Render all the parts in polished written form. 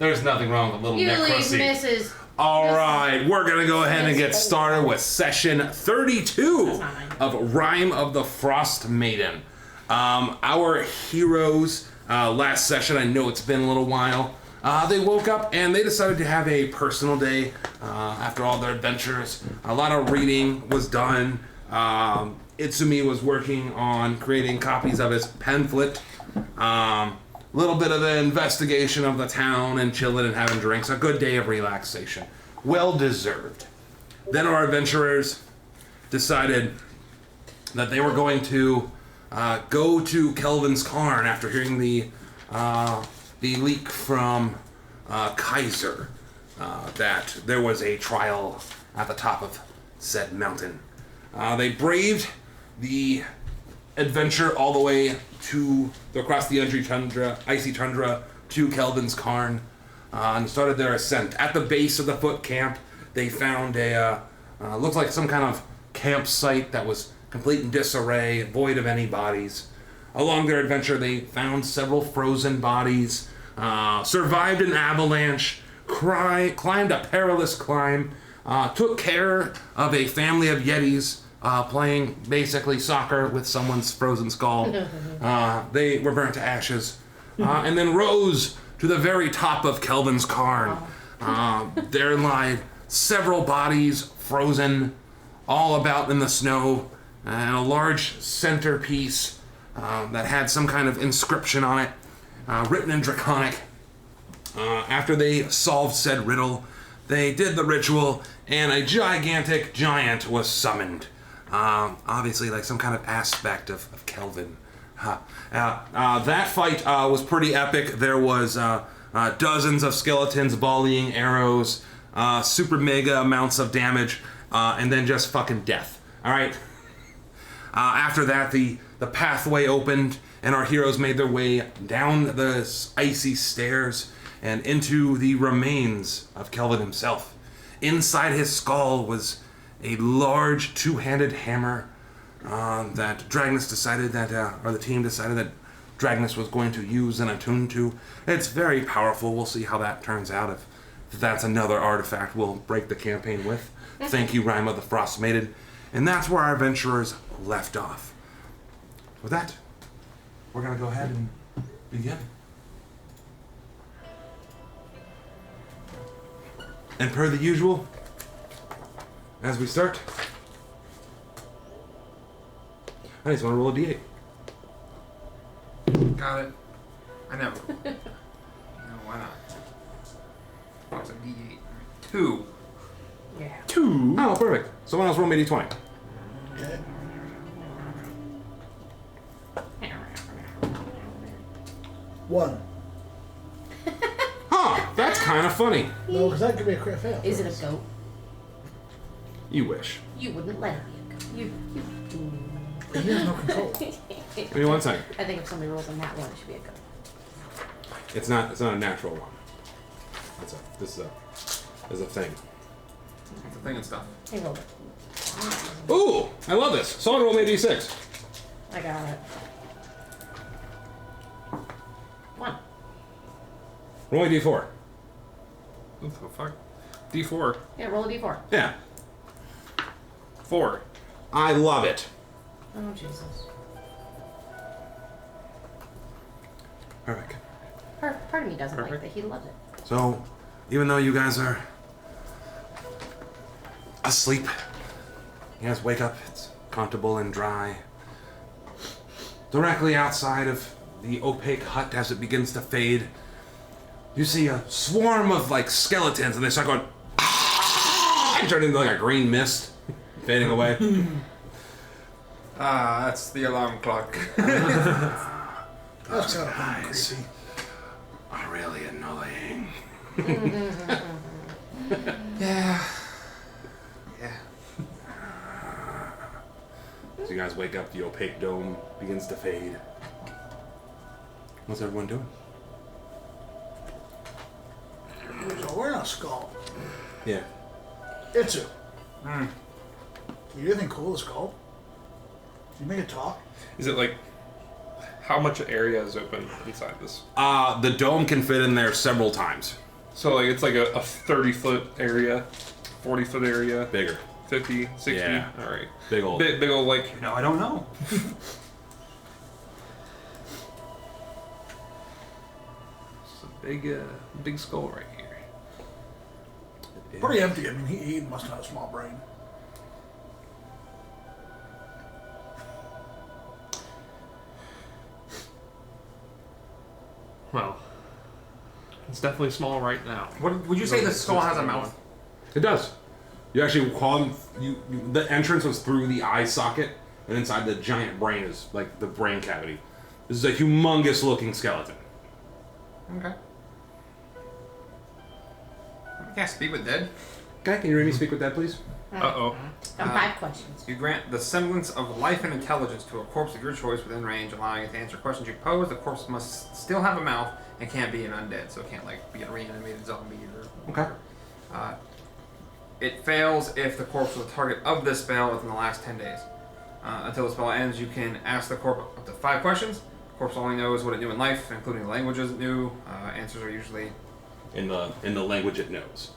There's nothing wrong with a little You necrocy. leave Mrs. All right, we're going to go ahead and get started with session 32 of Rime of the Frost Maiden. Our heroes, last session, I know it's been a little while, they woke up and they decided to have a personal day after all their adventures. A lot of reading was done. Itsumi was working on creating copies of his pamphlet. Little bit of an investigation of the town and chilling and having drinks. A good day of relaxation. Well deserved. Then our adventurers decided that they were going to go to Kelvin's Cairn after hearing the leak from Kaiser that there was a trial at the top of said mountain. They braved the adventure all the way across the icy tundra to Kelvin's Cairn, and started their ascent. At the base of the foot camp, they found looked like some kind of campsite that was complete in disarray, void of any bodies. Along their adventure, they found several frozen bodies, survived an avalanche, climbed a perilous climb, took care of a family of Yetis, playing basically soccer with someone's frozen skull. They were burnt to ashes, and then rose to the very top of Kelvin's Cairn. There lied several bodies frozen all about in the snow, and a large centerpiece that had some kind of inscription on it, written in Draconic. After they solved said riddle, they did the ritual, and a gigantic giant was summoned. Obviously, like some kind of aspect of Kelvin. That fight was pretty epic. There was dozens of skeletons volleying arrows, super mega amounts of damage, and then just fucking death. All right. After that, the pathway opened, and our heroes made their way down the icy stairs and into the remains of Kelvin himself. Inside his skull was a large two-handed hammer that Dragnus decided that, or the team decided that Dragnus was going to use and attune to. It's very powerful. We'll see how that turns out. If that's another artifact we'll break the campaign with. Thank you, Rime of the Frost Maiden. And that's where our adventurers left off. With that, we're going to go ahead and begin. And per the usual, as we start, I just want to roll a d8. Got it. I know. No, why not? What's a d8? 2. Yeah. 2. Oh, perfect. Someone else roll me a d20. Okay. One. Huh, that's kind of funny. No, because that could be a crit fail. Is it a goat? You wish. You wouldn't let it be a goat. You. He has no control. Give me 1 second. I think if somebody rolls on that one, it should be a goat. It's not a natural one. This is a thing. It's a thing and stuff. Hey, roll it. Ooh, I love this. Someone roll me a d6. I got it. 1. Roll me a d4. What the fuck? D4. Yeah, roll a d4. Yeah. 4. I love it. Oh, Jesus. Perfect. Part of me doesn't like that. He loves it. So, even though you guys are asleep, you guys wake up, it's comfortable and dry. Directly outside of the opaque hut as it begins to fade, you see a swarm of like skeletons, and they start going and turn into like a green mist, fading away. That's the alarm clock. That's kind of Guys creepy. are really annoying. Yeah. Yeah. As you guys wake up, the opaque dome begins to fade. What's everyone doing? So we're in a skull. Yeah. Itsu. Do you do anything cool with the skull? Do you make it talk? Is it like, how much area is open inside this? The dome can fit in there several times. So like it's like a 30-foot area, 40-foot area, Bigger. 50, 60. Yeah. All right. Big old. Big old like. No, I don't know. It's a big skull right here. Pretty empty. I mean, he must have a small brain. Well, it's definitely small right now. What would you say the skull has a mouth? It does. You actually call him. The entrance was through the eye socket, and inside the giant brain is like the brain cavity. This is a humongous looking skeleton. Okay. I can't speak with dead. Okay, can you read me speak with that, please? Uh-oh. Got 5 questions. You grant the semblance of life and intelligence to a corpse of your choice within range, allowing it to answer questions you pose. The corpse must still have a mouth and can't be an undead, so it can't like be a reanimated zombie or. Okay. It fails if the corpse was a target of this spell within the last 10 days. Until the spell ends, you can ask the corpse up to 5 questions. The corpse only knows what it knew in life, including the languages it knew. Answers are usually In the language it knows.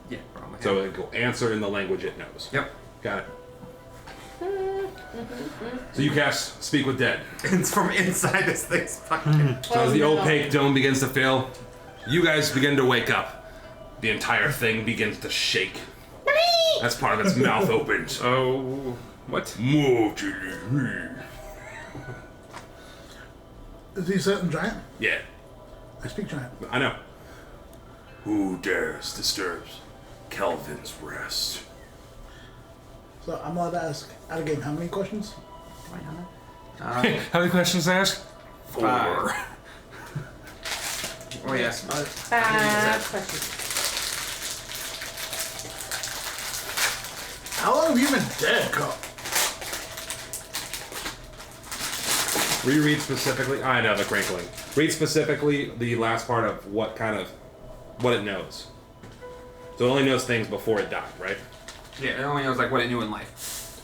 yeah. Probably. So it will answer in the language it knows. Yep. Got it. So you cast Speak with Dead. It's from inside this thing's fucking. So as the opaque dome begins to fail, you guys begin to wake up. The entire thing begins to shake. That's part of its mouth opened. Oh, what? Move to the Is he set in giant? Yeah, I speak giant. I know. Who dares disturbs Kelvin's rest? So I'm allowed to ask out of game how many questions? How many questions to ask? 4. Oh yes. 5 questions. How long have you been dead, Cup? Reread specifically. I know the crinkling. Read specifically the last part of what it knows. So it only knows things before it died, right? Yeah, it only knows like what it knew in life.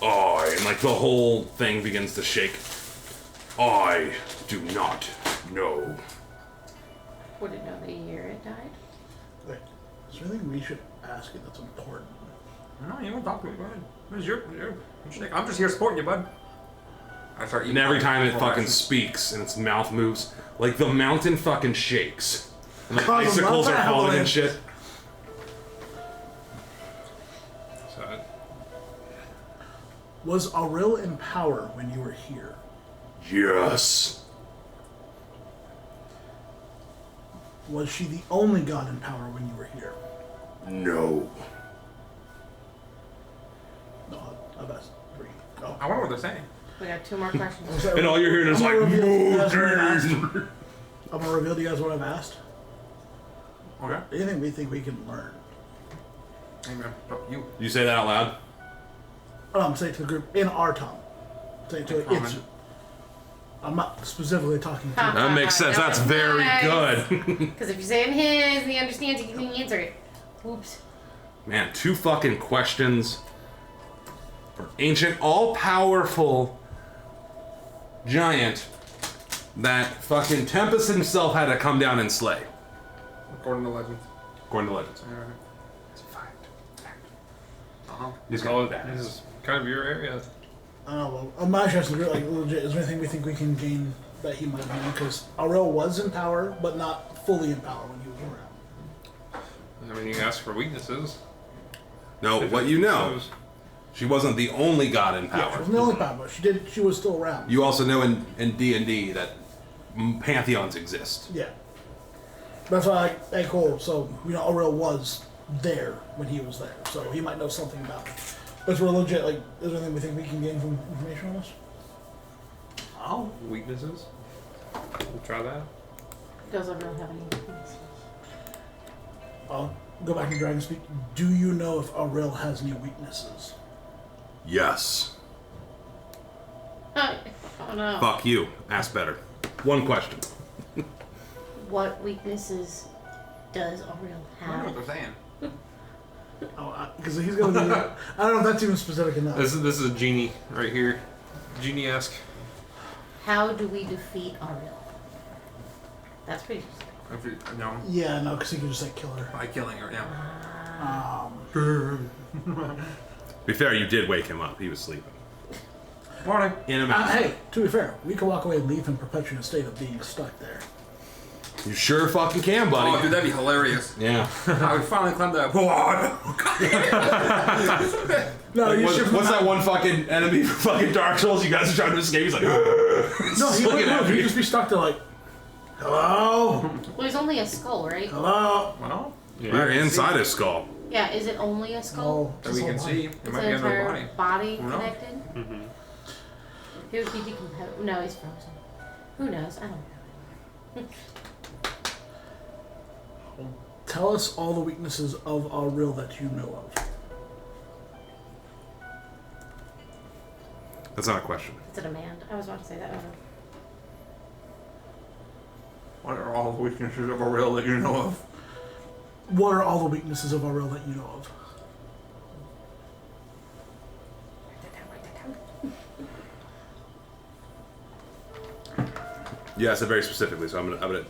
And like the whole thing begins to shake. I do not know. Would it know the year it died? Wait, is there anything we should ask you that's important? No, you don't talk to me. Go ahead. What's your I'm just here supporting you, bud. I start eating. And every time it more fucking questions. speaks and its mouth moves, like the mountain fucking shakes. And like Oh, the icicles are mountain falling and avalanche. shit. So, Was Auril in power when you were here? Yes. Was she the only god in power when you were here? No. No, I've asked 3. Oh. I wonder what they're saying. We got 2 more questions. And all you're hearing is like, I'm gonna reveal to you guys what I've asked. "Move." I'm gonna reveal to you guys what I've asked. Okay. Anything we think we can learn. Hey man, you. You say that out loud? Oh, I'm saying to the group in our tongue. Saying to it, Common. it's. I'm not specifically talking to Ha. That makes sense. That's very good. Because if you say in his and he understands, he can answer it. Oops. Man, 2 fucking questions for ancient, all-powerful giant that fucking Tempest himself had to come down and slay. According to legends. According to legends. Alright. It's a fact. Uh-huh. He's oh, got this is kind of your area. I don't know. Well, I'm not sure. Like, legit, is there anything we think we can gain that he might have? Because Aurel was in power, but not fully in power when he was around. I mean, you can ask for weaknesses. No, what you know, she wasn't the only god in Yeah, she power. wasn't the only power, but she was still around. You also know in D&D that pantheons exist. Yeah. That's why, like, hey, cool. So, Aurel was there when he was there, so he might know something about it. But we're legit, like, is there anything we think we can gain from information on this? Oh, weaknesses. We'll try that. Does everyone have any weaknesses? I'll go back to Dragon Speak. Do you know if Aurel has any weaknesses? Yes. Oh no. Fuck you. Ask better. 1 question. What weaknesses does Aurel I wonder what have? they're saying. Oh, because he's going to be... I don't know if that's even specific enough. This is a genie right here. Genie-esque. How do we defeat Aurel? That's pretty specific. If you know, Yeah, no, because he could just say kill her. by killing her, yeah. Um, To be fair, you did wake him up. He was sleeping. Morning. In a minute. hey, to be fair, we can walk away and leave him perpetually in a state of being stuck there. You sure fucking can, buddy. Oh, dude, that'd be hilarious. Yeah. I would finally climb that. No, you should. What's that one fucking enemy for fucking Dark Souls? You guys are trying to escape. He's like, No, he looking wouldn't at move. me. He'd just be stuck there like, hello, Well, he's only a skull, right? hello. Well, We're inside his skull. Yeah, is it only a skull? that we can see. It Is might the be under her entire body. body Who knows? connected? Mm-hmm. He would be decomposed. No, he's frozen. Who knows? I don't know. Tell us all the weaknesses of our real that you know of. That's not a question. It's a demand. I was about to say that. What are all the weaknesses of a real that you know of? What are all the weaknesses of our real that you know of? Yeah, I said very specifically, so I'm gonna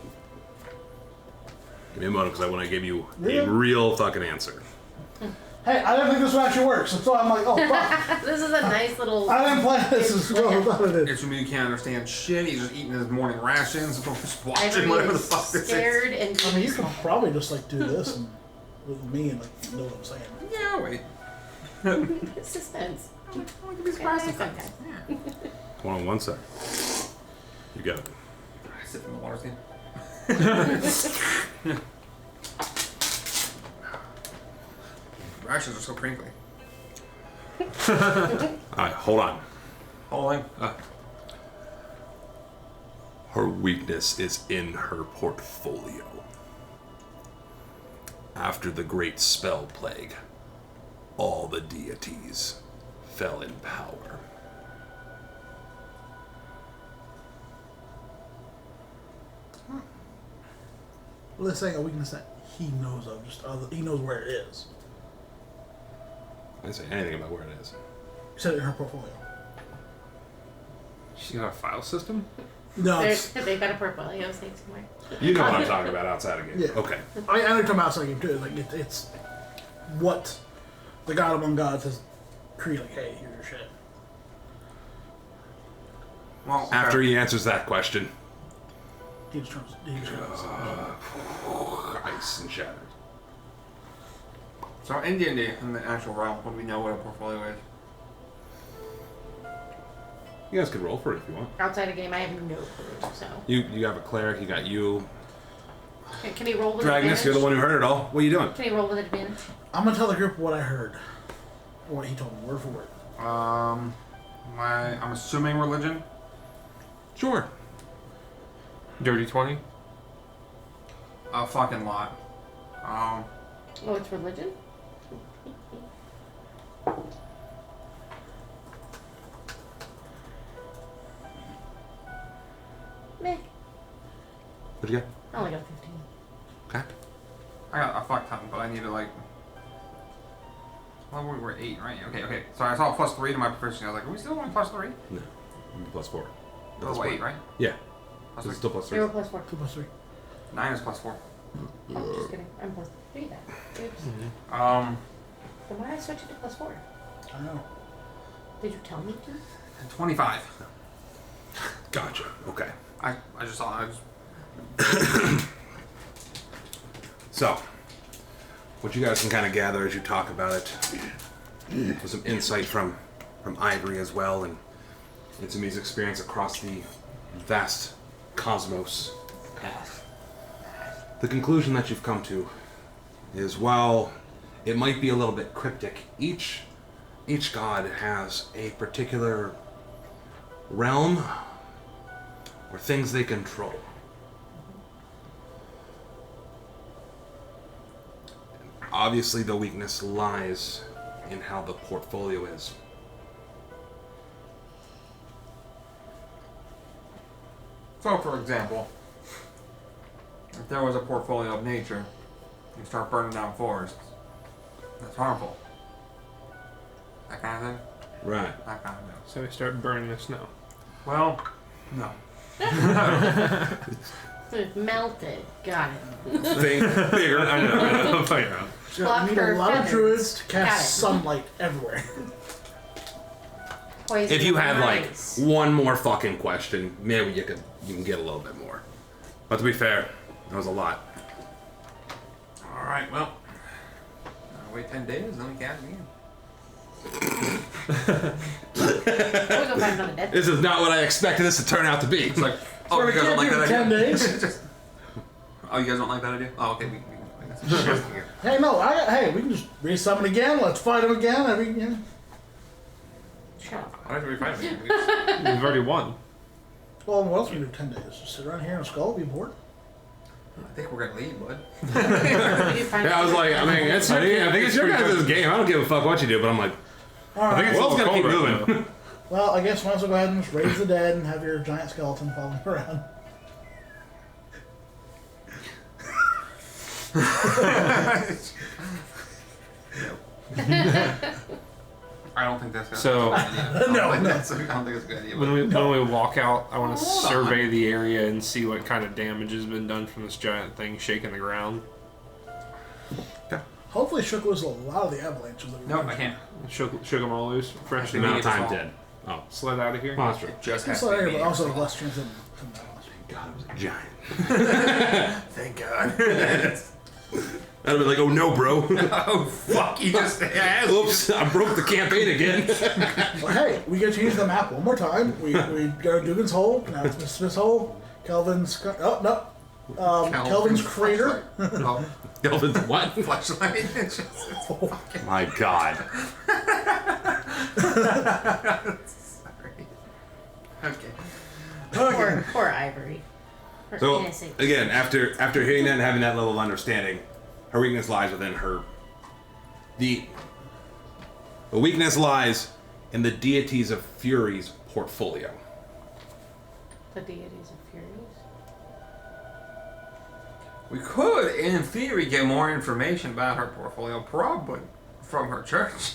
give me a moment because I want to give you Yeah. a real fucking answer. Hey, I didn't think this would actually work, so I'm like, oh fuck. This is a nice little. I didn't plan this as well as I did. It's when you can't understand shit. He's just eating his morning rations, just watching Everyone's whatever the fuck this is. scared and. I mean, you could probably just like do this and, with me and like know what I'm saying. Yeah, wait. Suspense. I would be surprised if Okay. Hold on one sec. You got it. I sip from the water skin. Rations are so crinkly. Alright, hold on. Holding. Her weakness is in her portfolio. After the great spell plague, all the deities fell in power. Well, they're saying a weakness that he knows of, just he knows where it is. I didn't say anything about where it is. You said it in her portfolio. She's got a file system? No, it's, They've got a portfolio saved somewhere. You know what I'm talking about outside of game. Yeah. Okay. I know you're talking about outside game too. Like it's what the God among gods has created. Like, hey, here's your shit. Well, okay. After he answers that question, He just turns. He just goes, ice and shattered. So in D&D, in the actual realm, would we know what a portfolio is? You guys could roll for it if you want. Outside of game, I have no clue. So You have a cleric, you got you. can he roll with Dragnus, advantage? you're the one who heard it all. What are you doing? Can he roll with advantage? I'm gonna tell the group what I heard, or what he told me, word for word. I'm assuming religion. Sure. Dirty 20? A fucking lot. Oh, it's religion? Meh. What'd you get? I only got 15. Okay. I got a fuck ton, but I need to like. Well, we were 8, right? Okay. So I saw +3 to my proficiency. I was like, are we still only +3? No. +4. Oh, 8, right? Yeah. Plus It's three. still +3. 0 plus 4. 2 plus 3. 9 is +4. Oh, just kidding. I'm plus 3 then. Oops. Mm-hmm. Then why did I switch it to +4? I know. Did you tell me to? 25. Gotcha. Okay. I just saw. I just. So, what you guys can kind of gather as you talk about it, with some insight from Ivory as well, and Itsumi's experience across the vast cosmos. The conclusion that you've come to is, while it might be a little bit cryptic, each god has a particular realm or things they control. Obviously, the weakness lies in how the portfolio is. So, for example, if there was a portfolio of nature, you start burning down forests. That's harmful. That kind of thing. Right. That kind of thing. So we start burning the snow. Well, no. Melted. Got it. Think bigger. I know. Yeah. So Block you need a her lot of feathers. druids to Got cast it. sunlight everywhere. Poison If you had like mice. one more fucking question, maybe you can get a little bit more. But to be fair, that was a lot. All right, well, wait 10 days, then we cast again. We'll go find another dead. This is not what I expected this to turn out to be. It's like, oh, you guys don't like that 10 idea? days. Oh, you guys don't like that idea? Oh, okay. Hey, no, hey, we can just resummon again. Let's fight them again. Shut up. I have to refight it. We've already won. Well, what else can we do in 10 days? Just sit around here and skull, be bored? I think we're gonna leave, bud. We do find Yeah, I was like, I mean, I think it's your guys' game. I don't give a fuck what you do, but I'm like, All I think right. it's well, a it's little gonna keep cold right moving. now. Well, I guess might as well go ahead and just raise the dead and have your giant skeleton following around. I don't think that's gonna So- be a good idea. No, I don't no. think that's a good idea. When we walk out, I want to Hold on. survey the area and see what kind of damage has been done from this giant thing shaking the ground. Hopefully, shook loose a lot of the avalanches. That we Nope, went I can't. Shook them all loose. Fresh Actually, The amount maybe of it's time all- dead. Oh, slid out of here. monster. It just through. has So, to be but me. also less chance than that. God, it was a giant. Thank God. I'd have been like, oh no, bro. Oh fuck! You just Oops, I broke the campaign again. Well, hey, we get to use the map one more time. We go to Dugan's Hole. Now it's Smith's Hole. Kelvin's. Oh, no. Kelvin's Crater. Oh, Delvin's what? flashlight. It's just- it's fucking- My God. Sorry. Okay. Poor Ivory. Her So innocent. again, after hearing that and having that level of understanding, her weakness lies within her. The weakness lies in the deities of Fury's portfolio. The deities of Furies. We could, in theory, get more information about her portfolio, probably from her church.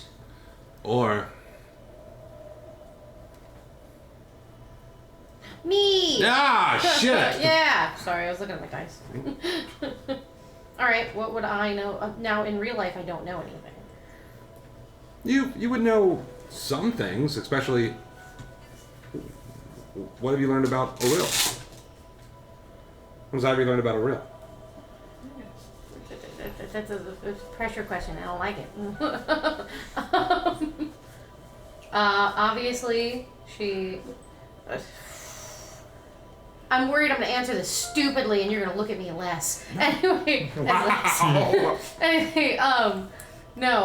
Or Me! ah shit. Yeah! Sorry, I was looking at my dice. Alright, what would I know? Now, in real life, I don't know anything. You would know some things, especially. What have you learned about Auril? What has Ivy learned about Auril? That's a pressure question. I don't like it. Obviously, she. I'm worried I'm gonna answer this stupidly, and you're gonna look at me less. Anyway. Anyway, no.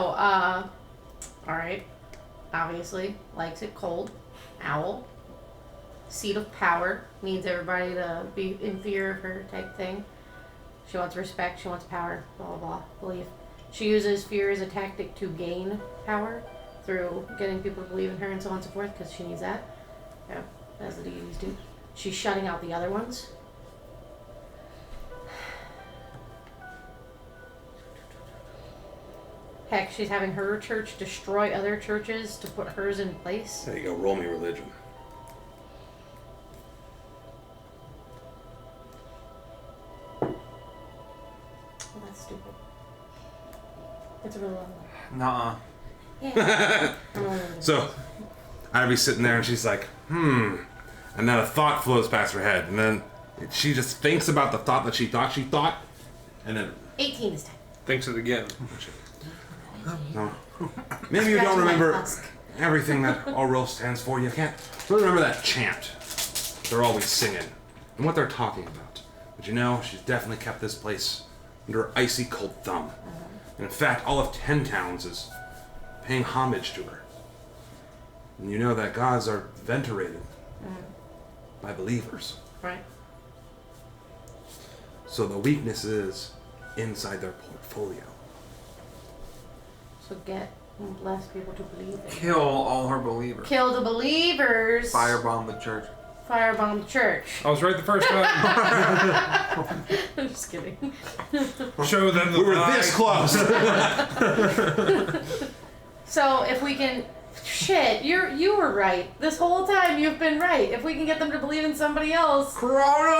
All right. Obviously, likes it cold. Owl. Seat of power, needs everybody to be in fear of her type thing. She wants respect, she wants power, blah blah blah, belief. She uses fear as a tactic to gain power through getting people to believe in her and so on and so forth, because she needs that. Yeah, as the deities do. She's shutting out the other ones. Heck, she's having her church destroy other churches to put hers in place. There you go. Roll me religion. Well, that's stupid. It's a really long one. Nuh-uh. Yeah. I'm only gonna- So, Ivy's sitting there and she's like, and then a thought flows past her head, and then she just thinks about the thought that she thought, and then 18 this time. Thinks it again. no. Maybe you don't Scratching my remember husk. everything that Auril stands for. You can't really remember that chant they're always singing and what they're talking about. But you know, she's definitely kept this place under her icy cold thumb. And in fact, all of 10 towns is paying homage to her. And you know that gods are venerated by believers. Right. So the weakness is inside their portfolio. So get less people to believe it. Kill all her believers. Kill the believers. Firebomb the church. Firebomb the church. I was right the first time. I'm just kidding. Show them the We were light. this close! So if we can Shit, you were right. This whole time you've been right. If we can get them to believe in somebody else. Corona!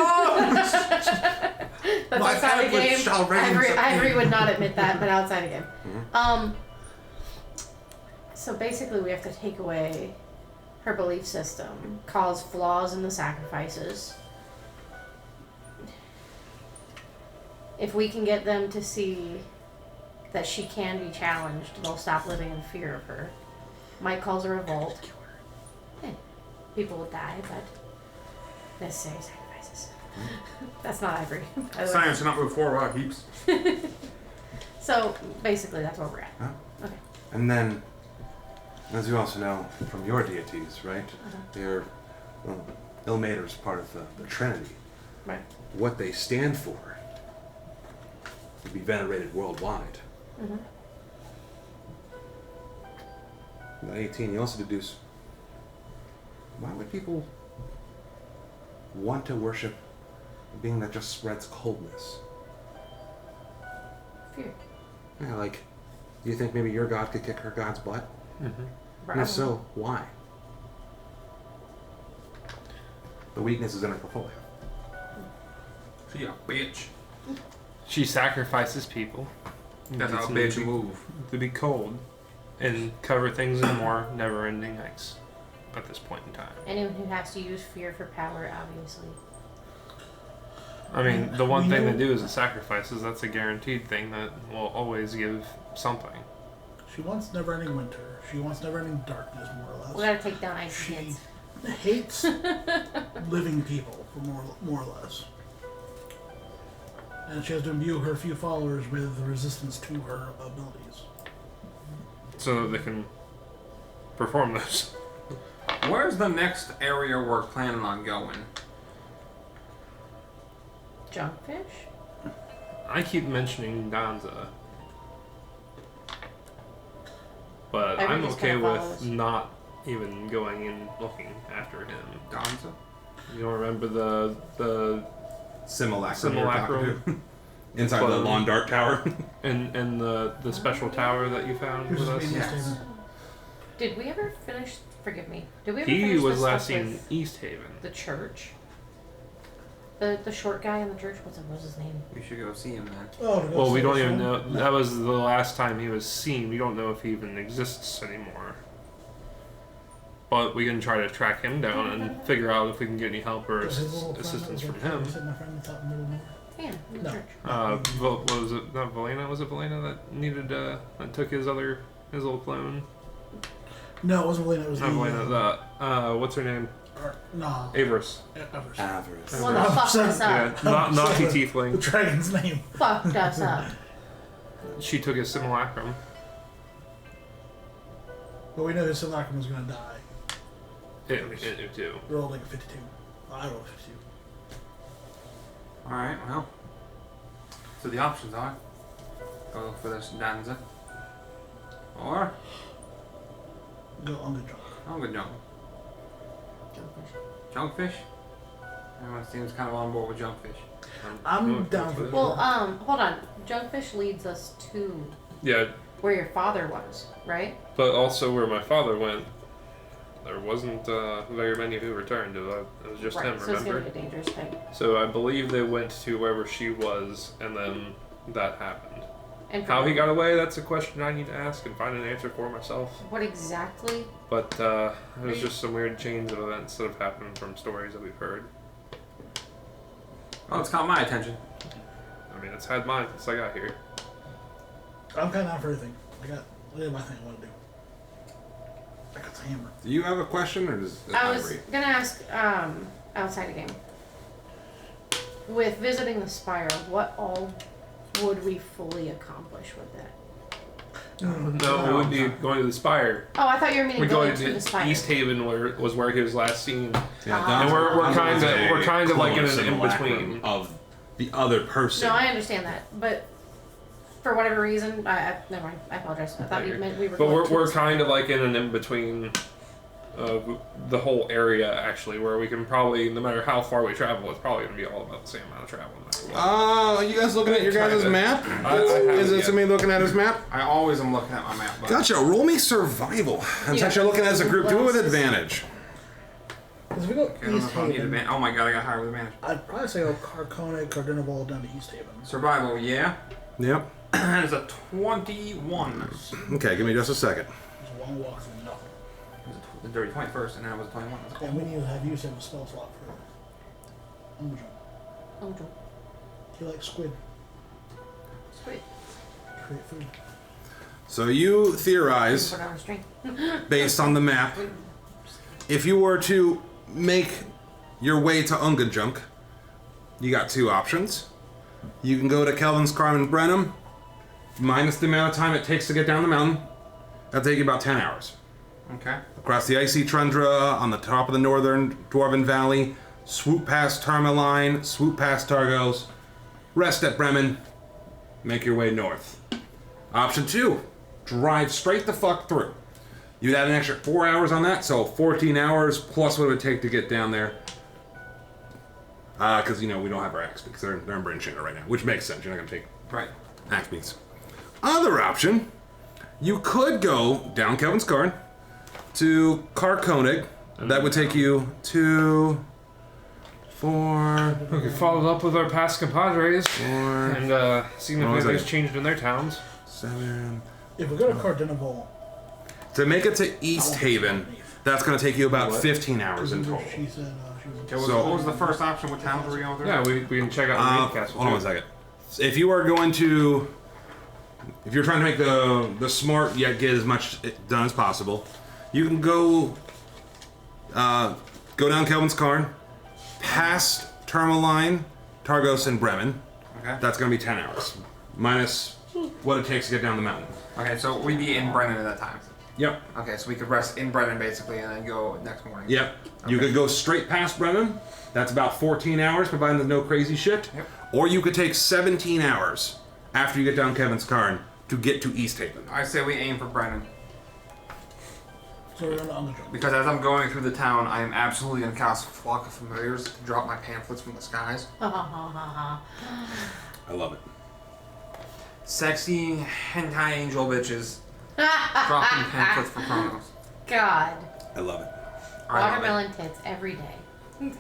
That's My outside of eloquence game. shall reign Ivory would not admit that, but outside of game. Mm-hmm. So basically we have to take away her belief system, cause flaws in the sacrifices. If we can get them to see that she can be challenged, they'll stop living in fear of her. Might cause a revolt. People will die, but necessary sacrifices. That's not Ivory. by the way. Science cannot move forward, heaps. So basically, that's where we're at. Huh? Okay. And then, as you also know from your deities, right? They're, well, Ilmater's part of the Trinity. Right. What they stand for would be venerated worldwide. Mm-hmm. At 18, you also deduce, why would people want to worship a being that just spreads coldness? Fear. Yeah, like, do you think maybe your god could kick her god's butt? Mm-hmm. And if so, why? The weakness is in her portfolio. She a bitch. She sacrifices people. That's how Gets them bitch to be- move. To be cold and cover things in more never-ending ice at this point in time. Anyone who has to use fear for power, obviously. I mean, the one We thing know- they do is the sacrifices. That's a guaranteed thing that will always give something. She wants never-ending winter. She wants never-ending darkness, more or less. We gotta take down ice She kids. hates living people, more or less. And she has to imbue her few followers with resistance to her abilities. So that they can perform those. Where's the next area we're planning on going? Junkfish? I keep mentioning Danza. But Ivory I'm just okay kinda with follows. not even going and looking after him. Danza? You don't remember the Simulacrum. you're talking Simulacrum. to. Inside the Clone. Lawn Dark Tower. and the special tower that you found Who's with the us? main Yes. statement? Did we ever finish? Forgive me. Did we ever He finish was this last stuff seen with East Haven. the church? The short guy in the church. What's his name? We should go see him then. Oh, to go Well, we see don't this even one? know. That was the last time he was seen. We don't know if he even exists anymore. But we can try to track him down and figure out if we can get any help or His little friend assistance that from was him. sitting in front of the top in the middle of nowhere. Yeah, in the No. church. What was it? Not Valena? Was it Valena that needed that took his little clone? No, it wasn't Valena. It was Not the Valena. What's her name? no. Avarice. Avarice. Avarice. One that fucked us Yeah, up. Naughty The Tiefling. dragon's name. Fucked us up. She took his simulacrum. But we know his simulacrum was going to die. It too. We rolled like a 52. I rolled a 52. Alright, well. So the options are go look for this Danza. Or Go on the junk. I'm good junk. Junkfish. Junkfish? Everyone seems kind of on board with junkfish. I'm down for it. Well, hold on. Junkfish leads us to Yeah, where your father was, right? but also where my father went, there wasn't very many who returned. It was just right. him, So it's gonna remember? be a dangerous thing. So I believe they went to wherever she was, and then that happened. And How he got away, that's a question I need to ask and find an answer for myself. What exactly? But it was just some weird chains of events that have happened from stories that we've heard. Well, it's caught my attention. I mean, it's had mine since I got here. I'm kind of out for everything. I did my thing I want to do. I got the hammer. Do you have a question, or does I was Ivory? gonna ask outside the game. With visiting the spire, what all would we fully accomplish with it? No, it would be going to the Spire. Oh, I thought you were meaning We're going going to to the spire. East Haven, where he was last seen. Yeah, And Danza- we're Danza kind was of- a we're kind of like clone in an simulacrum in-between. of the other person. No, I understand that, but for whatever reason, I never mind. I apologize. I thought you meant we were. But going to we're the kind of like in an in-between of the whole area, actually, where we can probably, no matter how far we travel, it's probably going to be all about the same amount of travel. No matter what. Are you guys looking at your guys' map? Is it somebody looking at his map? I always am looking at my map. But Gotcha. Roll me survival. And since you're looking as a group, do it with advantage. Because if we go I don't know East if I need Haven, oh my god, I got higher with advantage. I'd probably say go Carcone, Cardinal down to East Haven. Survival, yeah. Yep. And it's a 21. Okay, give me just a second. There's a long walk through nothing. It was a dirty 21st, and then it was a 21. And we need to have you have a spell slot for Angajuk. Oh, You like squid. sweet. Create food. So you theorize, Put on a string. based on the map, if you were to make your way to Angajuk, you got two options. You can go to Kelvin's Carmen Brenham, minus the amount of time it takes to get down the mountain. That'll take you about 10 hours. Okay. Across the icy tundra on the top of the northern Dwarven Valley, swoop past Tourmaline, swoop past Targos, rest at Bremen, make your way north. Option 2, drive straight the fuck through. You'd add an extra 4 hours on that, so 14 hours plus what it would take to get down there. Because, we don't have our axe beaks. They're in Brinshinger right now, which makes sense. You're not going to take Right. axe beaks. Other option, you could go down Kelvin's Card to Carconig. That would take you 2, 4, We could follow up with our past compadres 4, and see if What was anything's it? changed in their towns. 7. If we go to Cardinal, To make it to East Haven, that's going to take you about 15 hours in total. she said she was. Okay, So- what was the first option? What towns were we going through? Yeah, we can check out the main castle. Hold on too. 1 second. If you are going to, if you're trying to make the smart yet get as much done as possible, you can go down Kelvin's Cairn, past Tourmaline, Targos, and Bremen. Okay. That's going to be 10 hours, minus what it takes to get down the mountain. Okay, so we'd be in Brennan at that time. Yep. Okay, so we could rest in Brennan basically, and then go next morning. Yep. You Okay. could go straight past Bremen. That's about 14 hours, providing there's no crazy shit. Yep. Or you could take 17 hours after you get down Kevin's Cairn to get to East Haven. I say we aim for Brennan. So we're going to Angajuk. Because as I'm going through the town, I am absolutely going to cast Flock of Familiars to drop my pamphlets from the skies. Ha ha ha ha I love it. Sexy hentai angel bitches dropping pamphlets for Chronos. God. I love it. I love it. Watermelon tits every day.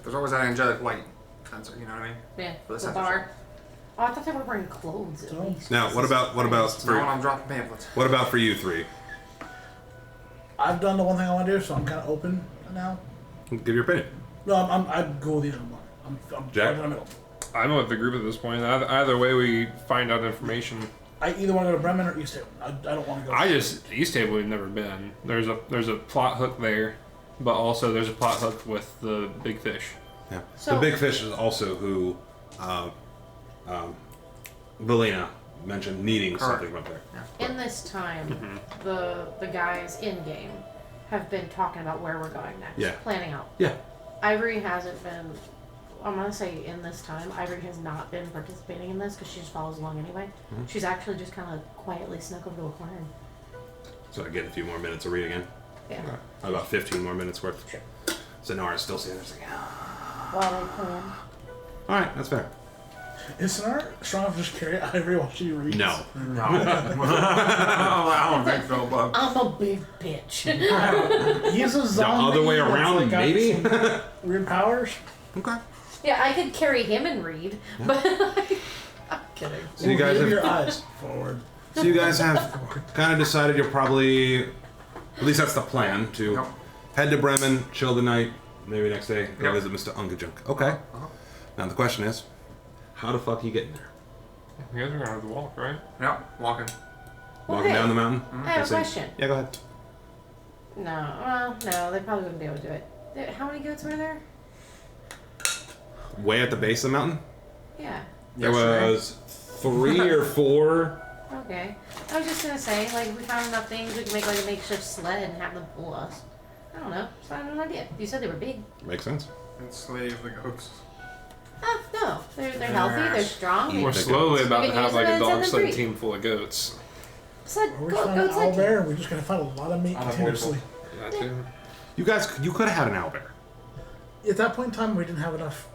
There's always that angelic light sensor, you know what I mean? Yeah. For the The censorship. bar. Oh, I thought they were wearing clothes at So- least. Now, what about Not when for I'm dropping pamphlets. what about for you three? I've done the one thing I want to do, so I'm kind of open now. Give your opinion. No, I'd go with the other one. I'm Jack? in the middle. I'm with the group at this point. Either way, we find out information. I either want to go to Bremen or East Haven. I don't want to go. East Table we've never been. There's a plot hook there, but also there's a plot hook with the big fish. Yeah. So- the big fish is also who Valina mentioned needing Correct. something up there. In this time, the guys in game have been talking about where we're going next. Yeah. Planning out. Yeah. Ivory hasn't been. I'm gonna say in this time, Ivory has not been participating in this because she just follows along anyway. She's actually just kind of quietly snuck over to a corner. So I get a few more minutes of reading in. Yeah. About 15 more minutes worth. Sure. So Nara's still sitting there like, ah. While they plan. All right, that's fair. Is Sonar strong enough to just carry Ivory while she reads? No. No. I don't think so, but I'm a big bitch. He's a The zombie. other way that's, around, like, got maybe? some weird powers. Okay. yeah, I could carry him and read, but I'm kidding. So you guys Move have your eyes forward. So you guys have kind of decided you're probably, at least that's the plan, to Yep. head to Bremen, chill the night, maybe next day go Yep. visit Mr. Angajuk. Okay. Now the question is, how the fuck are you getting there? You guys are gonna have to walk, right? yep, walking. Walking Okay. down the mountain? I have a Same. question. Yeah, go ahead. No, they probably wouldn't be able to do it. How many goats were there? Way at the base of the mountain? Yeah. There Yesterday. was 3 or 4. Okay. I was just gonna say, like, if we found enough things, we could make like a makeshift sled and have them pull us. I don't know. Just not an idea. You said they were big. Makes sense. And slave the goats. Oh no, they're healthy. They're strong. Eat We're the slowly goats. about We to can have use like them a and dog send them sled free. team full of goats. Said Or we go find an go owl take bear, and we're just gonna find a lot of meat I'll have continuously. That too. You could have had an owlbear. At that point in time, we didn't have enough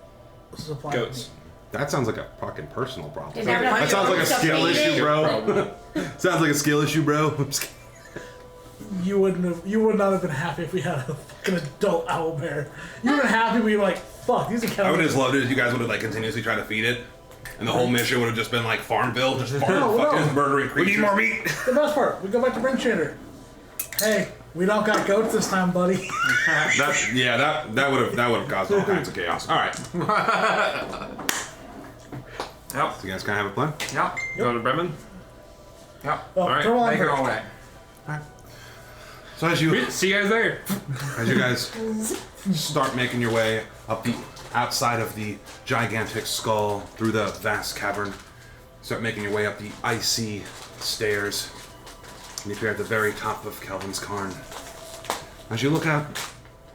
supply. of Goats. That sounds like a fucking personal problem. You never know. That sounds like a skill issue, bro. Sounds like a skill issue, bro. I'm just kidding. meat. You would not have been happy if we had a fucking adult owl bear. You would have been happy. We were like, fuck, these are kind I would of. have just loved it if you guys would have like continuously tried to feed it, and the whole mission would have just been like Farmville, just farm No, fucking no. murdering creatures. We need more meat. The best part, we go back to Brink Shader. Hey, we don't got goats this time, buddy. that would have caused all kinds of chaos. All right, Yep. so you guys kind of have a plan. Yep. Go to Bremen. Yep. Oh, Alright, come on, Make it all way. So as you See you guys there. guys start making your way up the outside of the gigantic skull through the vast cavern, start making your way up the icy stairs, and if you're at the very top of Calvin's Cairn, as you look out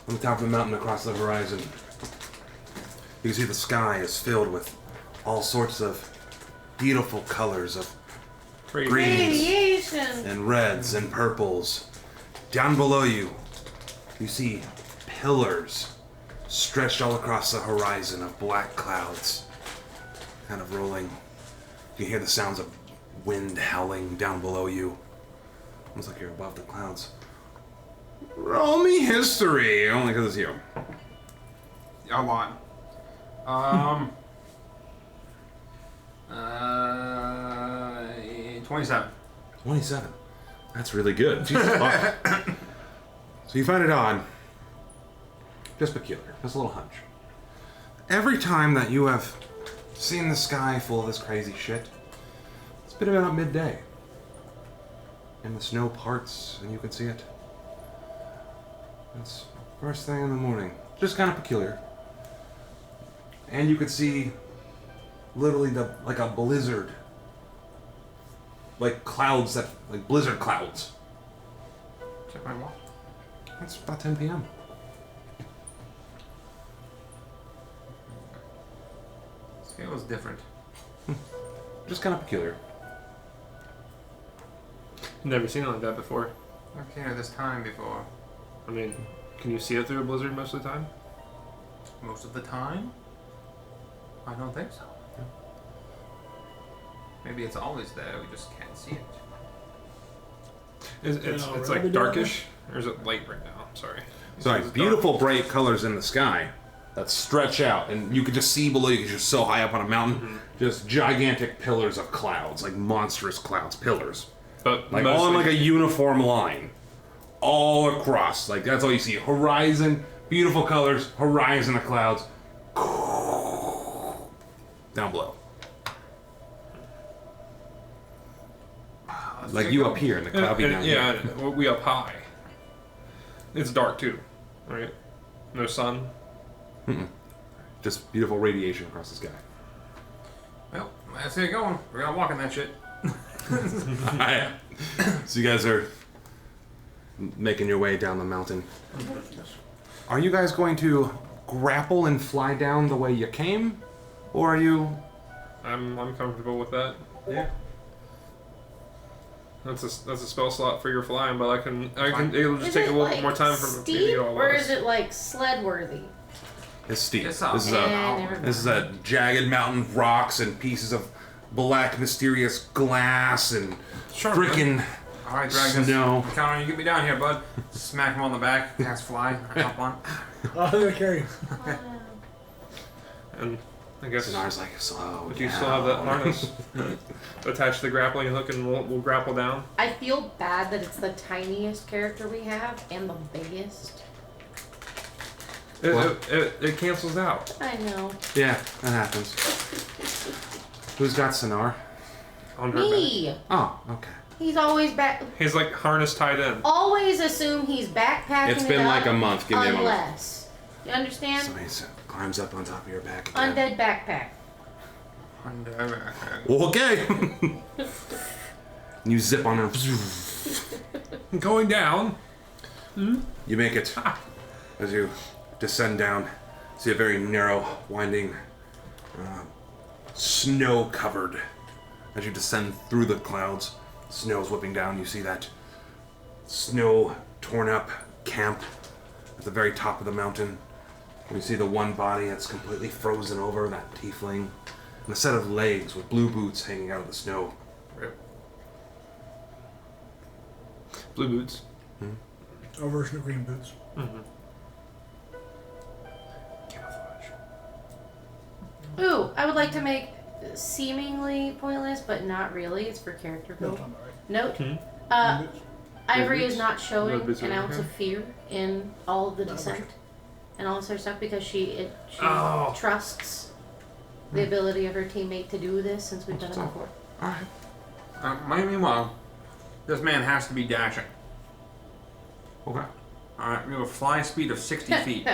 on the top of the mountain across the horizon, you can see the sky is filled with all sorts of beautiful colors of greens Radiation. and reds and purples. Down below you, you see pillars stretched all across the horizon of black clouds, kind of rolling. You hear the sounds of wind howling down below you, almost like you're above the clouds. Roll me history, only because it's you. A lot. 27. 27. That's really good. Jesus fuck. So you find it odd, just peculiar, just a little hunch. Every time that you have seen the sky full of this crazy shit, it's been about midday. And the snow parts and you can see it. It's first thing in the morning. Just kind of peculiar. And you could see literally like a blizzard. Like clouds like blizzard clouds. Check my watch. It's about 10 p.m. This feels different. Just kind of peculiar. Never seen it like that before. I've seen it this time before. I mean, can you see it through a blizzard most of the time? Most of the time? I don't think so. Maybe it's always there, we just can't see it. It's really like doing darkish, or is it light right now? I'm sorry. Sorry, It's beautiful bright colors in the sky that stretch out, and you could just see below you because you're so high up on a mountain. Just gigantic pillars of clouds, like monstrous clouds, pillars, dark. But like mostly, all in like a uniform line, all across. Like that's all you see. Horizon, beautiful colors, horizon of clouds, down below. Like you up here in the cloudy down here. yeah, we up high. It's dark too, right? No sun. Just beautiful radiation across the sky. Well, let's get going. We're gonna walk in that shit. Alright. So you guys are making your way down the mountain. Are you guys going to grapple and fly down the way you came? Or are you... I'm comfortable with that. Yeah. That's a spell slot for your flying, but I can it'll just Is take it a little like bit more time for me to steep, get all or this. is it like sled worthy? It's steep. It's This is up. a this is a jagged mountain, rocks and pieces of black mysterious glass and Sure, freaking Alright, Dragons. snow. Count on you, get me down here, bud. Smack him on the back, cast fly, hop on. I'm gonna carry you. And I guess Sonar's like, slow if you still have that harness, attach the grappling hook and we'll grapple down. I feel bad that it's the tiniest character we have and the biggest. It cancels out. I know. Yeah, that happens. Who's got Sonar? On her back. Me. Oh, okay. He's always back. He's like harness tied in. Always assume he's backpacking. It's been it like up a month. Give me a moment. Unless you understand, Somebody climbs up on top of your back again. undead backpack. Okay. You zip on her. Going down. You make it. As you descend down, see a very narrow, winding, snow-covered. As you descend through the clouds, Snow's whipping down. You see that snow torn up camp at the very top of the mountain. You see the one body that's completely frozen over, that tiefling, and a set of legs with blue boots hanging out of the snow. Rip. Blue boots. Our version of green boots. Camouflage. Ooh, I would like to make seemingly pointless, but not really. It's for character No, build. talking about right. Note. Green boots. Ivory boots? is not showing No boots an over ounce here? of fear in all of the No, descent boots. and all this sort of stuff because she Oh. trusts the ability of her teammate to do this since we've done it before. Alright. Meanwhile, this man has to be dashing. Okay. Alright, we have a fly speed of 60 feet.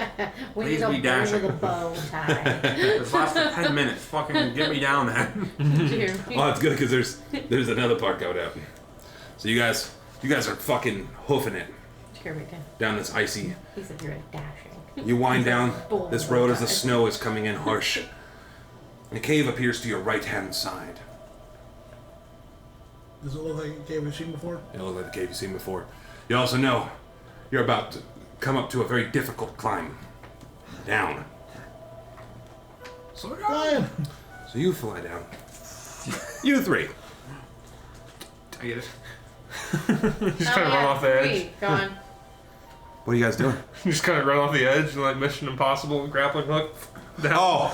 We Please need a be bow dashing. with a bow tie. This lasts for 10 minutes. Fucking get me down there. Well, it's good because there's another part going out. So you guys are fucking hoofing it Here we go. down this icy. He said you're dashing. You wind down Boom. this road as the snow is coming in harsh. And a cave appears to your right-hand side. Does it look like a cave we've seen before? It looks like the cave you've seen before. You also know you're about to come up to a very difficult climb. Down. Flying! So you fly down. You three. I get it. Just kind of run off the edge. Go on. What are you guys doing? Just kind of run off the edge and like Mission Impossible grappling hook. Down. Oh.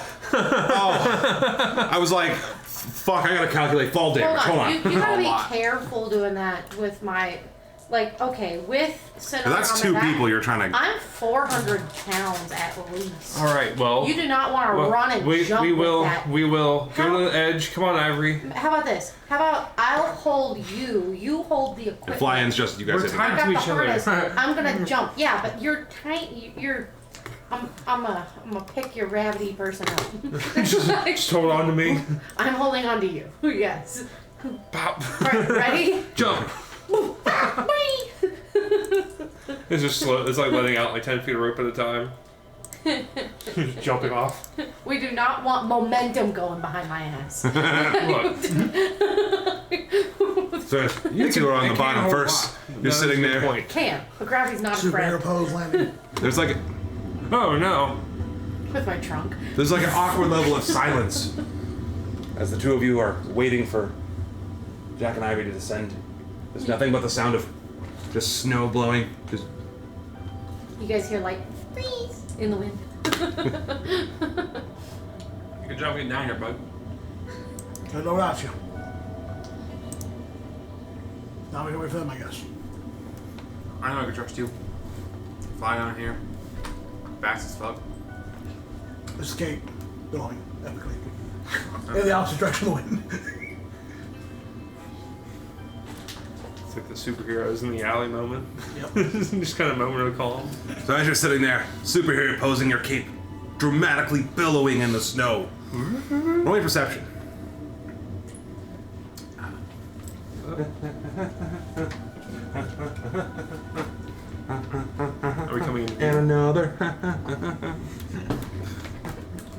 I was like, fuck, I gotta calculate fall damage. Hold on. Hold on. You gotta A be lot. careful doing that with my, like, okay, with Sonoma. That's two people you're trying to... I'm 400 pounds at least. All right. Well. You do not want to well, run and jump we will. with that. We will How- go to the edge. Come on, Ivory. How about this? How about I'll hold you, you hold the equipment. The fly-in's just you guys We're hit tied I it. got to the each other. harness. I'm gonna jump. Yeah, but you're tight. You're. I'm gonna pick your rabbity person up. Just hold on to me. I'm holding on to you. Yes. Pop. Right, ready? Jump. It's just slow. It's like letting out like 10 feet of rope at a time. Just jumping off. We do not want momentum going behind my ass. Look. So you two are on the It can't bottom hold first. up. You're sitting That's a good there. point. Can, but gravity's not a Superhero friend. pose landing. There's like Oh no. With my trunk. an awkward level of silence as the two of you are waiting for Jack and Ivy to descend. There's nothing but the sound of just snow blowing. Just You guys hear like freeze in the wind. Good job getting down here, bud. I know without you. Now we can wait for them, I guess. I know I can trust you. Fly down here. Fast as fuck. Escape. Going epically. In the opposite direction of the wind. It's like the superheroes in the alley moment. Yep. Just kind of moment of calm. so as you're sitting there, superhero posing your cape, dramatically billowing in the snow. Roll me perception. Are we coming in? And another.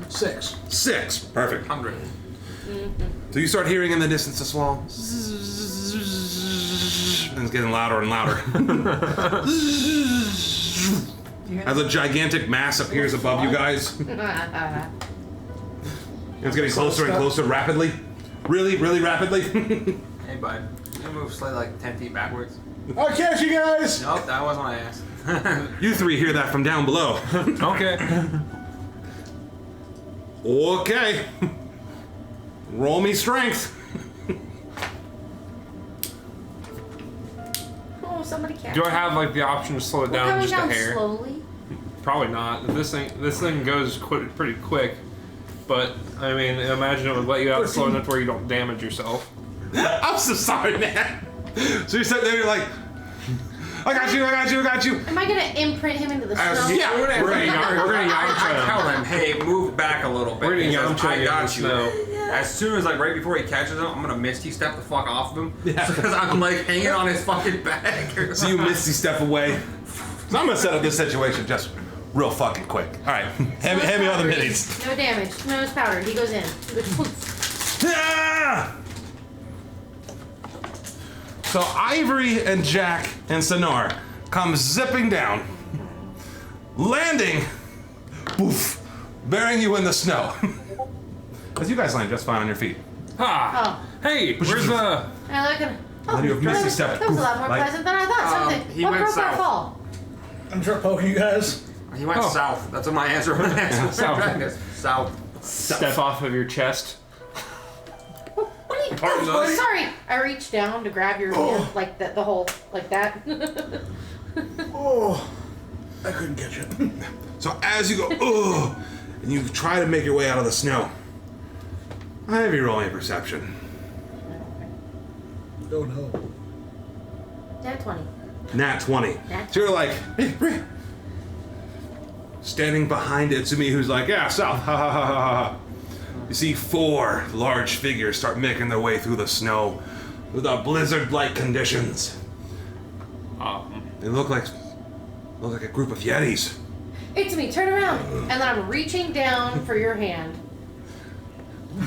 6. 6. Perfect. 100. So you start hearing in the distance a small. And it's getting louder and louder. As a gigantic mass appears above you guys. It's getting closer and closer rapidly. Really, really rapidly. Hey, bud. You move slightly like 10 feet backwards. I'll catch you guys! Nope, that wasn't what I asked. You three hear that from down below. Okay. Okay. Roll me strength. Oh, somebody catch Do I me. have like the option to slow it We're down coming just a down hair? slowly. Probably not. This thing goes pretty quick. But I mean, imagine it would let you out slow enough where you don't damage yourself. I'm so sorry, man. So you're sitting there, you're like, I got you, I got you, I got you. Am I gonna imprint him into the snow? Yeah, We're gonna I tell him, hey, move back a little bit. We're gonna He says, Yamcha I him in got the you. snow. As soon as, like, right before he catches him, I'm gonna Misty step the fuck off of him. Yeah. Because I'm, like, hanging on his fucking back. So you misty step away. So I'm gonna set up this situation just real fucking quick. All right, hand me all the minis. No damage. No, it's powder. He goes in. Ah! So Ivory and Jack and Sonora come zipping down, landing, poof, burying you in the snow. As you guys land just fine on your feet. Ah! Hey, where's the... And I can. Then you have Misty Step. That was a lot more Like- pleasant than I thought. Something. he what went broke our south. fall? I'm sure poking you guys. He went Oh. south. That's what my answer was. South. South. Step off of your chest? What are you? Pardon Oh, us. sorry. I reached down to grab your hand, like the whole, like that. Oh, I couldn't catch it. So as you go, ugh, and you try to make your way out of the snow, I have you rolling a perception. Oh no. Nat 20. Nat 20. So you're like, hey, Bri. Standing behind Itsumi, who's like, yeah, south, ha ha ha ha ha. You see 4 large figures start making their way through the snow with the blizzard-like conditions. They look like a group of Yetis. It's me. Turn around. And then I'm reaching down for your hand.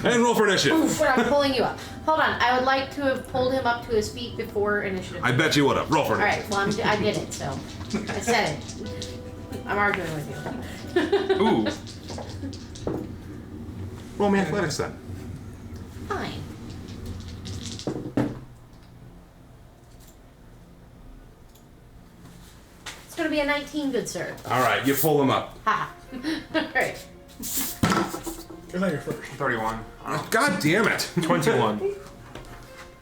And roll for initiative. Oof, when I'm pulling you up. Hold on. I would like to have pulled him up to his feet before initiative. I bet you would have. Roll for All initiative. right. Well, I did it, so I said it. I'm arguing with you. Ooh. Roll me athletics then. Fine. It's gonna be a 19, good sir. All right, you pull them up. Ha. All right. You're not your first. 31. God damn it. 21.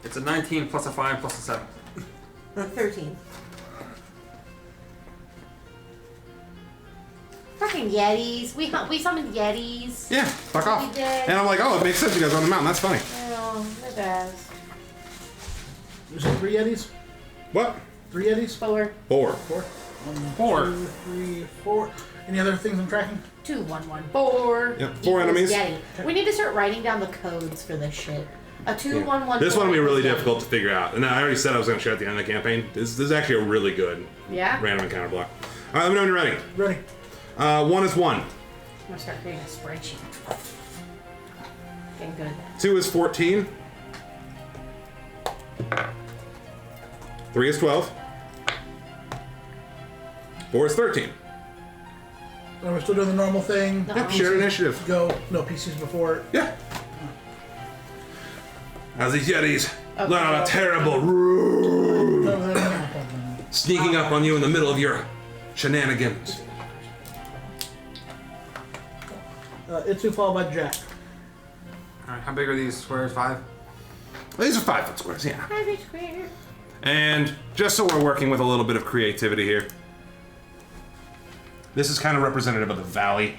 It's a 19 plus a 5 plus a 7. 13. Fucking Yetis. We summoned Yetis. Yeah, fuck off. We did. And I'm like, oh, it makes sense. You guys are on the mountain. That's funny. Oh, they're bad. You said 3 Yetis? What? 3 Yetis? 4, 4. 4? 1, 4. 2, 3, 4. Any other things I'm tracking? 2, 1, 1, 4. Yep, 4 equals enemies. Yeti. We need to start writing down the codes for this shit. A 2, 1, 1. This 4 one will be really equals Yeti. difficult to figure out. And I already said I was going to share at the end of the campaign. This is actually a really good Yeah? random encounter block. All right, let me know when you're ready. Ready. 1 is 1. I'm gonna start creating a spreadsheet. Getting good at that. 2 is 14. 3 is 12. 4 is 13. Are we still doing the normal thing? No. Yep, shared initiative. Go. No PCs before. Yeah. As these Yetis Okay. let out a terrible roar, No, no, no, no, no. sneaking up on you in the middle of your shenanigans. Itsu followed by Jack. Alright, how big are these squares? 5? These are 5-foot squares, yeah. Private square. And just so we're working with a little bit of creativity here, this is kind of representative of the valley.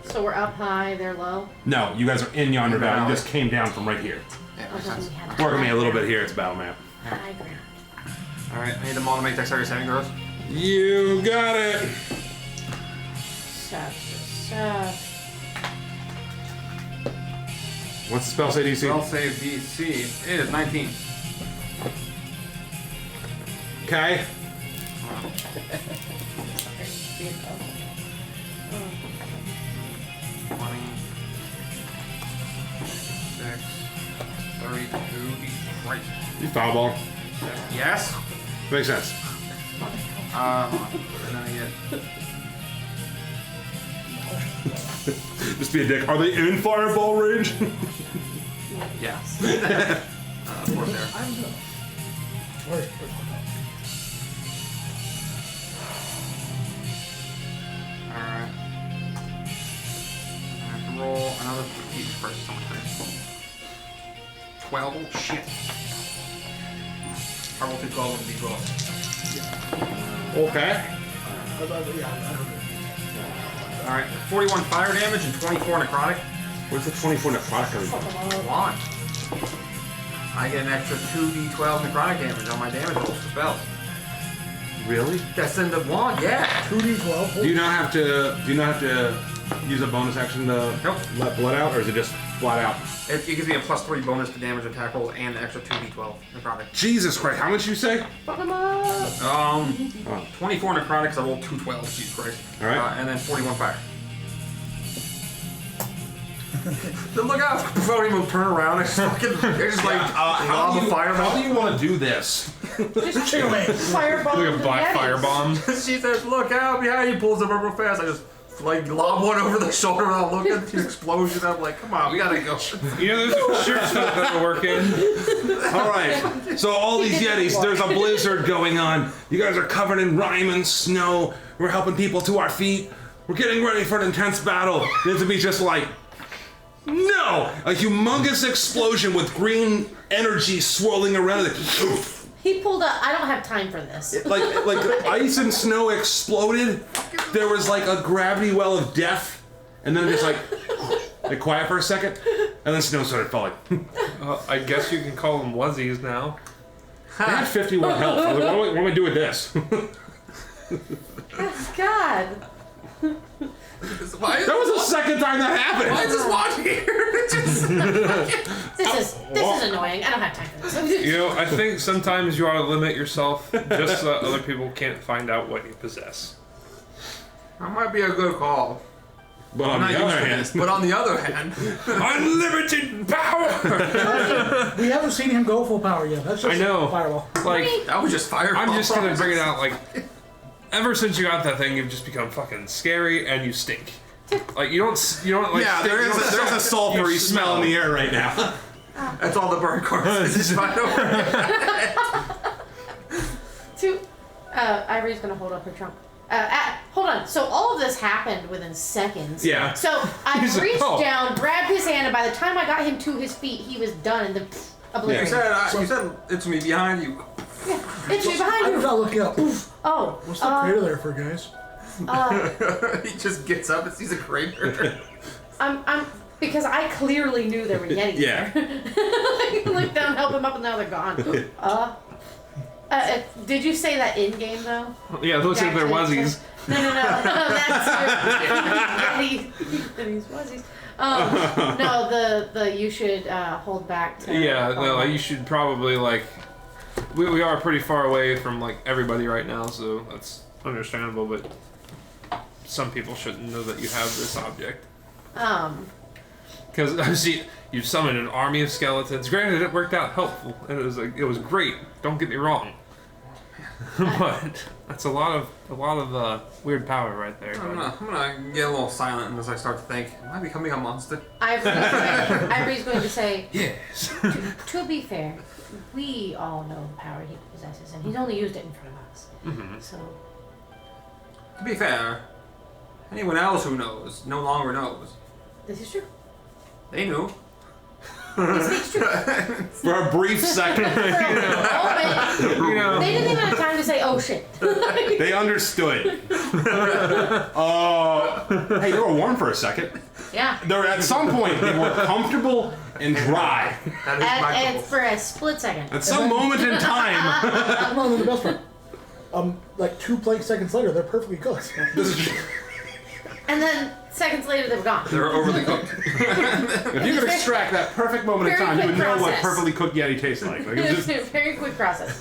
So we're up high, they're low. No, you guys are in yonder valley. You Valley. just came down from right here. Yeah, I makes thought sense. we had Work with me a little high bit here. It's battle map. ground. High ground. Alright, I need them all to make dexterity saving throws. You got it. Such. What's the spell say DC? Spell save DC is 19. Okay. 20. 6. 32. Right. You foul ball. Yes? Makes sense. Hold on. And then I get. Just be a dick. Are they in fireball range? Yes. 4 there. Where's Alright. I have to roll another piece first. 12. Oh, shit. I rolled 2 12 with D12. Okay. Alright, 41 fire damage and 24 necrotic. Where's the 24 necrotic coming from? Come on. I get an extra 2d12 necrotic damage on my damage rolls for spells. Really? That's in the wand, yeah. 2d12? Do you not have to use a bonus action to Nope. let blood out, or is it just flat out? It gives me a +3 bonus to damage attack rolls and an extra 2d12 necrotic. Jesus Christ, how much you say? Fuck 'em up. 24 necrotic because I rolled 2 12s, Jesus Christ. All right. And then 41 fire. Then look out! Before I even turn around, I just like how lob a fireball. How do you want to do this? Just Chicken wing. fireball. Like a black firebomb. She says, "Look out behind you!" Pulls them up real fast. I just like lob one over the shoulder without looking. The explosion. I'm like, "Come on, we gotta go." You know, there's shirts that'll work in. All right. So all these Yetis, there's a blizzard going on. You guys are covered in rime and snow. We're helping people to our feet. We're getting ready for an intense battle. There's to be just like, no! A humongous explosion with green energy swirling around it. He pulled up. I don't have time for this. Like ice and snow exploded. There was like a gravity well of death. And then just like quiet for a second. And then snow started falling. I guess you can call them wuzzies now. They had 51 health. I was like, what am I do with this? God. Why? That was the second time that happened. Why is this watch here? This is annoying. I don't have time for this. You know, I think sometimes you ought to limit yourself just so that other people can't find out what you possess. That might be a good call. But on I'm the not other used to hand, this, but on the other hand, Unlimited power! We haven't seen him go full power yet. That's just I know. fireball. Like, that was just fireball. I'm just gonna bring it out, like, ever since you got that thing, you've just become fucking scary and you stink. Like, you don't like, yeah, stink, there's a sulfury you smell in the air right now. That's all the burn corpses. Ivory's gonna hold up her trunk. Hold on. So all of this happened within seconds. Yeah. So I He's like, reached oh. down, grabbed his hand, and by the time I got him to his feet, he was done and then You obliterated. said it's me behind you. It's me behind I you. was not looking up. Oof. Oh. What's the crater there for, guys? He just gets up and sees a crater. I'm because I clearly knew there were Yetis Yeah. there. I looked down, help him up, and now they're gone. Did you say that in game though? Yeah, it looks like they're wuzzies. No, that's Yetis wuzzies. No, the you should hold back to. Yeah, no, like, you should probably, like, we are pretty far away from, like, everybody right now, so that's understandable, but some people shouldn't know that you have this object. Because obviously you summoned an army of skeletons. Granted, it worked out helpful. It was great. Don't get me wrong. But that's a lot of weird power right there. I'm gonna get a little silent as I start to think. Am I becoming a monster? Ivory's going to say. Yes. To be fair, we all know the power he possesses, and he's only used it in front of us. Mm-hmm. So. To be fair, anyone else who knows no longer knows. This is true. They knew. This is true. For a brief second, For a moment, You know, they didn't even have time to say, "Oh shit." they understood. Hey, they were warm for a second. Yeah. At some point, they were comfortable and dry. That is my And goal. for a split second. At some moment in time, No, they're the best part. Like 2 plank seconds later, they're perfectly cooked. And then seconds later, they were gone. They're overly cooked. if you could extract that perfect moment in Very time, you would quick know what process. perfectly cooked Yeti tastes like. Like It's it's a just, very quick process.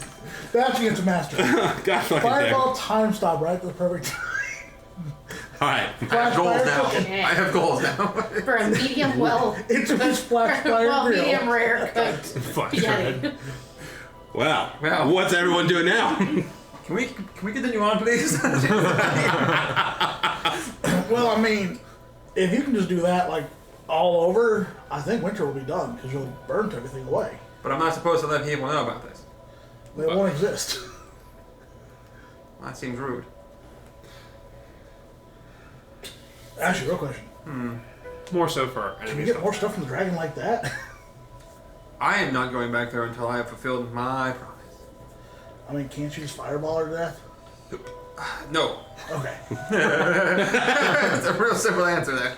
That's against a master. God fucking damn. Fireball time stop, right? The perfect time. All right. I have goals now. cooking. I have goals now. For a medium well, Into the splash fire well, grill. medium rare cooked Fuck. spaghetti. Well, Well. what's everyone doing now? Can we continue on, please? Well, I mean, if you can just do that, like, all over, I think winter will be done, because you'll burn everything away. But I'm not supposed to let people know about this. They won't exist. That seems rude. Actually, real question. More so for Can we enemies. get more stuff from the dragon like that? I am not going back there until I have fulfilled my promise. I mean, can't you just fireball her to death? No. Okay. That's a real simple answer there.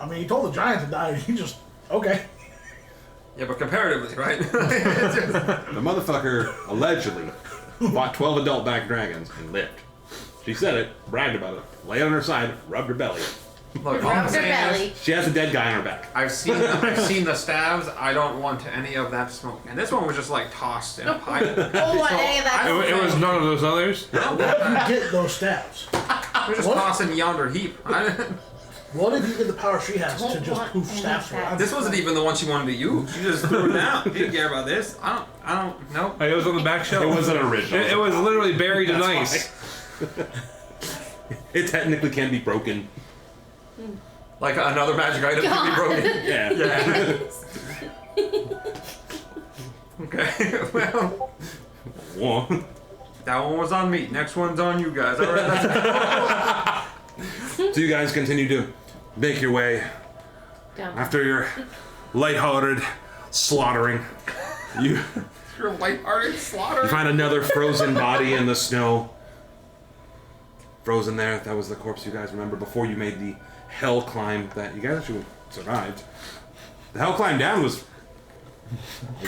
I mean, you told the giant to die, and you just... Okay. Yeah, but comparatively, right? The motherfucker allegedly fought 12 adult back dragons and lived. She said it, bragged about it, laid on her side, rubbed her belly. Look, all I'm Rubbed her saying is, belly. She has a dead guy on her back. I've seen the stabs. I don't want any of that smoke. And this one was just like tossed in a pipe. Oh, what, any of that? It was none of those others. How do you get those stabs? We're just What? tossing yonder heap. What if you get the power she has to Don't just want poof any staffs of that. around? This wasn't even the one she wanted to use. She just threw it down. She didn't care about this. I don't know. It was on the back shelf. It wasn't original. It was literally buried in That's ice. It technically can be broken. Like another magic item can be broken. Yeah. Yeah. Okay. Well, One. that one was on me. Next one's on you guys. All right. So you guys continue to make your way Down. after your lighthearted slaughtering. You Your lighthearted slaughter. find another frozen body in the snow. Frozen there. That was the corpse you guys remember before you made the hell climb that you guys actually survived. The hell climb down was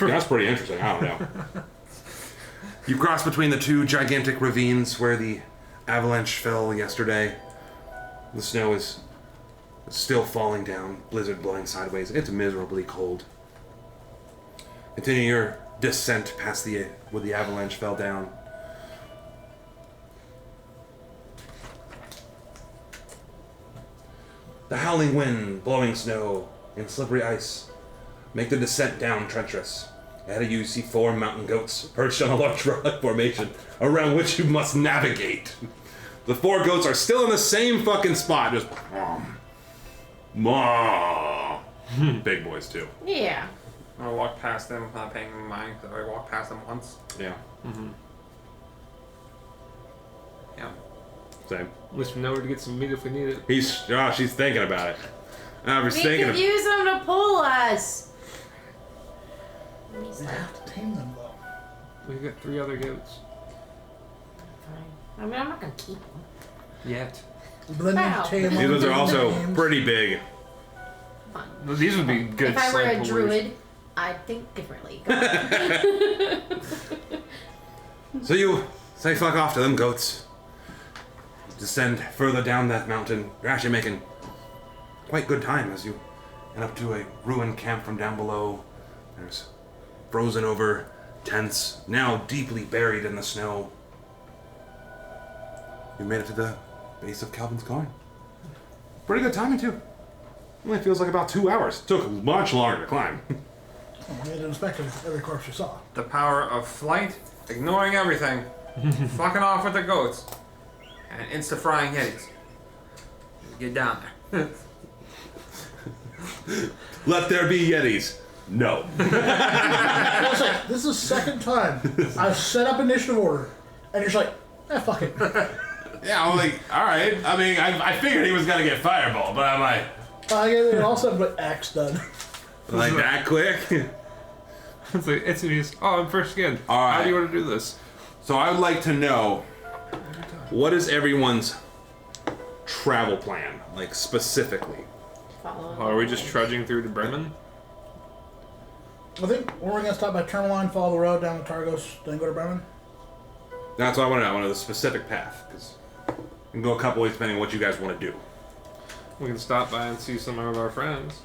that's pretty interesting. I don't know. You cross between the two gigantic ravines where the avalanche fell yesterday. The snow is still falling down, blizzard blowing sideways. It's miserably cold. Continue your descent past where the avalanche fell down. The howling wind, blowing snow, and slippery ice make the descent down treacherous. Ahead of you see 4 mountain goats perched on a large rock formation around which you must navigate. The 4 goats are still in the same fucking spot, just Mom. Big boys too. Yeah. I'm gonna walk past them, not paying them mind, because I already walked past them once. Yeah, Yeah. same. At least we know where to get some meat if we need it. She's thinking about it. I was We thinking could of, use them to pull us. We have to tame them though. We've got 3 other goats. Fine. I mean, I'm not gonna keep them. Yet. But then Wow. you tame these them, ones are give them also names. pretty big. Fine. Well, these would be good If I were sled a pullers. druid, I'd think differently. Go on. So you say fuck off to them goats. Descend further down that mountain. You're actually making quite good time as you end up to a ruined camp from down below. There's frozen over tents, now deeply buried in the snow. You made it to the base of Calvin's Cairn. Pretty good timing too. Only feels like about 2 hours. Took much longer to climb. Oh, we had to inspect every corpse you saw. The power of flight, ignoring everything, fucking off with the goats, and insta-frying Yetis. Get down there. Let there be Yetis. No. I was like, this is the second time I've set up initiative order, and you're just like, fuck it. Yeah, I'm like, alright. I mean, I figured he was gonna get fireball, but I'm like, I get it all set, but axe done. like that quick? It's like, it's just, oh, I'm first again. All right. How do you want to do this? So I would like to know, what is everyone's travel plan, like specifically? Follow Oh, are we just trudging through to Bremen? I think we're going to stop by Tourmaline, follow the road down to Targos, then go to Bremen. That's what I want to know. I want to know the specific path, because we can go a couple ways depending on what you guys want to do. We can stop by and see some of our friends.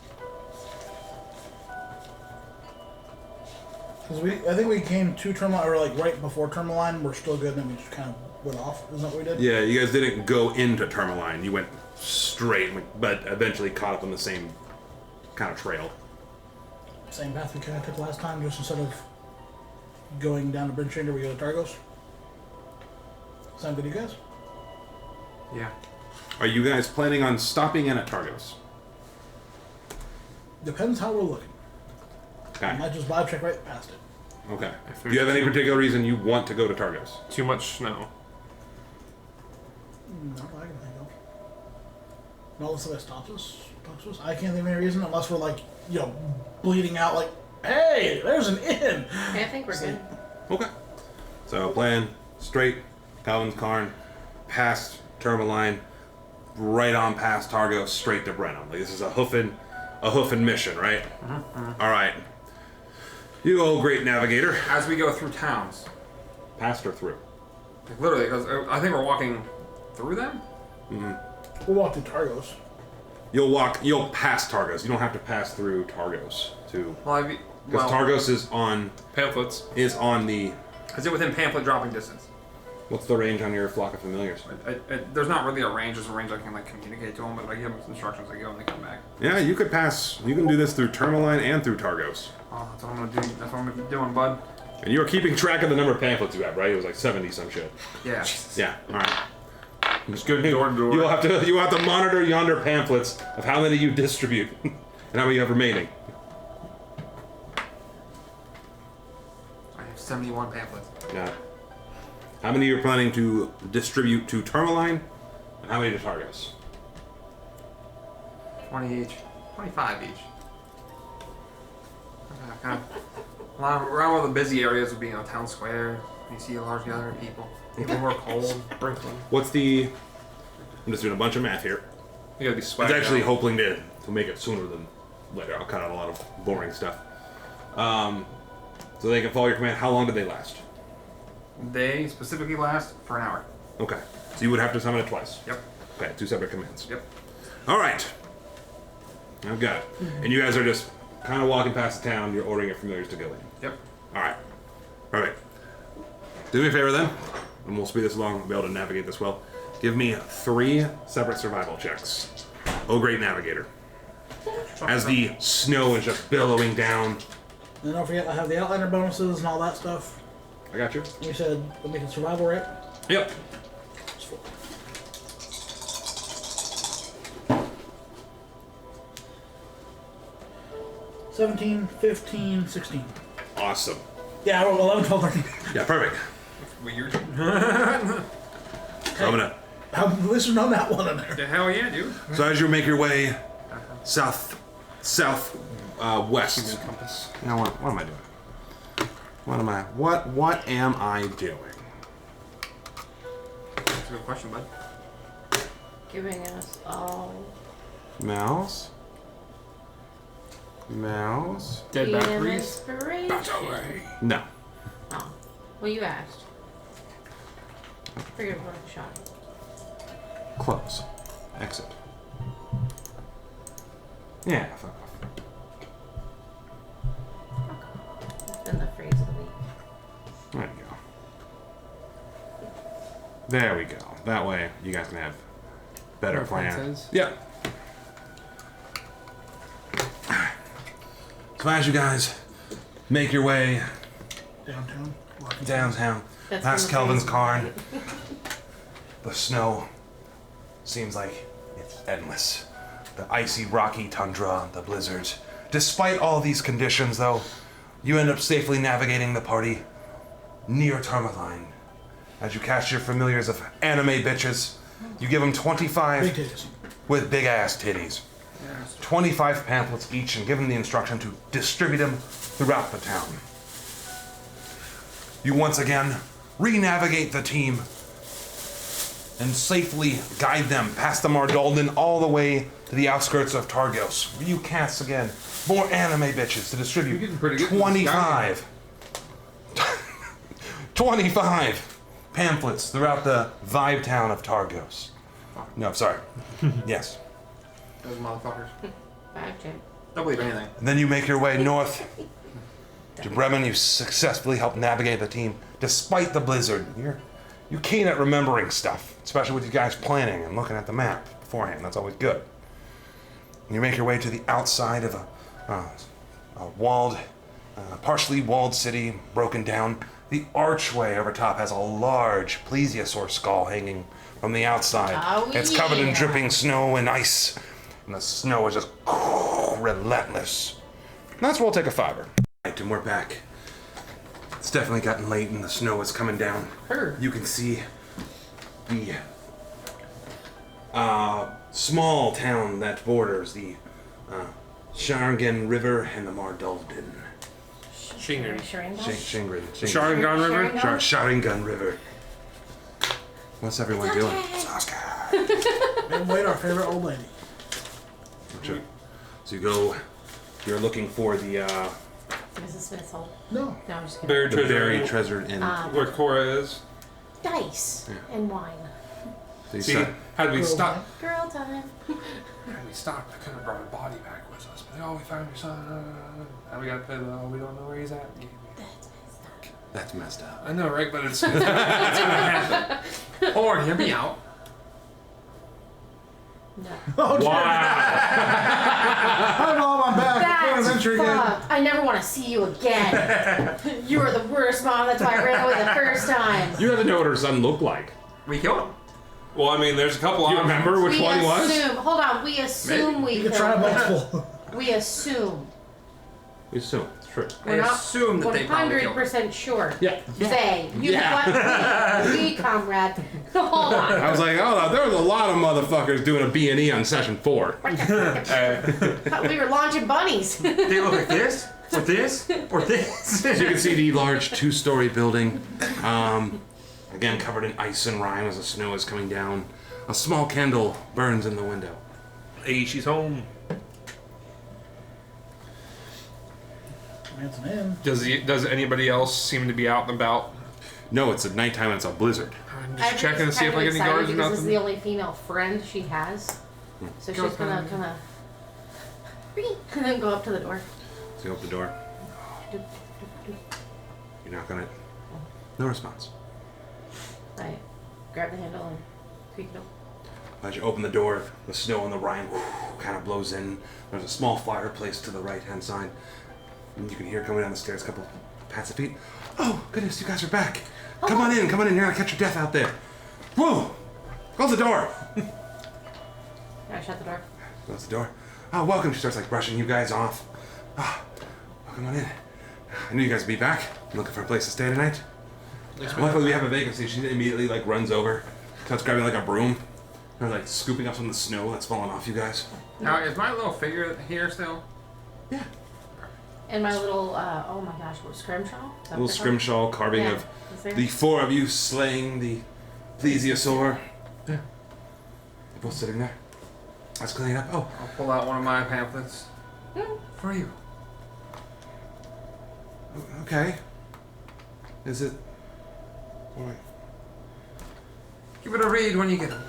Because I think we came to Tourmaline, or like right before Tourmaline, we're still good, and then we just kind of went off. Isn't that what we did? Yeah, you guys didn't go into Tourmaline. You went straight, but eventually caught up on the same kind of trail. Same path we kind of took last time, just instead of going down to Bryn Shander, we go to Targos. Sound good to you guys? Yeah. Are you guys planning on stopping in at Targos? Depends how we're looking. I Okay. might just vibe check right past it. Okay. If Do you have there's any too- particular reason you want to go to Targos? Too much snow. Not that I can think of. Not unless somebody stops us. I can't think of any reason unless we're like, bleeding out like, hey, there's an inn. I think we're good. Okay. So plan straight, Calvin's Cairn, past Tourmaline, right on past Targos, straight to Brenham. Like this is a hoofing mission, right? All right. You old great navigator. As we go through towns, Past or through? like literally, because I think we're walking through them. We'll walk to Targos. You'll pass Targos. You don't have to pass through Targos to Well, Targos is on Pamphlets. the is it within pamphlet dropping distance? What's the range on your flock of familiars? There's not really a range. There's a range I can like communicate to them, but if I give them instructions, they go and they come back. Yeah, you could pass. You can do this through Tourmaline and through Targos. Oh, that's what I'm gonna do. That's what I'm gonna be doing, bud. And you are keeping track of the number of pamphlets you have, right? It was like 70 some shit. Yeah. Yeah. All right. Just go door to door. You will have to monitor yonder pamphlets of how many you distribute and how many you have remaining. I have 71 pamphlets. Yeah. How many you're planning to distribute to Tourmaline, and how many to Targos? 20 each. 25 each. Kind of around all the busy areas would be, town square. You see a large gathering of people. People who are cold. What's the? I'm just doing a bunch of math here. You gotta be It's swagged actually out. hoping to make it sooner than later. I'll cut out a lot of boring stuff. So they can follow your command. How long do they last? They specifically last for an hour. Okay. So you would have to summon it twice. Yep. Okay, 2 separate commands. Yep. All right. I've got it. And you guys are just kind of walking past the town. You're ordering your familiars to go in. Yep. All right. All right. Do me a favor then, and we'll speed this along. We'll be able to navigate this well. Give me 3 separate survival checks. Oh, great navigator. As the snow is just billowing down. And don't forget, I have the outliner bonuses and all that stuff. I got you. You said we're making survival, right? Yep. It's 4. $17, $15, $16. Awesome. Yeah, I rolled 11, 12, 13. Yeah, perfect. Weird. So I'm gonna. At least there's no that one in there. The hell yeah, dude. So as you make your way west. Give me a compass. You know what? What am I doing? What am I doing? That's a good question, bud. Giving us all Mouse. Dead PM batteries. inspiration. No. Oh, well, you asked. Figured what a shot. Close. Exit. Yeah, fuck off. It's been the phrase of the week. There you go. There we go. That way you guys can have better More fun plans. says. Yeah. So as you guys make your way Downtown. downtown, That's past been the Kelvin's phrase. Cairn, the snow seems like it's endless. The icy, rocky tundra, the blizzards. Despite all these conditions, though, you end up safely navigating the party near Tourmaline. As you catch your familiars of anime bitches, you give them Big 25 titties. with big ass titties. 25 pamphlets each, and give them the instruction to distribute them throughout the town. You once again re-navigate the team and safely guide them past the Mardolden all the way to the outskirts of Targos, where you cast again more anime bitches to distribute. You're getting pretty good at this 25. 25 pamphlets throughout the vibe town of Targos. No, sorry. Yes. Those motherfuckers. Fact check. Don't believe anything. And then you make your way north to Bremen. You successfully help navigate the team despite the blizzard. You're keen at remembering stuff, especially with you guys planning and looking at the map beforehand. That's always good. And you make your way to the outside of a walled, partially walled city, broken down. The archway over top has a large plesiosaur skull hanging from the outside. Oh, It's covered in yeah. dripping snow and ice, and the snow is just relentless. And that's where we'll take a 5. Right, and we're back. It's definitely gotten late and the snow is coming down. Heard. You can see the small town that borders the Sharingan River and the Mardolden. Shingard. Shingrid. Sharingan River? Sharingan River. What's everyone doing? And wait, our favorite old lady. Sure. So you go. You're looking for the Mrs. Smith's hole. No. No, I'm just kidding. Buried treasure. buried treasure in. Where Cora is. Dice and wine. the See, sun- had we Girl stopped, Girl time. had we stopped, I could have brought a body back with us. But we found your son. And we gotta play the we don't know where he's at. That's messed up. That's messed up. I know, right? But it's gonna happen. Or hear me out. No. Oh, Wow. Hi, Mom. I'm back. That's Adventure again. fucked. I never want to see you again. You were the worst, Mom. That's why I ran away the first time. You have to know what her son looked like. We killed him. Well, I mean, there's a couple Do you options. remember which we one he was? assume. Hold on. We assume we You can killed try him. multiple. We assume. We assume. It's true. I We're not assume that they probably killed him. 100% sure. Yeah. They. You Yeah. what? We, comrade. Hold on. I was like, oh, there was a lot of motherfuckers doing a B&E on session 4. We were launching bunnies. They look like this, or this, or this. As you can see, the large 2-story building, again covered in ice and rime as the snow is coming down. A small candle burns in the window. Hey, she's home. It's an in. Does anybody else seem to be out and about? No, it's at nighttime and it's a blizzard. I'm just checking to see if I get any guards or because this is the nothing. only female friend she has. So Go she's gonna find kind of and then go up to the door. So you open the door. You knock on it. No response. I grab the handle and creak it open. As you open the door, the snow on the rime kind of blows in. There's a small fireplace to the right-hand side. And you can hear coming down the stairs a couple pats of feet. Oh, goodness, you guys are back. Come on in, you're gonna catch your death out there. Whoa! Close the door! I shut the door. Close the door. Oh, welcome. She starts like brushing you guys off. Ah, welcome on in. I knew you guys would be back. Looking for a place to stay tonight? Luckily we have a vacancy. She immediately like runs over, starts grabbing like a broom, and like scooping up some of the snow that's falling off you guys. Now, is my little figure here still? Yeah. And my little, oh my gosh, what, scrimshaw? A little scrimshaw carving Yeah. of Is there? the 4 of you slaying the plesiosaur. Yeah. They're both sitting there. Let's clean it up. Oh, I'll pull out one of my pamphlets. For you. okay. Is it? All right. Give it a read when you get them.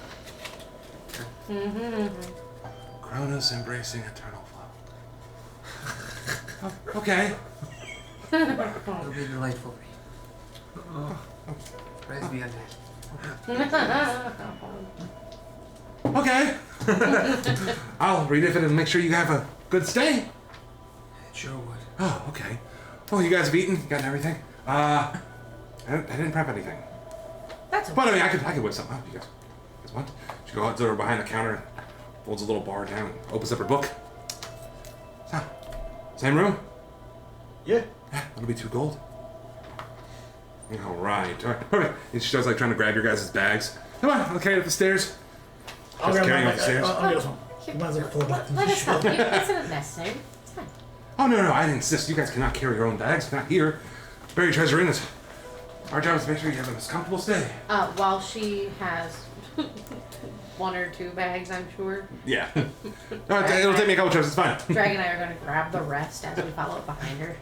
Kronos embracing eternal flow. Oh, okay. It'll be delightful read. Praise be unto Okay. I'll read it and make sure you have a good stay. It sure would. Oh, okay. Oh, you guys have eaten? Gotten everything? I didn't prep anything. That's okay. But I mean, I could whip something up. You guys want? She goes over behind the counter, folds a little bar down, and opens up her book. So, same room? Yeah. Yeah, that'll be 2 gold. All right. Perfect. And she starts like trying to grab your guys' bags. Come on, I'll carry it up the stairs. I'll Just grab carrying my up the stairs. I'll get this one. You might as well pull it back. Let us help you. It's not necessary. It's fine. Oh, no, I insist. You guys cannot carry your own bags. Not here. Bury treasure in it. Our job is to make sure you have the most comfortable stay. While she has 1 or 2 bags, I'm sure. Yeah. No, it'll take me a couple trips. It's fine. Drag and I are going to grab the rest as we follow behind her.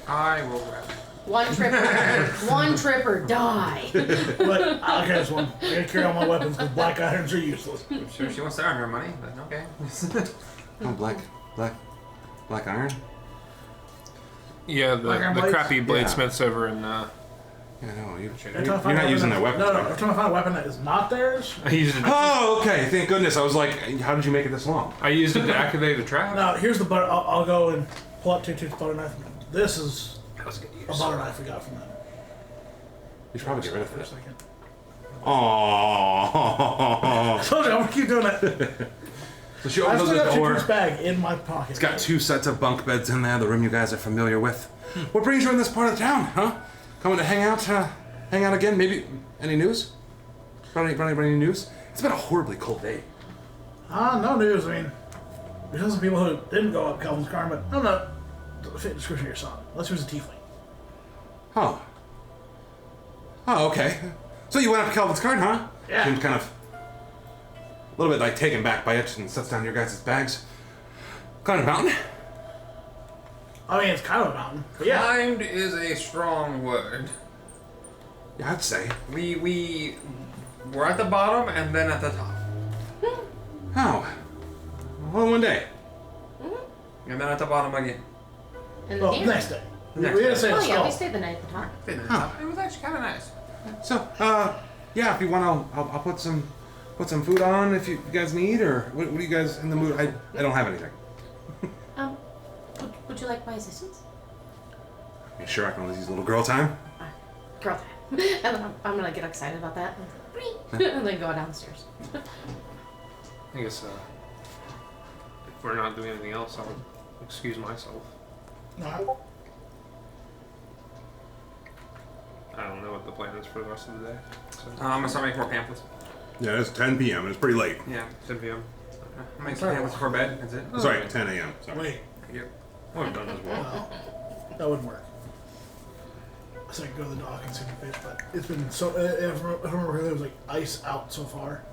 I will grab it. One trip or die. But I'll carry this one. I gotta carry all my weapons because black irons are useless. I'm sure she wants to earn her money, but okay. Oh, black iron? Yeah, Like our the blades? crappy Yeah. bladesmiths over in. Yeah, no, Every time I you're find a not weapon using that- their weapons. No, right? every time I find a weapon that is not theirs. I used it. Oh, okay. Thank goodness. I was like, how did you make it this long? I used it to activate a trap. Now, here's the butter. I'll go and pull out 2 butter knife. This is That was good a use. butter knife we got from them. You should probably get rid of For a it. second. Aww. Told you, I'm gonna keep doing that. So she I opens still the got door. this bag in my pocket. It's got 2 sets of bunk beds in there, the room you guys are familiar with. What brings you in this part of town, huh? Coming to hang out again? Maybe any news? Brought any news? It's been a horribly cold day. No news. I mean, there's some people who didn't go up Calvin's car, but I'm not the fit description of your son. Unless he was a tiefling. Oh, okay. So you went up to Calvin's card, huh? Yeah. Seems kind of a little bit like taken back by it and sets down your guys' bags. Climbed a mountain? I mean, it's kind of a mountain, but yeah. Climbed is a strong word. Yeah, I'd say. We were at the bottom and then at the top. Oh. Well, one day. And then at the bottom again. And Well, here. next day. We didn't say a Oh yeah, we skull. stayed the night at the top. It was actually kind of nice. So, yeah, if you want, I'll put some food on if you guys need, or what are you guys in the mood? I don't have anything. Would you like my assistance? You sure I can only use a little girl time? Girl time. And then I'm gonna get excited about that. And then go downstairs. I guess if we're not doing anything else, I'll excuse myself. No. I don't know what the plan is for the rest of the day. So, I'm gonna start making more pamphlets. Yeah, it's 10 p.m. and it's pretty late. Yeah, 10 p.m. I'm making some pamphlets before bed. That's it. Sorry, 10 a.m. Sorry. Wait. well, I've done as well. No. That wouldn't work. So I could go to the dock and see the fish, but it's been so. If I remember correctly, it was like ice out so far.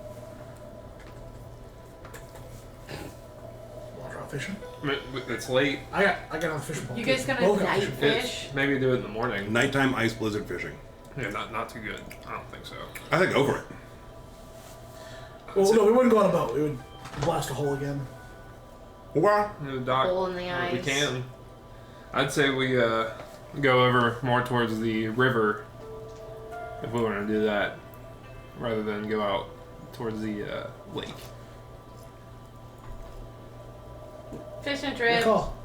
Water out fishing. I mean, it's late. I got another fishing pole. You guys gonna Both got night fishing poles. fish? Maybe do it in the morning. Nighttime ice blizzard fishing. Yeah, not too good. I don't think so. I think go for it. Well, no, we wouldn't go on a boat. We would blast a hole again. Well, The dock, Hole in the we ice. can. I'd say we go over more towards the river if we want to do that, rather than go out towards the lake. Fishing Good trip. call.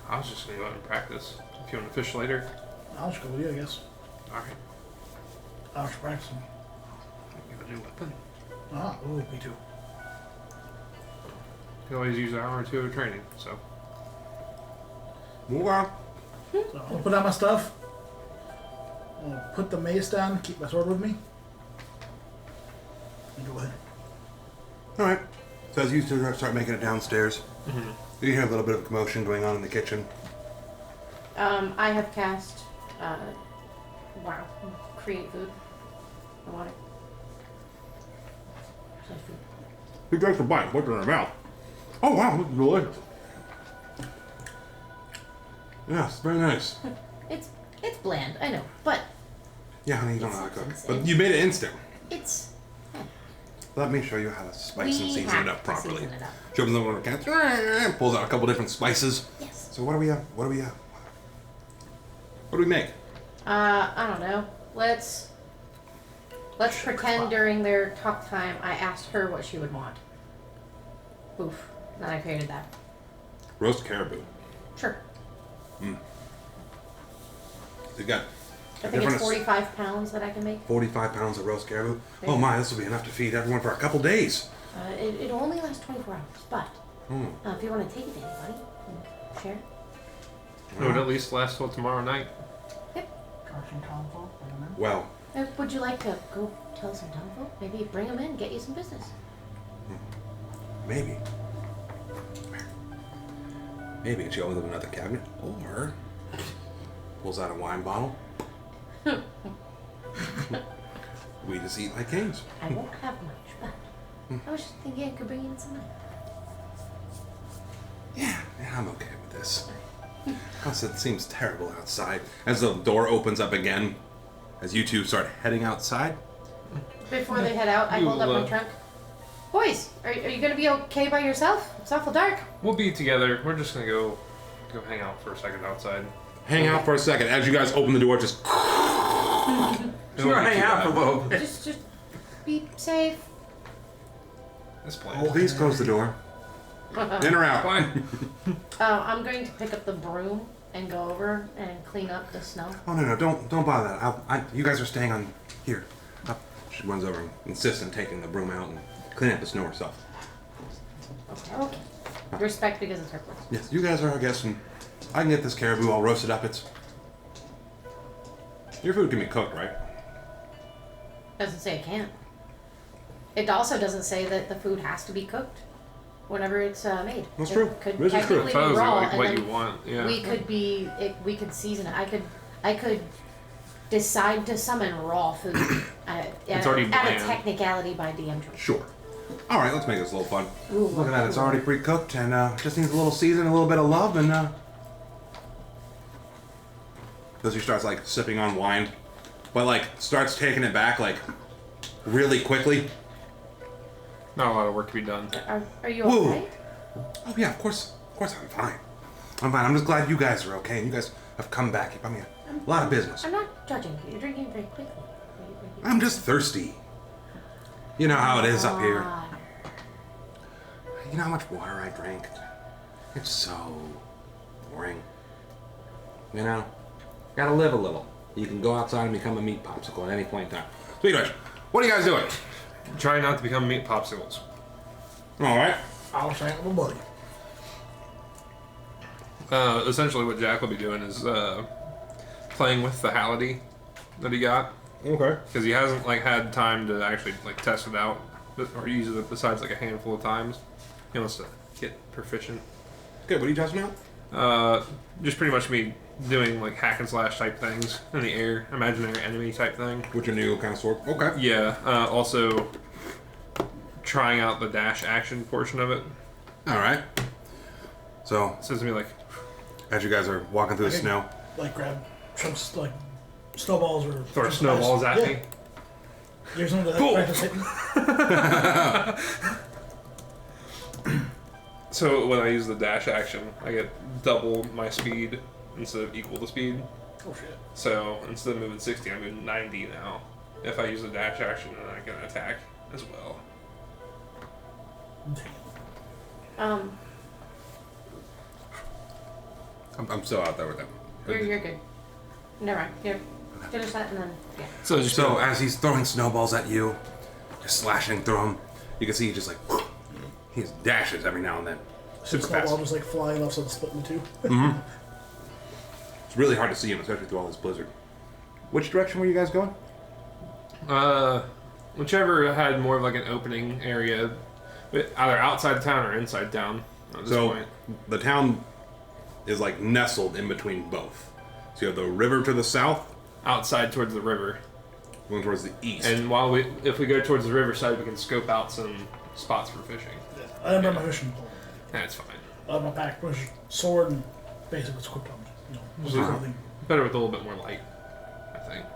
I was just gonna go out and practice. If you want to fish later, I'll just go with you, I guess. all right. I'll just practice them. Get a new weapon. Ah, ooh, me too. You can always use an hour or two of training. So well, So I'll put out my stuff. I'll put the mace down, keep my sword with me. And go ahead. all right. So as you two start making it downstairs, you hear a little bit of commotion going on in the kitchen. I have cast. Wow. Create food. I want it. Say food. Who takes a bite? What's in her mouth? Oh wow, this is delicious. Yes, very nice. It's bland, I know, but Yeah, honey, you don't know how to cook. It's- But you made it instant. it's Let me show you how to spice and we season have it up to properly. season it up. She opens up one of her cans, pulls out a couple different spices. Yes. So what do we have? What do we make? I don't know. Let's pretend during their talk time I asked her what she would want. Oof. Then I created that. Roast caribou. Sure. So you got I think it's 45 pounds that I can make. 45 pounds of roast caribou. Yeah. Oh my, this will be enough to feed everyone for a couple days. It'll only last 24 hours, but Hmm. if you want to take it to anybody, share. it would at least last till tomorrow night. Carson Tomfo, I don't know. Well, Would you like to go tell some town folk? Maybe bring them in, get you some business. maybe. Maybe. And she opens up another cabinet. Or pulls out a wine bottle. We just eat like kings. I won't have much, but I was just thinking I could bring in some money. Yeah, I'm okay with this. Plus, it seems terrible outside. As the door opens up again, as you two start heading outside. Before they head out, I You hold up will, my trunk. Boys, are you gonna be okay by yourself? It's awful dark. We'll be together. We're just gonna go hang out for a second outside. Hang out for a second. As you guys open the door, just. Just gonna hang out for a little bit. Just be safe. This plan. Please close the door. In or out? Fine. I'm going to pick up the broom and go over and clean up the snow. Oh no, don't bother that. You guys are staying on here. Up. She runs over and insists on taking the broom out and cleaning up the snow herself. Okay. Respect because it's her place. Yes, you guys are our guests, and I can get this caribou all roasted up. It's your food can be cooked, right? Doesn't say it can't. It also doesn't say that the food has to be cooked whenever it's made. That's It true. Could This is true. technically Suppose be raw, like and what then you want. Yeah. we could season it. I could decide to summon raw food. It's already at a bland. technicality by DM choice. Sure. All right, let's make this a little fun. Ooh, Look at that; it's already pre-cooked and just needs a little season, a little bit of love, and as she starts like sipping on wine, but like starts taking it back like really quickly. Not a lot of work to be done. Are you Whoa. alright? Oh yeah, of course Of course I'm fine. I'm fine. I'm just glad you guys are okay and you guys have come back. You brought me a lot of business. I'm not judging you. You're drinking very quickly. I'm just thirsty. You know how it is up here. Water. You know how much water I drank? It's so boring. You know? Gotta live a little. You can go outside and become a meat popsicle at any point in time. Speaking of which, what are you guys doing? Try not to become meat popsicles. Alright. I'll hang with my buddy. Essentially, what Jack will be doing is playing with the Halliday that he got, Okay. because he hasn't like had time to actually like test it out or use it besides like a handful of times. He wants to get proficient. Okay, what are you testing out? Just pretty much me doing like hack and slash type things in the air, imaginary enemy type thing. With your new kind of sword? Okay. Yeah. Also, trying out the dash action portion of it. Alright. So, It says to me like, as you guys are walking through the Okay. snow, Like grab chunks, like snowballs or throw chunks of snowballs ice. at Yeah. me. There's something to Cool. practice hitting. So when I use the dash action, I get double my speed instead of equal the speed. Oh shit. So instead of moving 60, I'm moving 90 now. If I use the dash action, then I can attack as well. I'm still out there with them. You're good. Never mind. Here, finish that and then yeah. So just So as he's throwing snowballs at you, just slashing through him, you can see he just like he just dashes every now and then. So Super fast. snowball just like flying off, so it's split in two. It's really hard to see him, especially through all this blizzard. Which direction were you guys going? whichever had more of like an opening area, either outside town or inside town at this So point. the town is like nestled in between both. So you have the river to the south, Outside towards the river. going towards the east. And if we go towards the riverside, we can scope out some spots for fishing. I didn't bring my fishing pole. That's fine. I have my back push, sword, and basically what's equipped on me. You know, just Wow. clothing. Better with a little bit more light, I think.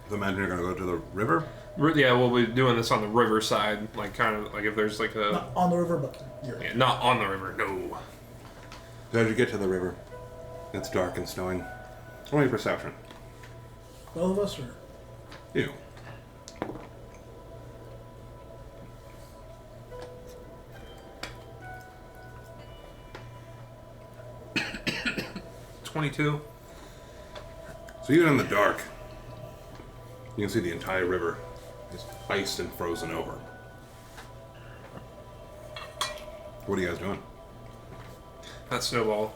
So imagine you're gonna go to the river. Yeah, we'll be doing this on the riverside, like kind of like if there's like a Not on the river, but you're yeah, not on the river. No. So as you get to the river, it's dark and snowing. Roll me perception. both of us, or You. $22. So even in the dark, you can see the entire river is iced and frozen over. What are you guys doing? That snowball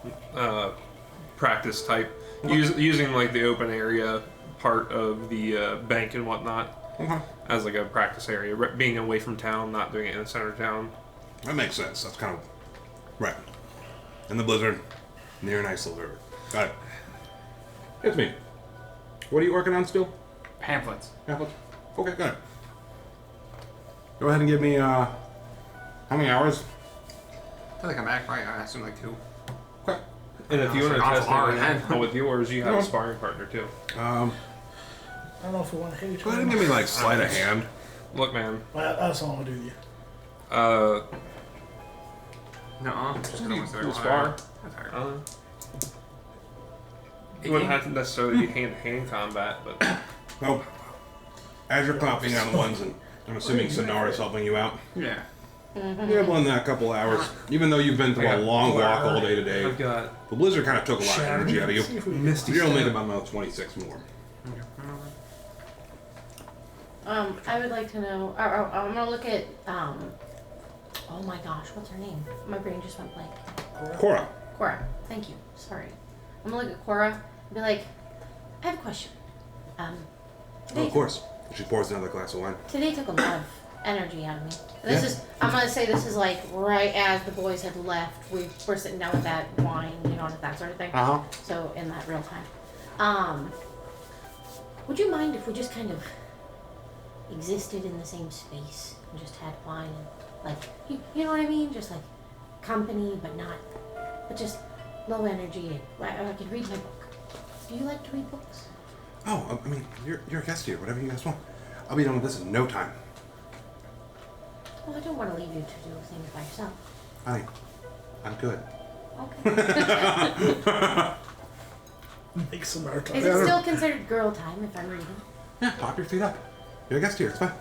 practice type, using like the open area part of the bank and whatnot Okay. as like a practice area, being away from town, not doing it in the center of town. That makes sense. That's kind of right. In the blizzard, near an ice river. Got it. It's me. What are you working on still? Pamphlets. Pamphlets? Okay, got it. Go ahead and give me how many hours? Till they come back, right? I assume like 2. Okay. And if you want to Not test far it ahead. with yours, you have Yeah. a sparring partner too. I don't know if we want to hit each Go ahead other. and give me like sleight of hand. Look, man. That's all I'm gonna do with you. No, just gonna Do a spar. You wouldn't have to necessarily be hand-to-hand combat, but Well, as you're clapping on the ones, and I'm assuming Sonara's helping you out. Yeah. You're able in that couple hours, even though you've been through a long walk all day today. I've got The blizzard kind of took a lot of energy out of you. See if we can- Misty You're only Step. about another 26 more. I would like to know. I'm gonna look at. Oh my gosh, what's her name? My brain just went blank. Cora. Cora. Thank you. Sorry. I'm gonna look at Cora and be like, I have a question. Oh, Today, of course. She pours another glass of wine. today took a lot of energy out of me. This Yeah. is. I'm gonna say this is like right as the boys had left. We were sitting down with that wine, you know, and that sort of thing. Uh huh. So in that real time. Would you mind if we just kind of existed in the same space and just had wine and like you know what I mean? Just like company but just low energy and I could read my book. Do you like to read books? Oh, I mean, you're a guest here. Whatever you guys want. I'll be done with this in no time. Well, I don't want to leave you to do things by yourself. Honey, I'm good. Okay. Make some art. Is it still considered girl time if I'm reading? Yeah, pop your feet up. You're a guest here. It's fine.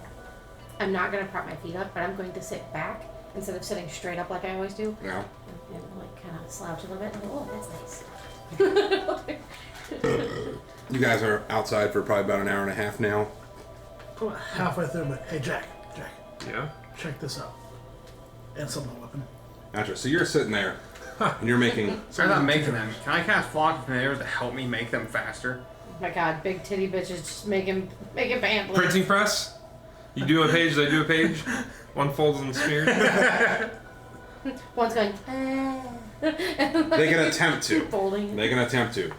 I'm not going to prop my feet up, but I'm going to sit back instead of sitting straight up like I always do. Yeah. And like kind of slouch a little bit. And go, oh, that's nice. You guys are outside for probably about an hour and a half now. Halfway through, but hey, Jack, Yeah. check this out. And some of the weapon. Gotcha. So you're sitting there, and you're making. So I'm not making them. Can I cast Flock of Familiars to help me make them faster? Oh my god, big titty bitches just making pamphlets. Printing press. You do a page, they do a page. One folds and smeared. One's going, They can attempt to. folding. They can attempt to.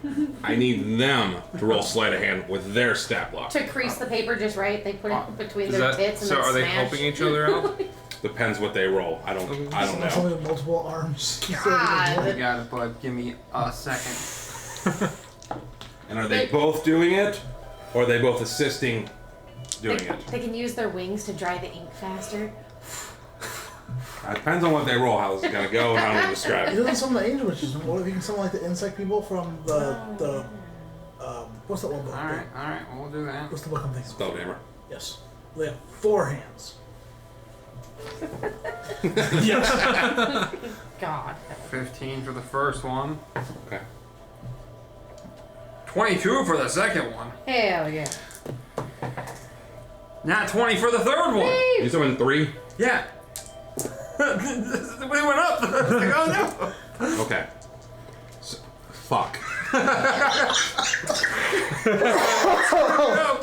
I need them to roll sleight of hand with their stat block. To crease the paper just right, they put it between Is their that, tits and so then are they smash. helping each other out? Depends what they roll. I don't That's know. only multiple arms. God. You got it, bud. Give me a second. And are they both doing it, or are they both assisting doing it? They can use their wings to dry the ink faster. It depends on what they roll, how this is gonna go, and how to describe He it. doesn't summon the angel witches. What if he can summon like the insect people from the what's that one book? Alright, we'll do that. What's the book I'm thinking of? Spelljammer. Yes. They have 4 hands. Yes. God. 15 for the first one. Okay. 22 for the second one. Hell yeah. Not 20 for the third one. You summon 3? Yeah. We went up. Like, oh no. Okay. Fuck.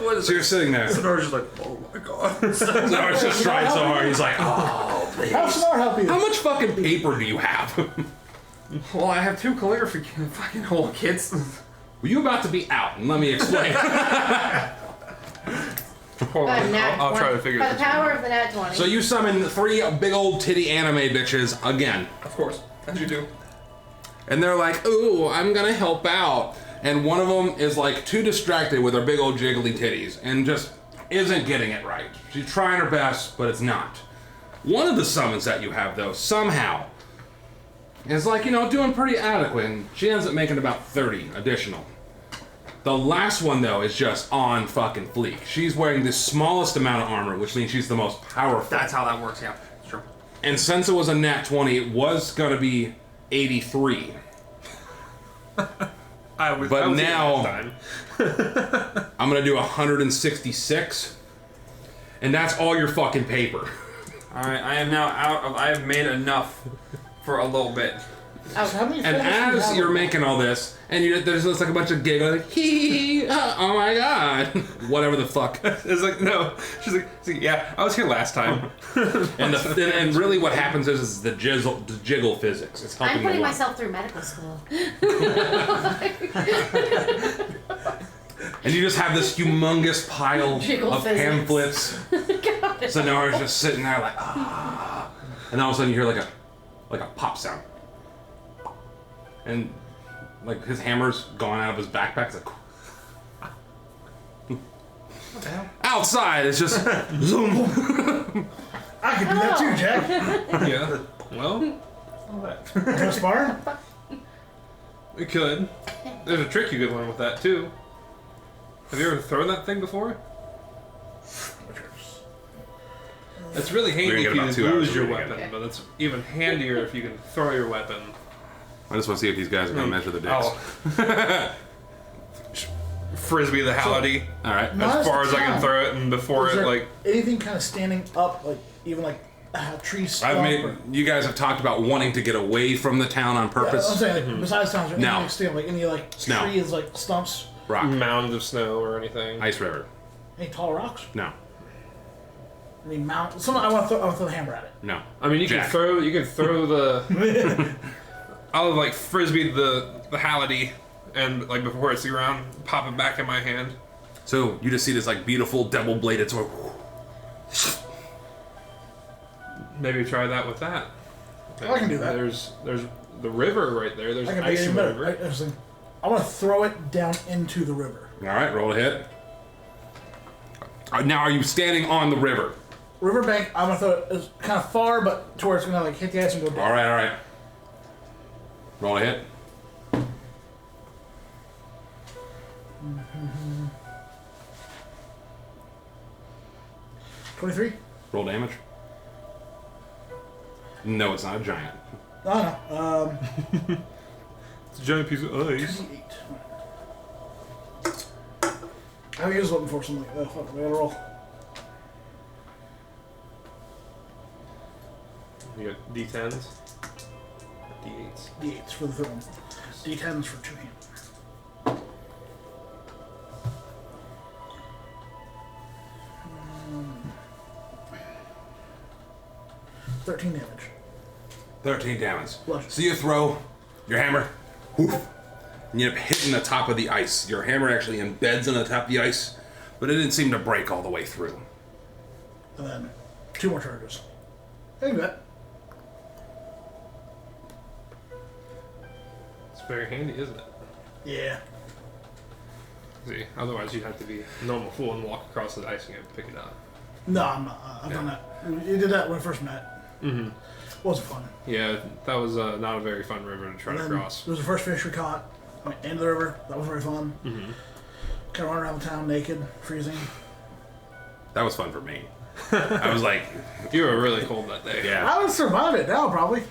What is So you're sitting there. Sonor's just like, oh my god. Sonor's just trying so hard. He's like, oh, please. How smart help you? How much fucking paper do you have? Well, I have 2 calligraphy fucking whole kits. Were you about to be out? And let me explain. Hold on, I'll try to figure By the this power out. of the nat 20. So you summon 3 big old titty anime bitches again. Of course, as you do. And they're like, ooh, I'm gonna help out. And one of them is like too distracted with her big old jiggly titties and just isn't getting it right. She's trying her best, but it's not. One of the summons that you have, though, somehow is like, doing pretty adequate. And she ends up making about 30 additional. The last one, though, is just on fucking fleek. She's wearing the smallest amount of armor, which means she's the most powerful. That's how that works, yeah. It's true. And since it was a nat 20, it was gonna be 83. I was But here now- last time. I'm gonna do 166. And that's all your fucking paper. Alright, I am now I have made enough for a little bit. So how many And finishes do you as have you're of making all this, and there's just like a bunch of giggling, like, hee, oh my god, whatever the fuck. It's like, no. She's like, yeah, I was here last time. And really what happens is the jiggle physics. It's helping I'm putting the one. myself through medical school. And you just have this humongous pile Jiggle of physics. pamphlets. God. So Nora's just sitting there like, and all of a sudden you hear like a pop sound. And like his hammer's gone out of his backpack. It's like, What the hell? outside, it's just zoom. I can do that too, Jack. Yeah. Well, Want to spar? we could. There's a trick you could learn with that, too. Have you ever thrown that thing before? It's really handy We're if gonna you get about 2 can hours lose your of reading weapon, again. but it's even handier if you can throw your weapon. I just want to see if these guys are gonna measure the dicks. Oh. Frisbee the Halliday All right. as far as I can throw it, and before Is it, there like, anything kind of standing up, like even like a tree stump? You guys have talked about wanting to get away from the town on I'm purpose. saying like besides towns, or No. anything standing, like any like Snow. trees, like stumps, Rock. mounds of snow or anything. Ice River. any tall rocks, No. any mount. Something I want to throw the hammer at it. No. I mean, you Jack. can throw the. I'll like frisbee the Halliday, and like before it's around, pop it back in my hand. So you just see this like beautiful double-bladed sword. Maybe try that with that. I can do that. There's the river right there. There's I can ice make it in even the better. river. I was thinking, I want to throw it down into the river. All right, roll a hit. Now, are you standing on the river? Riverbank, I'm gonna throw it as kind of far, but to where it's gonna like hit the ice and go down. All right, all right. Roll a hit. 23? Roll damage. No, it's not a giant. Oh, no. It's a giant piece of ice. 2d8. I haven't used one before, so I'm like, oh, fuck, I gotta roll. You got D10s. D8s. D8s for the third one. D10s for 2 hands. 13 damage. 13 damage. Bludgeon. So you throw your hammer, woof, and you end up hitting the top of the ice. Your hammer actually embeds on the top of the ice, but it didn't seem to break all the way through. And then 2 more charges. Hey, bet. It's very handy, isn't it? Yeah. See, otherwise you'd have to be a normal fool and walk across the ice and go pick it up. No, I'm not. I've done that. You did that when we first met. Mm-hmm. Wasn't fun. Yeah, that was not a very fun river to try And to then cross. It was the first fish we caught. Went into the river. That was very fun. Mm-hmm. Kind of run around the town naked, freezing. That was fun for me. I was like, You were really cold that day. yeah, I would survive it now, probably.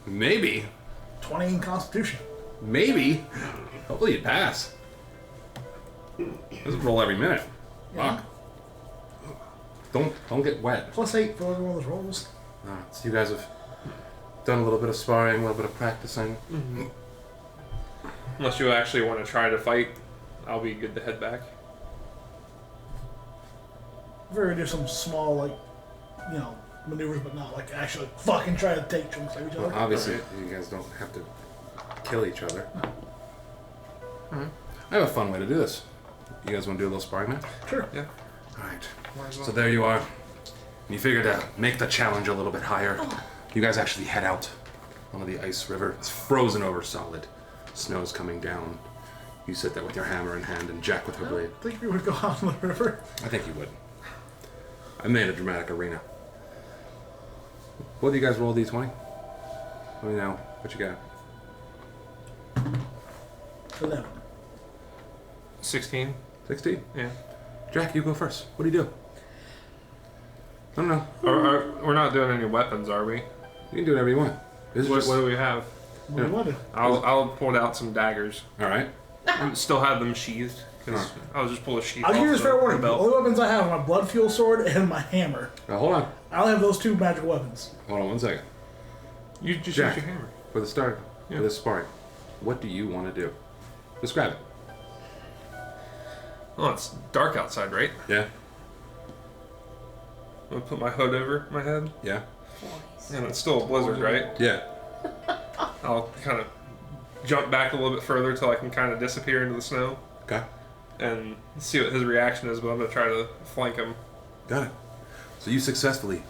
maybe, 20 in Constitution. maybe. Hopefully you pass. Doesn't roll every minute. Yeah. Fuck. Don't get wet. +8 for every one of those rolls. So you guys have done a little bit of sparring, a little bit of practicing. Mm-hmm. Unless you actually want to try to fight, I'll be good to head back. We're gonna do some small, like, maneuvers, but not like actually fucking try to take chunks of each other. Well, obviously, you guys don't have to kill each other. Alright. I have a fun way to do this. You guys want to do a little sparring match? Sure. Yeah. Alright. Might as well. So there you are. And you figure to make the challenge a little bit higher. You guys actually head out onto the ice river. It's frozen over solid. Snow's coming down. You sit there with your hammer in hand and Jack with her blade. I think we would go out on the river. I think you would. I made a dramatic arena. What do you guys roll D20? Let me know what you got. 11. 16? 16? Yeah. Jack, you go first. What do you do? I don't know. We're not doing any weapons, are we? You can do whatever you want. This is What, just... what do we have? What do you want to do? I'll pull out some daggers. Alright. Still have them sheathed, because I'll just pull a sheath I'll off give you this the fair warning. The belt. only weapons I have are my blood fuel sword and my hammer. Now, hold on. I only have those 2 magical weapons. Hold on 1 second. You just Jack. use your hammer. For the start, Yeah. for this sparring, what do you want to do? Describe it. Well, it's dark outside, right? Yeah? I'm gonna put my hood over my head, Yeah? and it's still a blizzard, right? Yeah. I'll kind of jump back a little bit further till I can kind of disappear into the snow Okay. and see what his reaction is, but I'm gonna try to flank him. Got it. So you successfully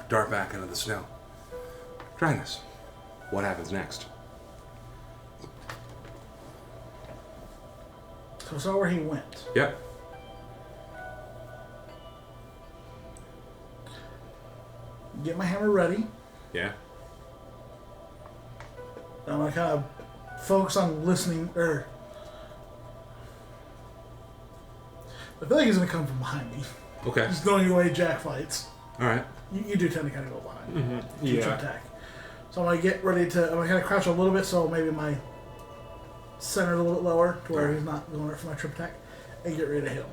dart back into the snow. Try this. What happens next? So I saw where he went. Yep. Get my hammer ready. Yeah. I'm gonna kind of focus on listening, or I feel like he's gonna come from behind me. Okay. Just knowing the way Jack fights, Alright. you do tend to kind of go behind to Yeah. attack. So I'm gonna get ready to. I'm gonna kind of crouch a little bit, so maybe my center a little bit lower to where he's not going right for my trip attack, and get ready to hit him.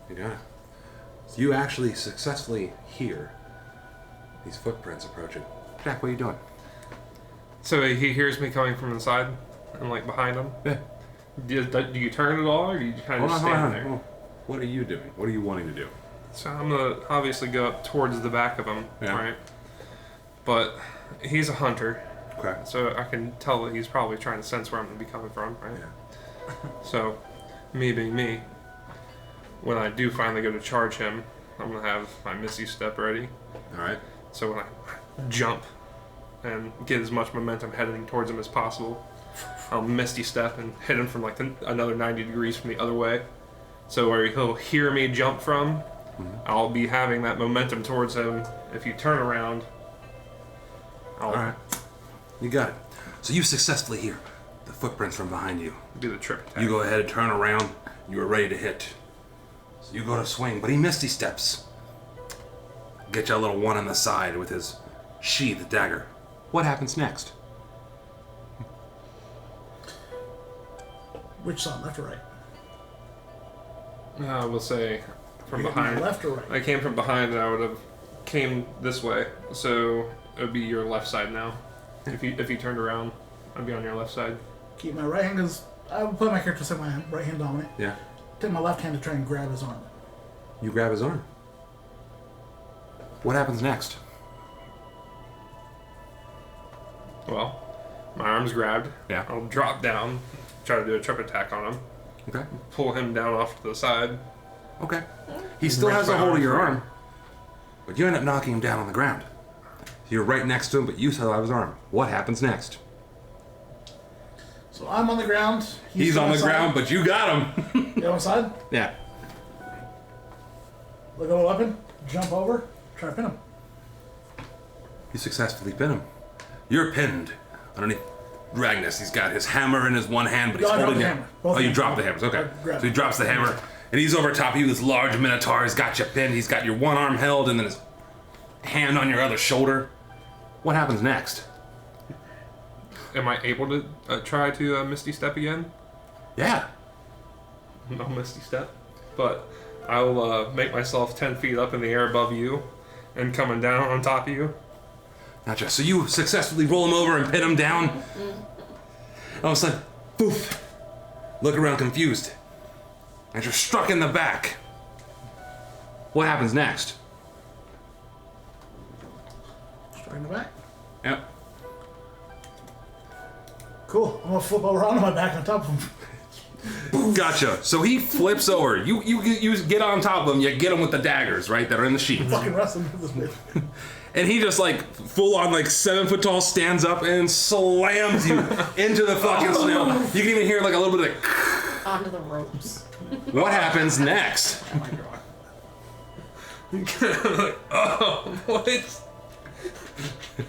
You got it. So you actually successfully hear these footprints approaching. Jack, what are you doing? So he hears me coming from inside and like behind him. Yeah. Do you turn at all, or do you kind of Hold on, just hold stand on. there? Hold on. What are you doing? What are you wanting to do? So I'm gonna obviously go up towards the back of him, Yeah. right? But he's a hunter, Okay. so I can tell that he's probably trying to sense where I'm gonna be coming from, right? Yeah. So, me being me, when I do finally go to charge him, I'm gonna have my Misty Step ready. Alright. So when I jump and get as much momentum heading towards him as possible, I'll Misty Step and hit him from like another 90 degrees from the other way. So where he'll hear me jump from, I'll be having that momentum towards him. If you turn around, I'll... Alright. You got it. So you successfully hear the footprints from behind you. Do the trip attack. You go ahead and turn around. You are ready to hit. So you go to swing, but he misty steps. Get you a little one on the side with his sheathed dagger. What happens next? Which side, left or right? We'll say from You hit me behind. left or right? I came from behind and I would have came this way. So it would be your left side now. If you turned around, I'd be on your left side. Keep my right hand because I would play my character second my hand, right hand dominant. Yeah. Take my left hand to try and grab his arm. You grab his arm. What happens next? Well, my arm's grabbed. Yeah. I'll drop down, try to do a trip attack on him, Okay. pull him down off to the side. Okay. He still has a hold of your arm, but you end up knocking him down on the ground. You're right next to him, but you still have his arm. What happens next? So I'm on the ground. He's on the ground, but you got him. You on my side? Yeah. Look at the weapon. Jump over. Try to pin him. You successfully pin him. You're pinned underneath Ragnus. He's got his hammer in his one hand, but he's No, I dropped holding the it. hammer. Both Oh, you hands. dropped the hammers. Okay. I grabbed So he it. drops the hammer, and he's over top of you. This large minotaur. He's got you pinned. He's got your one arm held, and then his hand on your other shoulder. What happens next? Am I able to try to Misty Step again? Yeah. No Misty Step. But I'll make myself 10 feet up in the air above you and coming down on top of you. Gotcha. So you successfully roll him over and pin him down. All of a sudden, poof. Look around confused. And you're struck in the back. What happens next? Straight in the back. Yep. Cool. I'm gonna flip over onto my back on top of him. Gotcha. So he flips over. You get on top of him. You get him with the daggers, right, that are in the sheath. Fucking wrestling with this bitch. And he just like full on like 7 foot tall stands up and slams you into the fucking snow. You can even hear like a little bit of Onto the ropes. what happens next? Oh my god. Oh, what?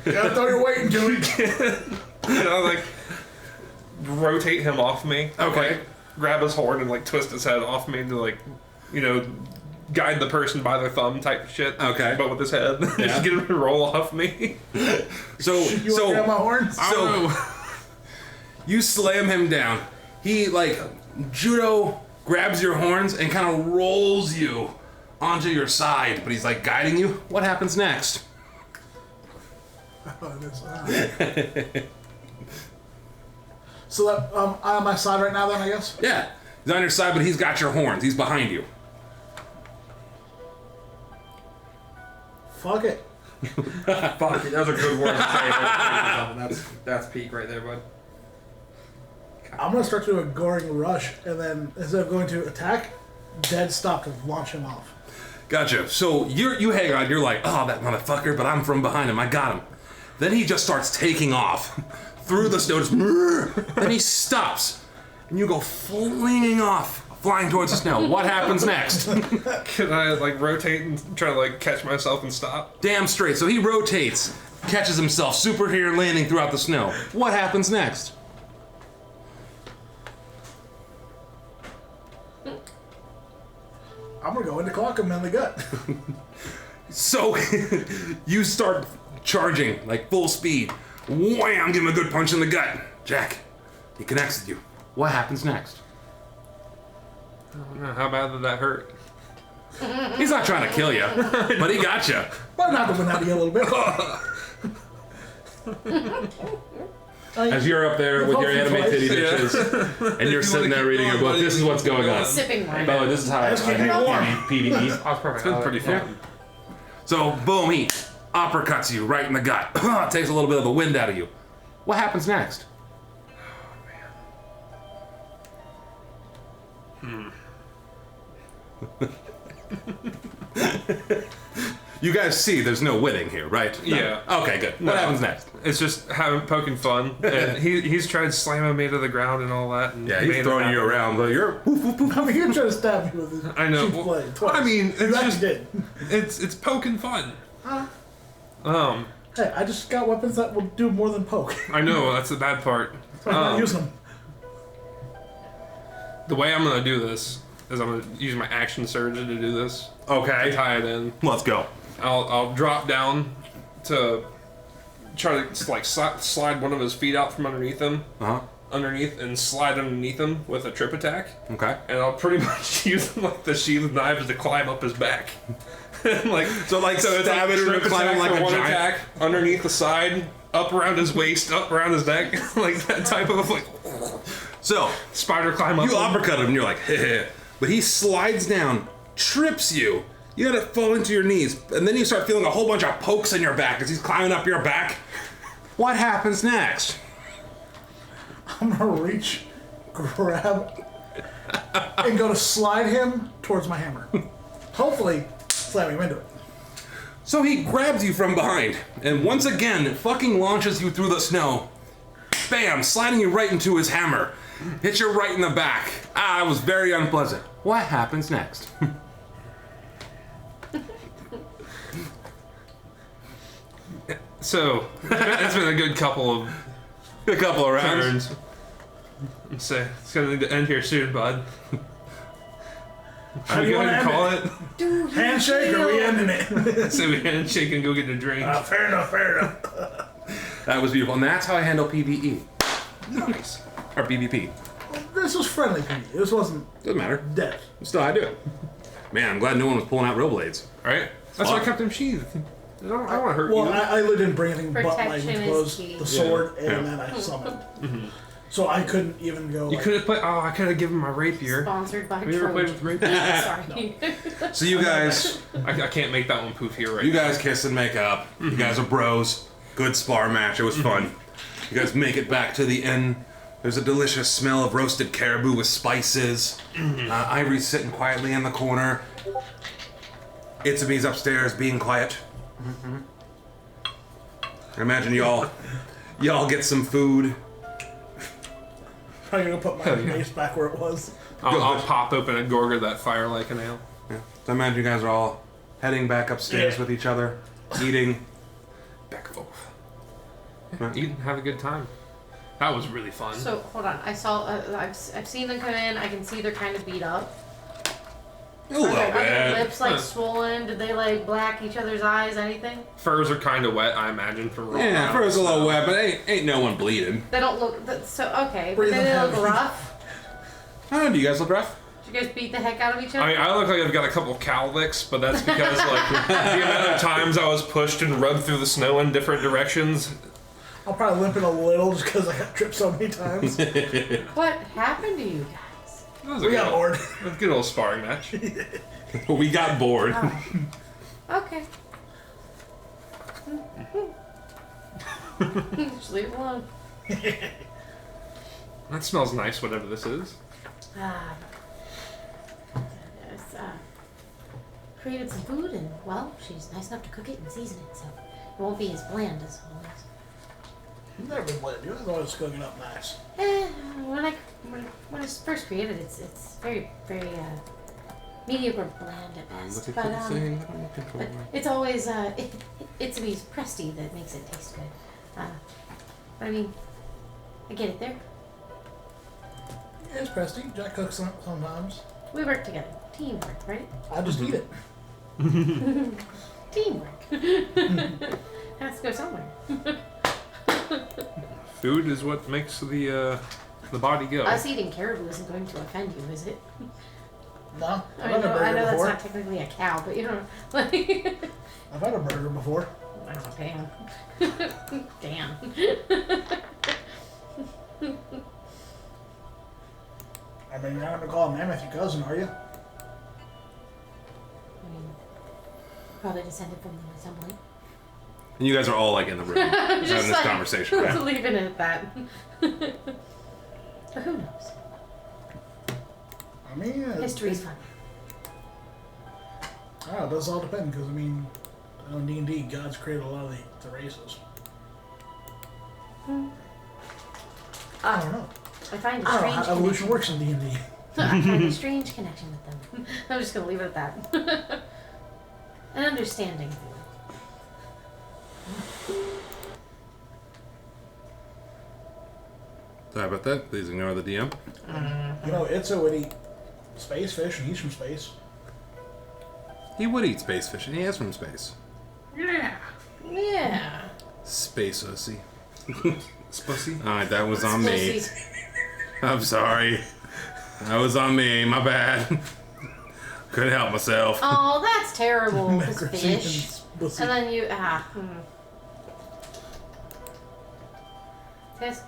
You gotta throw your weight into it. You know, like rotate him off me. Okay. Like, grab his horn and like twist his head off me to like, you know, guide the person by their thumb type shit. Okay. But with his head, Yeah. just get him to roll off me. So You wanna grab my horns? So you slam him down. He like judo grabs your horns and kind of rolls you onto your side, but he's like guiding you. What happens next? So that I'm on my side right now then, I guess? Yeah, he's on your side, but he's got your horns. He's behind you. Fuck it. Fuck it, those are good words to say. That's peak right there, bud. I'm gonna start to do a goring rush and then instead of going to attack, dead stop to launch him off. Gotcha. So you hang on. You're like, oh, that motherfucker, but I'm from behind him. I got him. Then he just starts taking off through the snow. Just, then he stops, and you go flinging off, flying towards the snow. What happens next? Can I like rotate and try to like catch myself and stop? Damn straight. So he rotates, catches himself, superhero landing throughout the snow. What happens next? I'm gonna go into clock him in the gut. So you start charging like full speed. Wham! Give him a good punch in the gut. Jack, he connects with you. What happens next? How bad did that hurt? He's not trying to kill you, but he got you. But not to win out of you a little bit. As you're up there with your anime titty bitches, and you're sitting there reading your book, this is what's going on. Sipping wine. By the way, this is how I just can't hang on. PvE. That's perfect. It's been pretty fun. So, boom, he uppercuts you right in the gut. Takes a little bit of the wind out of you. What happens next? You guys see there's no winning here, right? No. Yeah. Okay, good. What No. happens next? It's just having poking fun, and he's tried slamming me to the ground and all that. And Yeah, he's made it throwing you happen. around, but you're... I mean, you're trying to stab me with his I know. cheap blade twice. I mean, you it's actually just did. it's poking fun. Huh? Um, Hey, I just got weapons that will do more than poke. I know, that's the bad part. I'm not using them. The way I'm gonna do this is I'm gonna use my action surge to do this. Okay. To tie it in. Let's go. I'll drop down to try to like slide one of his feet out from underneath him. Underneath and slide underneath him with a trip attack. Okay. And I'll pretty much use like the sheathed knives to climb up his back. So stab it or climb him like a one giant. attack underneath the side, up around his waist, up around his neck, like that type of like. So Spider climb up. you uppercut him and you're like, heh. But he slides down, trips you. You gotta fall into your knees, and then you start feeling a whole bunch of pokes in your back as he's climbing up your back. What happens next? I'm gonna reach, grab, and go to slide him towards my hammer. Hopefully, slam him into it. So he grabs you from behind, and once again, fucking launches you through the snow. Bam! Sliding you right into his hammer. Hits you right in the back. Ah, it was very unpleasant. What happens next? So it's been a good couple of rounds. turns. So it's gonna need to end here soon, bud. How Are do we you want gonna to call end it? Dude, Handshake or we ending it? So we handshake and go get a drink. Fair enough, fair enough. That was beautiful, and that's how I handle PvE. Nice. Or PvP. This was friendly PvE. This wasn't Doesn't matter. death. Still, I do it. Man, I'm glad no one was pulling out real blades. Alright? That's why I kept him sheathed. I don't want to hurt Well, you. I really didn't bring anything but my Protection is clothes, key. the sword, Yeah. and then I summoned. So I couldn't even go. You like, could have put. Oh, I could have given him my rapier. Sponsored by Have you ever played with rapier? Sorry. So you guys, I can't make that one poof here right you now. guys kiss and make up. You guys are bros. Good spar match. It was fun. You guys make it back to the inn. There's a delicious smell of roasted caribou with spices. Ivory's sitting quietly in the corner. Itsumi's upstairs being quiet. I imagine y'all get some food. Probably gonna put my Hell yeah. mace back where it was. I'll pop open a Gorga that fire like an ale. Yeah. So I imagine you guys are all heading back upstairs Yeah. with each other, eating. Back and forth. Right. Eat and have a good time. That was really fun. So hold on, I saw. I've seen them come in. I can see they're kind of beat up. A little Are their bit. lips like swollen? Did they like black each other's eyes? Anything? Furs are kind of wet, I imagine, from rolling Yeah, out. first a little wet, but ain't no one bleeding. They don't look so okay. But Breathing they look heavy. rough. Oh, do you guys look rough? Did you guys beat the heck out of each other? I mean, I look like I've got a couple of cow licks, but that's because like the amount of times I was pushed and rubbed through the snow in different directions. I'll probably limp it a little just because I got tripped so many times. What happened to you guys? That was We got bored. a good old sparring match. We got bored. Okay. Just leave it alone. That smells nice, whatever this is. Yes, created some food, and well, she's nice enough to cook it and season it, so it won't be as bland as always. You've never been bland. You're always cooking up nice. When it's first created, it's very mediocre bland at best. But it's always it's these Presty that makes it taste good. But I mean, I get it there. It's Presty. Jack cooks sometimes. We work together, teamwork, right? I just eat it. Teamwork. Has to go somewhere. Food is what makes the body go. Us eating caribou isn't going to offend you, is it? No, I I've had a know burger that's before. not technically a cow, but you know, like, I've had a burger before. oh, damn. Damn. I mean, you're not gonna call a mammoth your cousin, are you? I mean, probably descended from them at some point. And you guys are all like in the room having Just this like, conversation. Let's Right? leave it at that. But who knows? I mean, History's fun. It does all depend, because I mean, in D&D, God's created a lot of the races. I don't know. I find a I don't know strange how evolution connection. works in D&D. I find a strange connection with them. I'm just gonna leave it at that. An understanding. If you will. Sorry about that. Please ignore the DM. You know, Itzo would eat space fish, and he's from space. He would eat space fish, and he is from space. Yeah. Yeah. Space Ussy. Spussy. Alright, that was on me. Pussy. I'm sorry. That was on me. My bad. Couldn't help myself. Oh, that's terrible. It's Macrocine fish. pussy. And then you Tisk.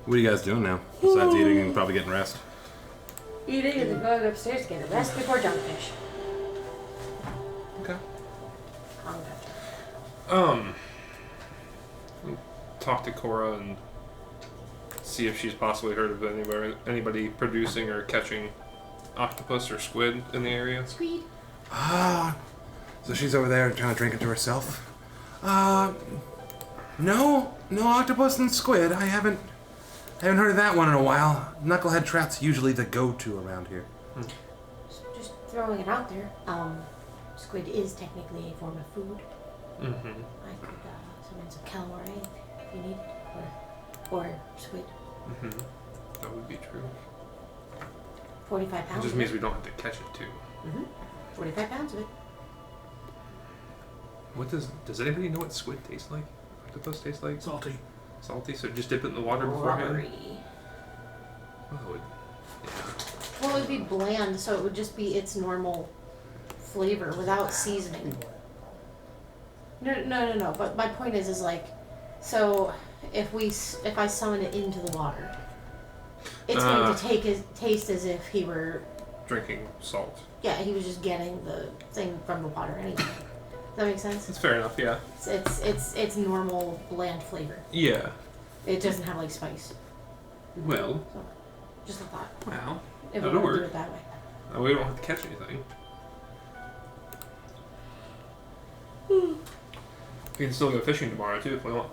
What are you guys doing now? Besides eating and probably getting rest. Eating and then going upstairs to get a rest before jellyfish. Okay. Angajuk. Talk to Cora and see if she's possibly heard of anybody producing or catching octopus or squid in the area. Squid. Ah, so she's over there trying to drink it to herself. No octopus and squid. I haven't heard of that one in a while. Knucklehead trout's usually the go-to around here. Just throwing it out there. Squid is technically a form of food. Mm-hmm. I could summon some calamari if you need it, or squid. Mm-hmm. That would be true. 45 It pounds. just of means it. we don't have to catch it too. 45 pounds of it. What does anybody know what squid tastes like? Octopus tastes like? Salty. Salty, so just dip it in the water beforehand? Rubbery. Oh, Well, it would be bland, so it would just be its normal flavor without seasoning. No. But my point is like, so if I summon it into the water, it's going to taste as if he were. drinking salt. Yeah, he was just getting the thing from the water anyway. Does that make sense? That's fair enough, yeah. It's normal bland flavor. Yeah. It doesn't have like spice. Well, So, just a thought. Well, If we that'll want to do work. it that way. we don't have to catch anything. We can still go fishing tomorrow too if we want.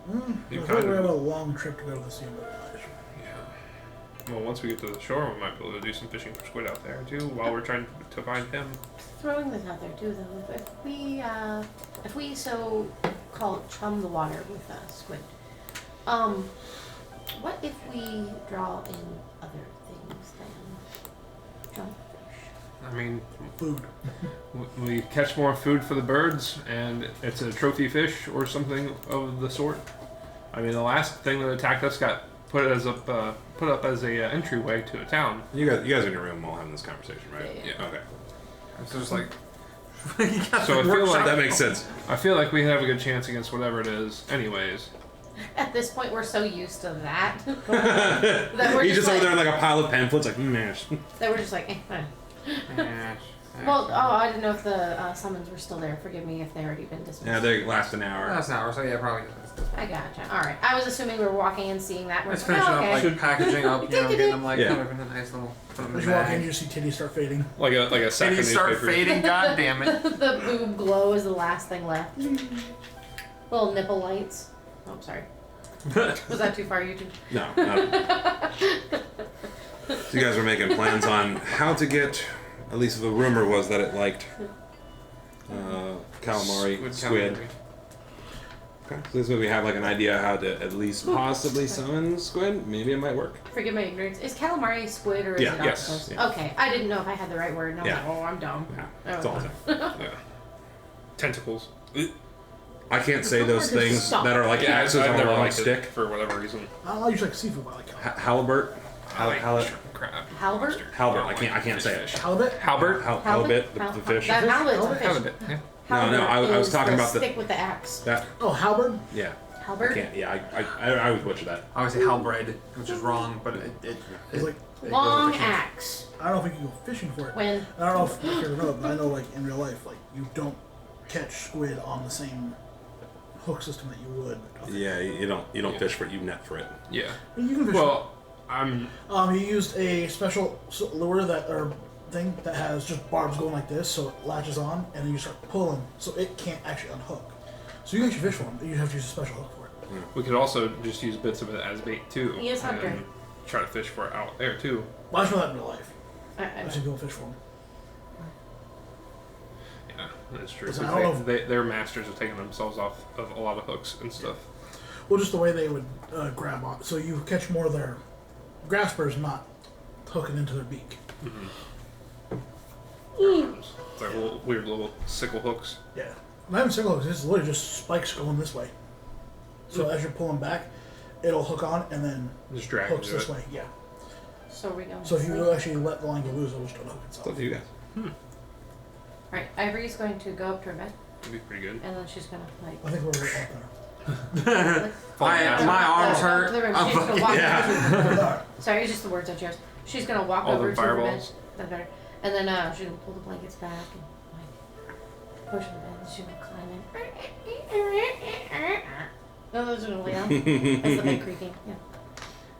I You feel like kind we have of, a long trip to go to the sea. yeah. Well, once we get to the shore, we might be able to do some fishing for squid out there too, while we're trying to find him. Throwing this out there too, though, if we so called chum the water with squid, what if we draw in other things than jellyfish? I mean, Food. we catch more food for the birds, and it's a trophy fish or something of the sort. I mean, the last thing that attacked us got put up as a entryway to a town. You guys are in your room while having this conversation, right? Yeah. Okay. so just like. So I feel like That makes sense. I feel like we have a good chance against whatever it is, anyways. At this point, we're so used to that that we're He's just over like, there like a pile of pamphlets, like, mash. that we're just like, Yeah. Well, I didn't know if the summons were still there. Forgive me if they already been dismissed. Yeah, they last an hour. That's an hour, so yeah, probably. I gotcha. All right. I was assuming we were walking and seeing that. We're Let's like, finish oh, up, okay. like packaging up, getting them like Yeah. kind of in a nice little. Put them in As the you walk in, bag. you just see titties start fading. Like a sack And you of start newspaper. fading. God damn it! The boob glow is the last thing left. Little nipple lights. Oh, I'm sorry. Was that too far, YouTube? No. So you guys were making plans on how to get, at least the rumor was that it liked calamari, squid. calamari. Okay. So this way we have like an idea how to at least possibly summon squid. Maybe it might work. Forgive my ignorance. Is calamari squid or is Yeah, it yes, octopus? yeah. Okay, I didn't know if I had the right word. And I was Yeah. like, oh, I'm dumb. Yeah. Oh, That's all I'm saying. Yeah. Tentacles. I can't say those Just things stop. that are like Yeah, axes I've on never a long liked stick. it for whatever reason. I usually like seafood, but I like halibut. Halibut. I like Halibut. shrimp, crab, Halibut? lobster. Halibut. don't I can't say it. fish. Halibut? Halbert. Halibut. The fish. That halibut's a fish. Halibut. Yeah. No, I Halibut was is talking the about the- stick with the axe. That. Oh, halibut? Yeah. I Halbert? can't. Yeah. I always butcher that. I would say halberd, which is wrong, but It's like, it Long goes with the axe. I don't know if you can go fishing for it. When I don't know if you care or not, but I know like in real life, like you don't catch squid on the same hook system that you would. Yeah. You don't Yeah. fish for it. You net for it. Yeah. You can fish. Well, I'm. He used a special lure or thing that has just barbs going like this, so it latches on, and then you start pulling, so it can't actually unhook. So you can actually fish for them, but you have to use a special hook for it. We could also just use bits of it as bait too. He is hunter. And try to fish for it out there too. Well, I just know that in real life. I I've seen people fish for them. Yeah. That's true. Listen, 'Cause I don't they're masters of taking themselves off of a lot of hooks and stuff. Well, just the way they would grab on. So you catch more of their graspers not hooking into their beak. It's like weird little sickle hooks. Yeah. Not even single hooks, it's literally just spikes going this way. So as you're pulling back, it'll hook on and then Just drag hooks into this it. way. Yeah. So are we going So to if you sleep? actually let the line go loose, it'll start hooking It's itself. up to you guys. Alright, Ivory's going to go up to her bed, That'd be pretty good. and then she's gonna, like... I think we're right up My arms hurt. She's gonna walk Yeah. there. Sorry, it's just the words I chose. She's gonna walk All over them to her bed. fireballs. That's better. And then she's gonna pull the blankets back and like push the bed, and she's gonna climb in. No, those are gonna lay down. That's the bed creaking. Yeah.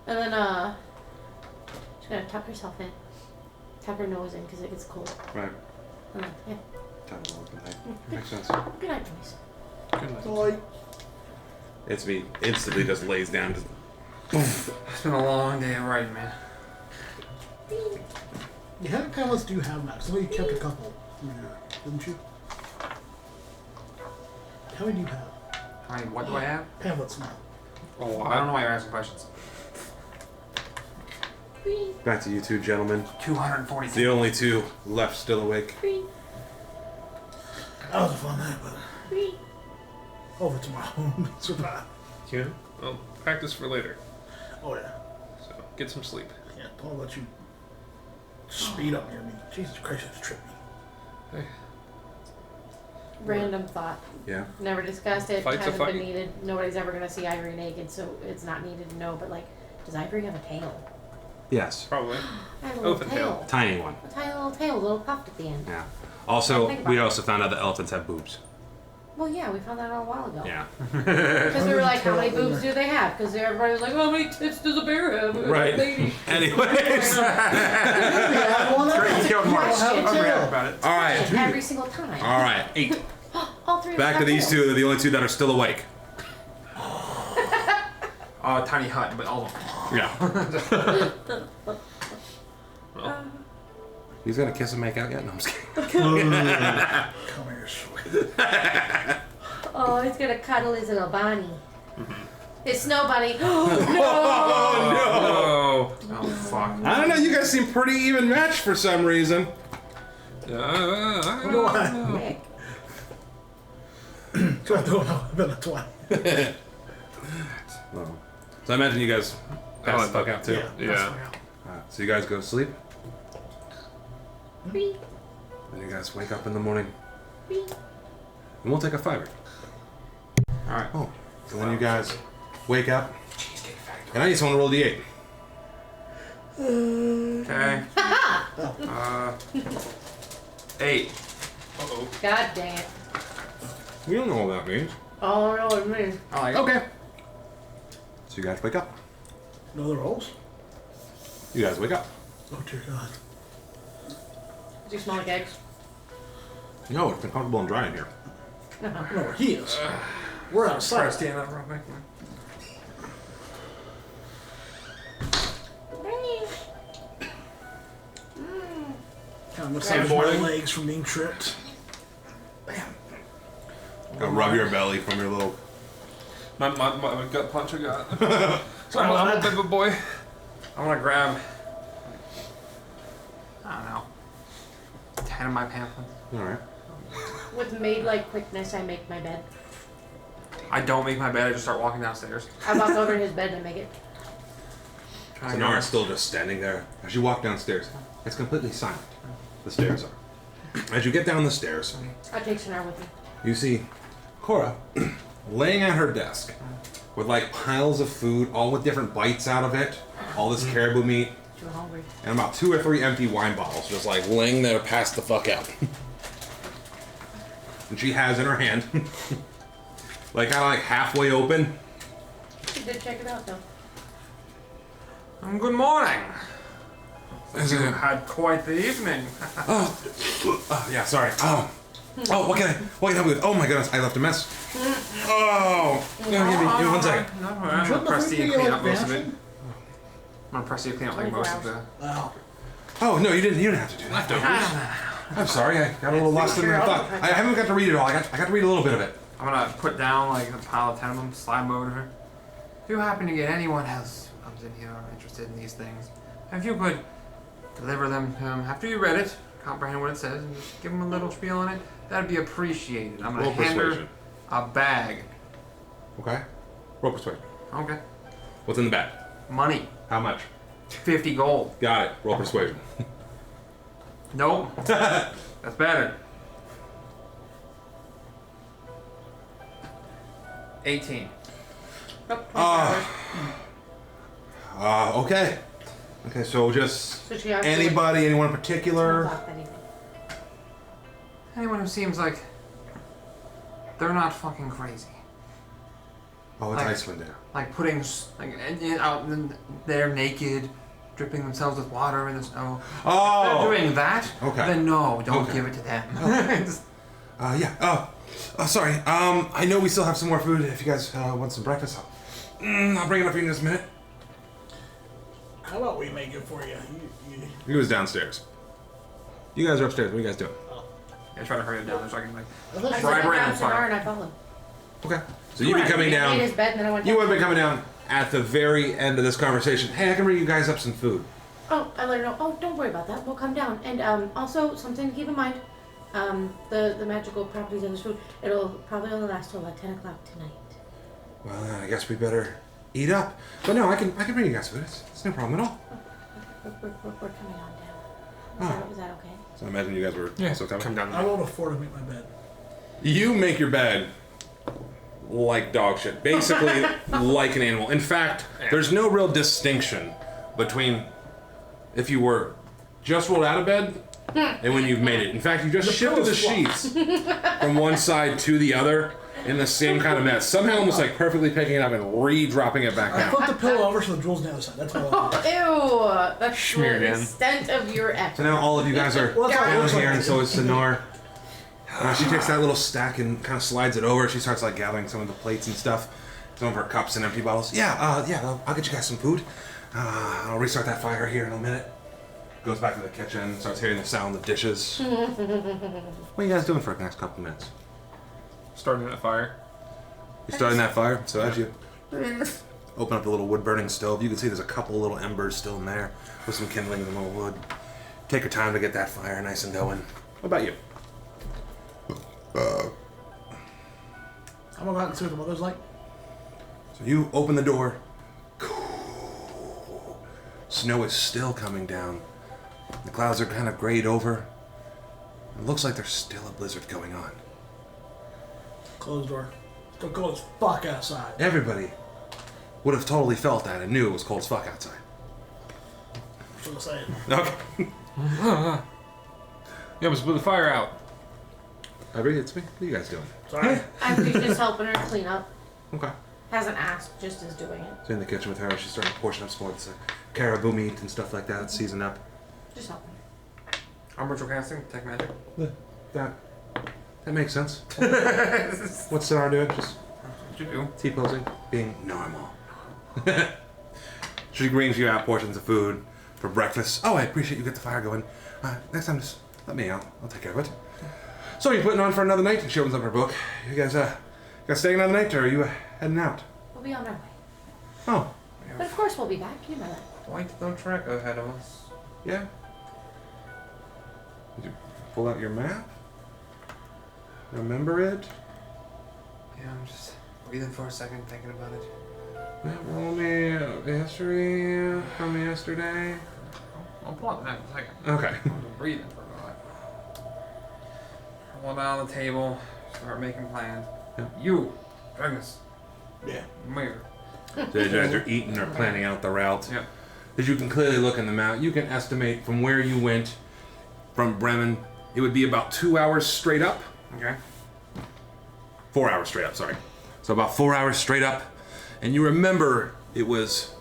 And then she's gonna tuck herself in, tuck her nose in because it gets cold. Right. And then, yeah. Time to go good night. Makes sense. Good night, boys. Good night. Like, It's me. Instantly just lays down. Just, It's been a long day of riding, man. you had pamphlets do you have now? Somebody kept a couple. Yeah, didn't you? How many do you have? What do I have? Pamphlets now. Oh, I don't know why you're asking questions. back to you two gentlemen. 240. The only two left still awake. That was a fun night, but over tomorrow. Survive. Yeah. Well, practice for later. Oh yeah. So get some sleep. Yeah, don't let you speed up near me. Jesus Christ, it's tripped me. Hey, Random thought. Yeah. Never discussed it. Fight's a Hasn't been fight. needed. Nobody's ever gonna see Ivory naked, so it's not needed to know. But like, does Ivory have a tail? Yes. probably. I have a little Elephant tail. tail. Tiny one. A tiny little tail, a little puffed at the end. Yeah. Also, Think about we it. also found out that elephants have boobs. Well, yeah, we found that out a while ago. Yeah. Because we were like, how many Tail in boobs there. do they have? Because everybody was like, how many tits does a bear have? Right. Lady. Anyways. You killed Mark. Question. I'm happy about it. All right. Every single time. All right. 8. All three of Back us to have these tails. two. They're the only two that are still awake. Tiny hut, but all of them. Yeah. Well, He's gonna kiss and make out yet? No, I'm just kidding. Come here, sweet. Oh, he's gonna cuddle his little bunny. His snow bunny. oh, Oh, fuck. I don't know. You guys seem pretty even matched for some reason. Why? Nick. So I don't know. I've been a twat. Well, so I imagine you guys pass the fuck out too. Yeah. Yeah. that's fine. Alright, so you guys go to sleep, Wee, and you guys wake up in the morning, wee. and we'll take a fiver. Alright. Oh, so then you guys wake up, and I need someone to roll D8. Okay. 8. Uh-oh. God dang it. We don't know what that means. Oh, no, it means. I like it. Okay. So you guys wake up. No other rolls? You guys wake up. Oh dear God. Do you smell like eggs? No, it's been comfortable and dry in here. I don't know where he is. We're Try to outside. stand up real quick. Kind of massage my morning. legs from being tripped. Go rub your belly from your little. My gut punch I got. So I'm a bit of a boy. I want to grab, I don't know, 10 of my pamphlets. Alright. With maid-like quickness, I make my bed. I don't make my bed, I just start walking downstairs. I walk over to his bed and make it. Trying So to Nara's still just standing there. As you walk downstairs, it's completely silent. The stairs are. As you get down the stairs, I take Sonar with me. you see Cora laying at her desk with like piles of food, all with different bites out of it, all this caribou meat, Too hungry. and about 2 or 3 empty wine bottles just like laying there passed the fuck out. And she has in her hand, like kind of like halfway open. She did check it out, though. Good morning. Is You it- had quite the evening. yeah, sorry. Oh, what can I help you with? Oh my goodness, I left a mess. Oh, no, give me 1 second. No, I'm gonna press you and clean up most of it. I'm gonna press you and clean up like most of the... Wow. Oh no, you didn't have to do that. Leftovers. I'm sorry, I got a little lost in my thought. I haven't got to read it all. I got to read a little bit of it. I'm gonna put down like a pile of 10 of them, slide them over to her. If you happen to get anyone else who comes in here interested in these things, if you could deliver them to him after you read it, comprehend what it says, and just give him a little spiel on it, that'd be appreciated. I'm gonna Roll hand her persuasion. a bag. Okay. Roll persuasion. Okay. What's in the bag? Money. How much? 50 gold. Got it. Roll persuasion. Nope. That's better. 18. Okay. Okay, so just So she has anybody, anyone in particular? Anyone who seems like they're not fucking crazy. Oh, it's Like- Icewind Dale. Like putting out there naked, dripping themselves with water in the snow. If they're Oh! doing that, Okay. then no, don't Okay. give it to them. Yeah. Sorry. I know we still have some more food. If you guys want some breakfast, I'll bring it up for you in just a minute. How about we make it for you? He was downstairs. You guys are upstairs. What are you guys doing? I try to hurry it down so I can like I Bribe said, her in I the fire. and I followed. Okay. So you've been coming I made down. his bed and then I went You down. would have been coming down at the very end of this conversation. Hey, I can bring you guys up some food. Oh, I let her know. Oh, don't worry about that. We'll come down. And also something to keep in mind. The magical properties of this food. It'll probably only last till like 10 o'clock tonight. Well, I guess we better eat up. But no, I can bring you guys food. It's no problem at all. We're coming on down. Oh. Is that okay? So I imagine you guys were also coming. Come down I there. won't afford to make my bed. You make your bed like dog shit. Basically, like an animal. In fact, there's no real distinction between if you were just rolled out of bed and when you've made it. In fact, you just shifted the sheets from one side to the other in the same kind of mess. Somehow almost like perfectly picking it up and re-dropping it back I down. put the pillow over so the drool's on the other side. That's all. Ew! That's Smeared the in. extent of your effort. So now all of you guys are Well, that's how it down looks here, like. and so is Sonor. She takes that little stack and kind of slides it over. She starts like gathering some of the plates and stuff, some of her cups and empty bottles. Yeah, I'll get you guys some food. I'll restart that fire here in a minute. Goes back to the kitchen, starts hearing the sound of dishes. What are you guys doing for the next couple minutes? Starting that fire. You're starting that fire, so as you open up the little wood burning stove, you can see there's a couple little embers still in there with some kindling and a little wood. Take your time to get that fire nice and going. What about you? I'm gonna go out and see what the weather's like. So you open the door. Snow is still coming down. The clouds are kind of grayed over. It looks like there's still a blizzard going on. Closed door. It's still cold as fuck outside. Everybody would have totally felt that and knew it was cold as fuck outside. Still saying. Okay. Yeah, let's put the fire out. Ivory, it's me. What are you guys doing? Sorry. I'm just helping her clean up. Okay. Hasn't asked, just is doing it. So in the kitchen with her, she's starting to portion up some more caribou meat and stuff like that. It's seasoned up. Just helping. I'm ritual casting, detect magic. That makes sense. What's Sonar doing? Just What you do? T-posing, being normal. She brings you out portions of food for breakfast. Oh, I appreciate you get the fire going. Next time, just let me out. I'll take care of it. So you putting on for another night? She opens up her book. You guys staying another night, or are you heading out? We'll be on our way. Oh, But of course we'll be back. You know that. Quite the trek ahead of us. yeah. Did you pull out your map? Remember it? Yeah, I'm just breathing for a second, thinking about it. Yeah, roll me history from yesterday. I'll pull out the map in a second. Okay. I'm just breathing for a while. Roll down on the table, start making plans. Yeah. You, Dragus, Yeah. Mayor. So you guys are eating or planning out the route. Yep. As you can clearly look in the map, you can estimate from where you went from Bremen, it would be about 2 hours straight up. Okay. 4 hours straight up, sorry. So about 4 hours straight up. And you remember it was,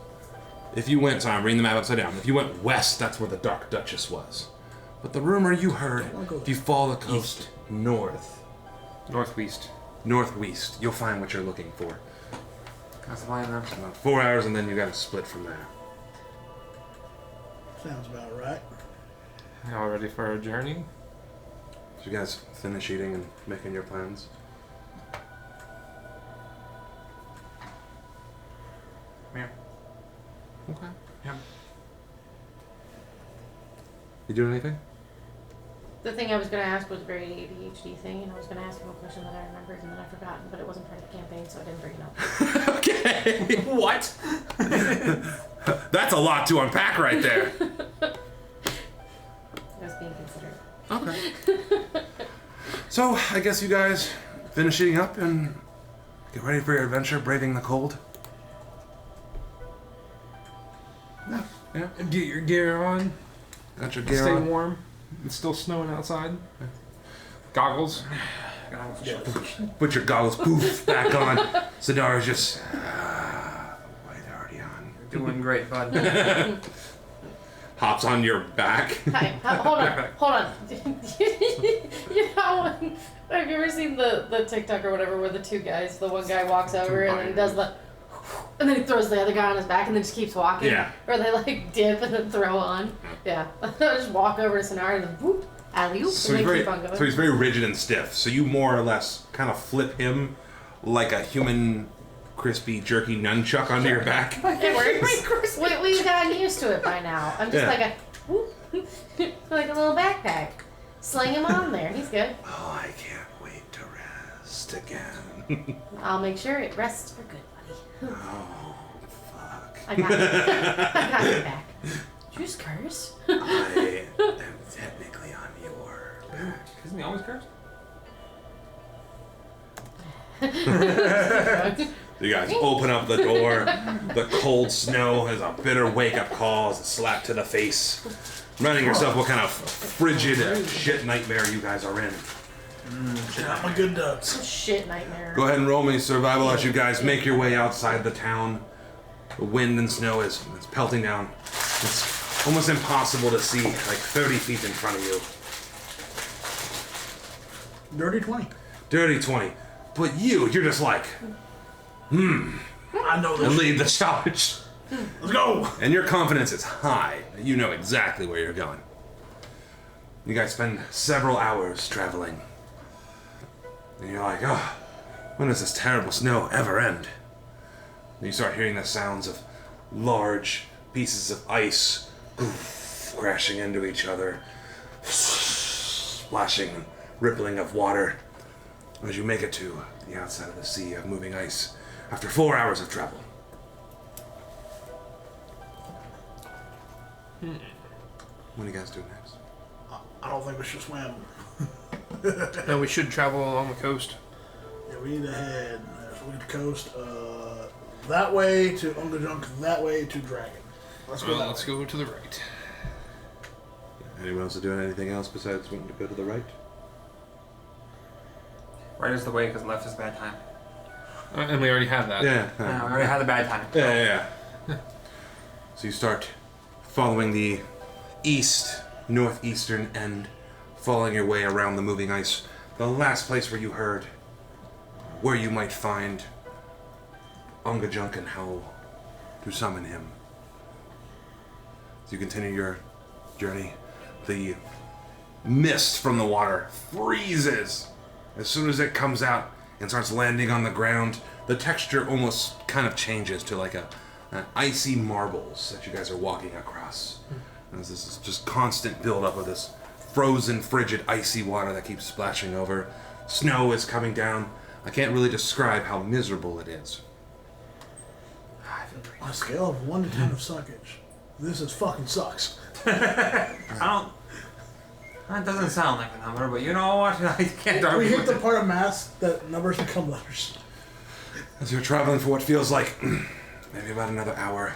if you went, sorry, I'm reading the map upside down. If you went west, that's where the Dark Duchess was. But the rumor you heard, if you follow the coast north, Northwest. northwest, you'll find what you're looking for. That's the plan then. About 4 hours, and then you got to split from there. Sounds about right. Y'all ready for our journey? So you guys finish eating and making your plans? Yeah. Okay. Yeah. You doing anything? The thing I was going to ask was a very ADHD thing, and I was going to ask him a question that I remembered and then I forgot, but it wasn't part of the campaign, so I didn't bring it up. Okay. What? That's a lot to unpack right there. I was being considerate. Okay. So, I guess you guys finish eating up and get ready for your adventure braving the cold? Yeah. Yeah. Get your gear on. Got your gear Stay on. warm. It's still snowing outside. Goggles. Put your goggles poof back on. Sidara's just wait, they're already on. You're doing great, bud. Hops on your back. Hi, hold on. You know, have you ever seen the TikTok or whatever where the two guys, the one guy walks over and then he does the, and then he throws the other guy on his back and then just keeps walking? Yeah. Or they like dip and then throw on? Yeah. Just walk over to Sonara and then whoop, alley-oop, So and he's, then keep on going. so he's very rigid and stiff. So you more or less kind of flip him like a human crispy jerky nunchuck onto your back. It works. We've gotten used to it by now. I'm just Yeah. like a whoop, like a little backpack. Sling him on there. He's good. Oh, I can't wait to rest again. I'll make sure it rests for good, buddy. Oh, fuck. I got it. I got your back. Did you just curse? I am technically on your back. Isn't he always cursed? You guys open up the door. The cold snow is a bitter wake-up call, as a slap to the face. Reminding yourself what kind of frigid shit nightmare you guys are in. I'm a good Shit nightmare. Go ahead and roll me survival as you guys make your way outside the town. The wind and snow is pelting down. It's almost impossible to see, like 30 feet in front of you. dirty 20. Dirty 20. But you're just like, I know and this. lead the charge. Let's go. And your confidence is high. You know exactly where you're going. You guys spend several hours traveling. And you're like, oh, when does this terrible snow ever end? And you start hearing the sounds of large pieces of ice crashing into each other, splashing and rippling of water as you make it to the outside of the sea of moving ice after 4 hours of travel. What do you guys do next? I don't think we should swim. No, we should travel along the coast. Yeah, we need to head. So we need to coast that way to Angajuk, that way to Dragon. Let's go. Well, that let's way. go to the right. Anyone else doing anything else besides wanting to go to the right? Right is the way, because left is bad time. And we already have that. Yeah. No, we already had the bad time. Yeah. So you start following the northeastern end, following your way around the moving ice. The last place where you heard where you might find Angajuk and how to summon him. So you continue your journey. The mist from the water freezes as soon as it comes out and starts landing on the ground. The texture almost kind of changes to like an icy marbles that you guys are walking across. As this is just constant buildup of this frozen, frigid, icy water that keeps splashing over. Snow is coming down. I can't really describe how miserable it is. On a scale of 1 to 10 of suckage, this is fucking sucks. That doesn't sound like a number, but you know what? I can't argue We hit with the it. part of math that numbers become letters. As you're traveling for what feels like maybe about another hour,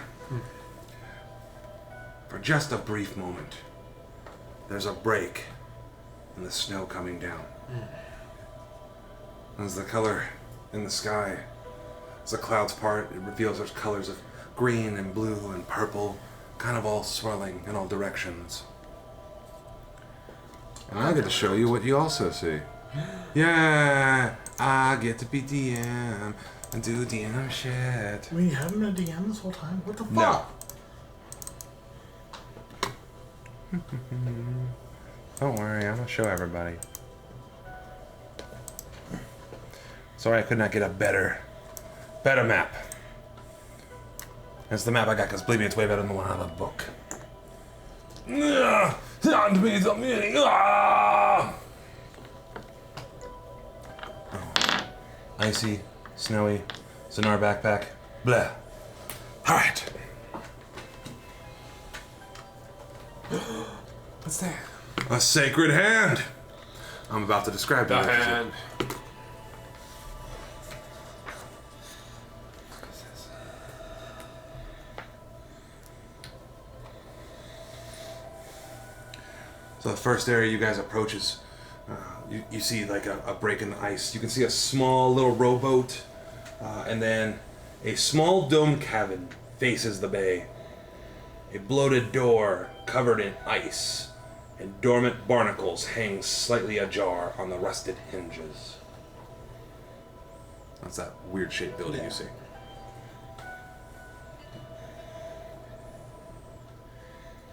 for just a brief moment, there's a break in the snow coming down. As the color in the sky, as the clouds part, it reveals there's colors of green and blue and purple, kind of all swirling in all directions. And I get to show you what you also see. Yeah, I get to be DM and do DM shit. I mean, you haven't been a DM this whole time? What the fuck? No. Don't worry, I'm gonna show everybody. Sorry I could not get a better map. That's the map I got, because believe me, it's way better than the one out of the book. Time to be the meaning. Oh. Icy, snowy, Sonar backpack. Blah. Alright. What's that? A sacred hand. I'm about to describe The it. hand. So the first area you guys approach is, you see like a break in the ice. You can see a small little rowboat, and then a small domed cabin faces the bay. A bloated door covered in ice, and dormant barnacles hang slightly ajar on the rusted hinges. That's that weird shaped building you see.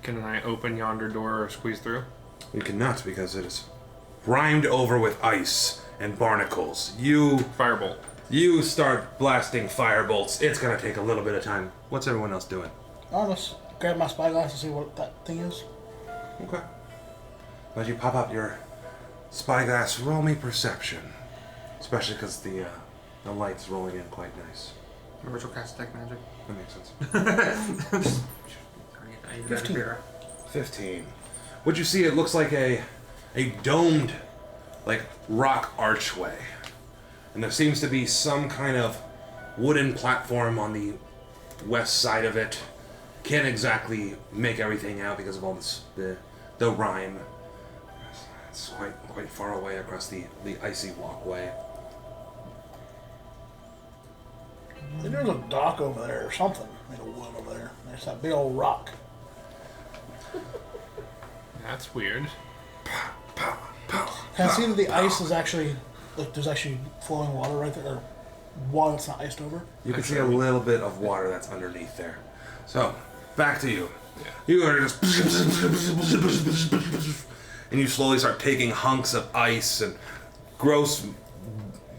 Can I open yonder door or squeeze through? You cannot, because it is rimed over with ice and barnacles. Firebolt. You start blasting firebolts. It's gonna take a little bit of time. What's everyone else doing? I'll just grab my spyglass and see what that thing is. Okay. As you pop up your spyglass, roll me perception. Especially because the light's rolling in quite nice. Ritual cast detect magic. That makes sense. 15. 15. What you see, it looks like a domed, like, rock archway. And there seems to be some kind of wooden platform on the west side of it. Can't exactly make everything out because of all this, the rime. It's quite far away across the icy walkway. I think there's a dock over there or something made of wood over there. There's that big old rock. That's weird. Pow, pow, Can I see that the pow. ice is actually, like, there's actually flowing water right there, or water that's not iced over? You can see a little bit of water that's underneath there. So, back to you. You are just... And you slowly start taking hunks of ice and gross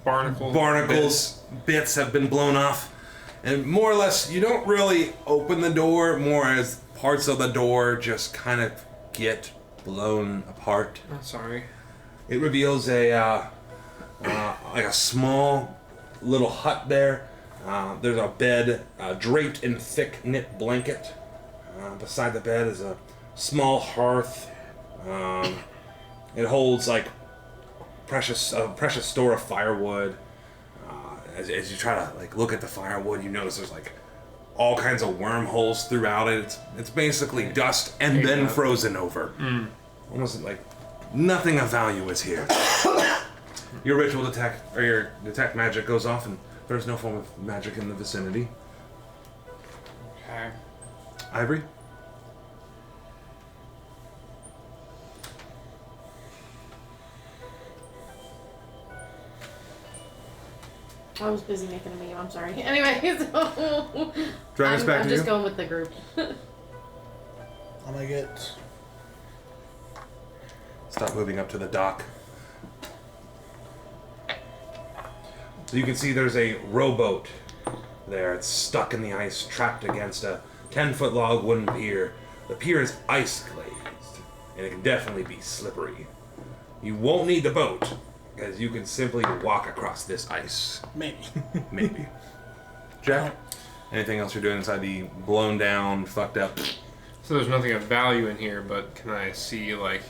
barnacles, bits have been blown off. And more or less, you don't really open the door, more as parts of the door just kind of get blown apart. Oh, sorry. It reveals like a small little hut there. There's a bed draped in thick knit blanket. Beside the bed is a small hearth. It holds like precious store of firewood. As you try to like look at the firewood, you notice there's like all kinds of wormholes throughout it. It's basically dust and then frozen over. Almost like nothing of value is here. Your ritual detect, or your detect magic goes off, and there's no form of magic in the vicinity. Okay. Ivory? I was busy making a meme, I'm sorry. Anyway, so... Drag us back I'm to just you. going with the group. I'm gonna get... Stop moving up to the dock. So you can see there's a rowboat there. It's stuck in the ice, trapped against a 10-foot log wooden pier. The pier is ice glazed, and it can definitely be slippery. You won't need the boat, because you can simply walk across this ice. Maybe. Maybe. Jack? Anything else you're doing inside the blown down, fucked up? So there's nothing of value in here, but can I see like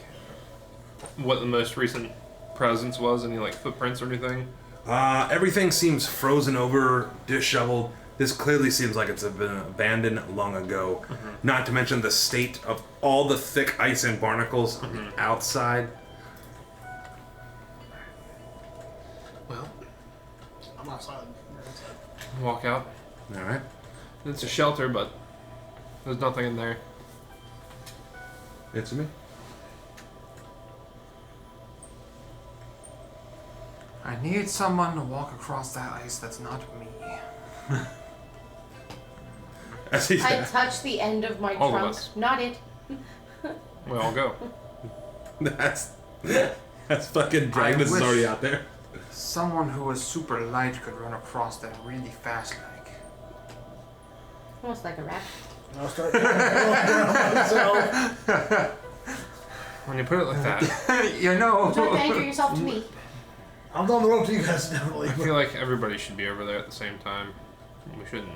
what the most recent presence was? Any like footprints or anything? Everything seems frozen over, disheveled. This clearly seems like it's been abandoned long ago. Not to mention the state of all the thick ice and barnacles on the outside. Well, I'm outside. You're inside. walk out. All right. It's a shelter, but there's nothing in there. It's me. I need someone to walk across that ice that's not me. As he I said, touched the end of my All of trunk. us. Not it. We all go. that's fucking I Dragness is wish- already out there. Someone who was super light could run across that really fast, like. Almost like a rat. I'll start myself. When you put it like that, You know. Don't anchor yourself to me. I'm on the rope to you guys, definitely. I feel like everybody should be over there at the same time. We shouldn't.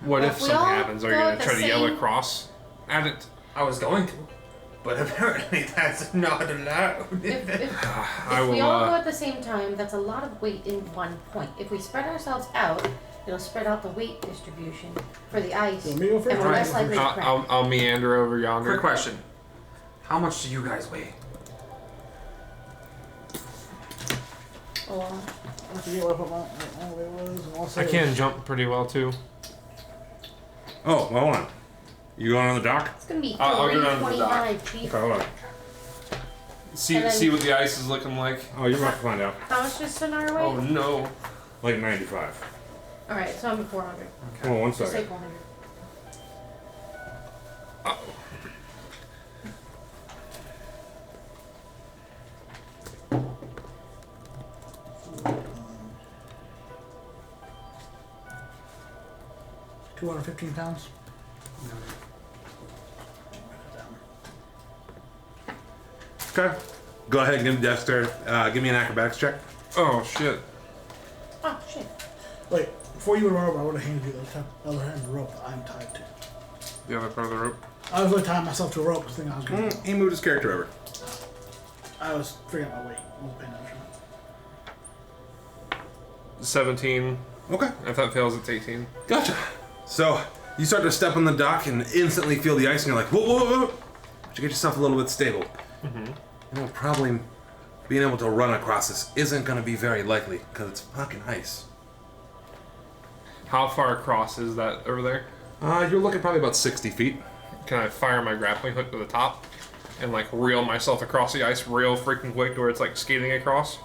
What Well, if if we something all happens? Are you go gonna at the try to yell same- across at it? I was going to, but apparently that's not allowed. If I we will. all go at the same time, that's a lot of weight in one point. If we spread ourselves out, it'll spread out the weight distribution for the ice, You and want me to go first? we're less Alright. likely to crack. I'll meander over Quick yonder. question. How much do you guys weigh? Oh, I forget what I put my weight was. And I'll say I can jump pretty well too. Oh, well, hold on. You going on the dock? it's gonna be I'll go down to the dock. 325 feet. Okay, hold on. See And then- see what the ice is looking like. Oh, you're about to find out. How much does Sonar weigh? Oh no. Like 95. Alright, so I'm at 400. Hold on one Just say second. 400. £215. 215 Okay. Go ahead and give Dexter. Give me an acrobatics check. Oh shit. Oh, shit. Wait, before you would run over, I would have handed you the other end of the rope that I'm tied to. The other part of the rope. I was really tying myself to a rope because thinking I was going to. He moved his character over. I was figuring out my weight. I wasn't paying attention. 17. Okay. If that fails, it's 18. Gotcha. So you start to step on the dock and instantly feel the ice, and you're like, whoa, whoa, whoa. But you get yourself a little bit stable. Mm-hmm. You know, probably being able to run across this isn't going to be very likely because it's fucking ice. How far across is that over there? You're looking probably about 60 feet. Can I fire my grappling hook to the top and like reel myself across the ice real freaking quick where it's like skating across?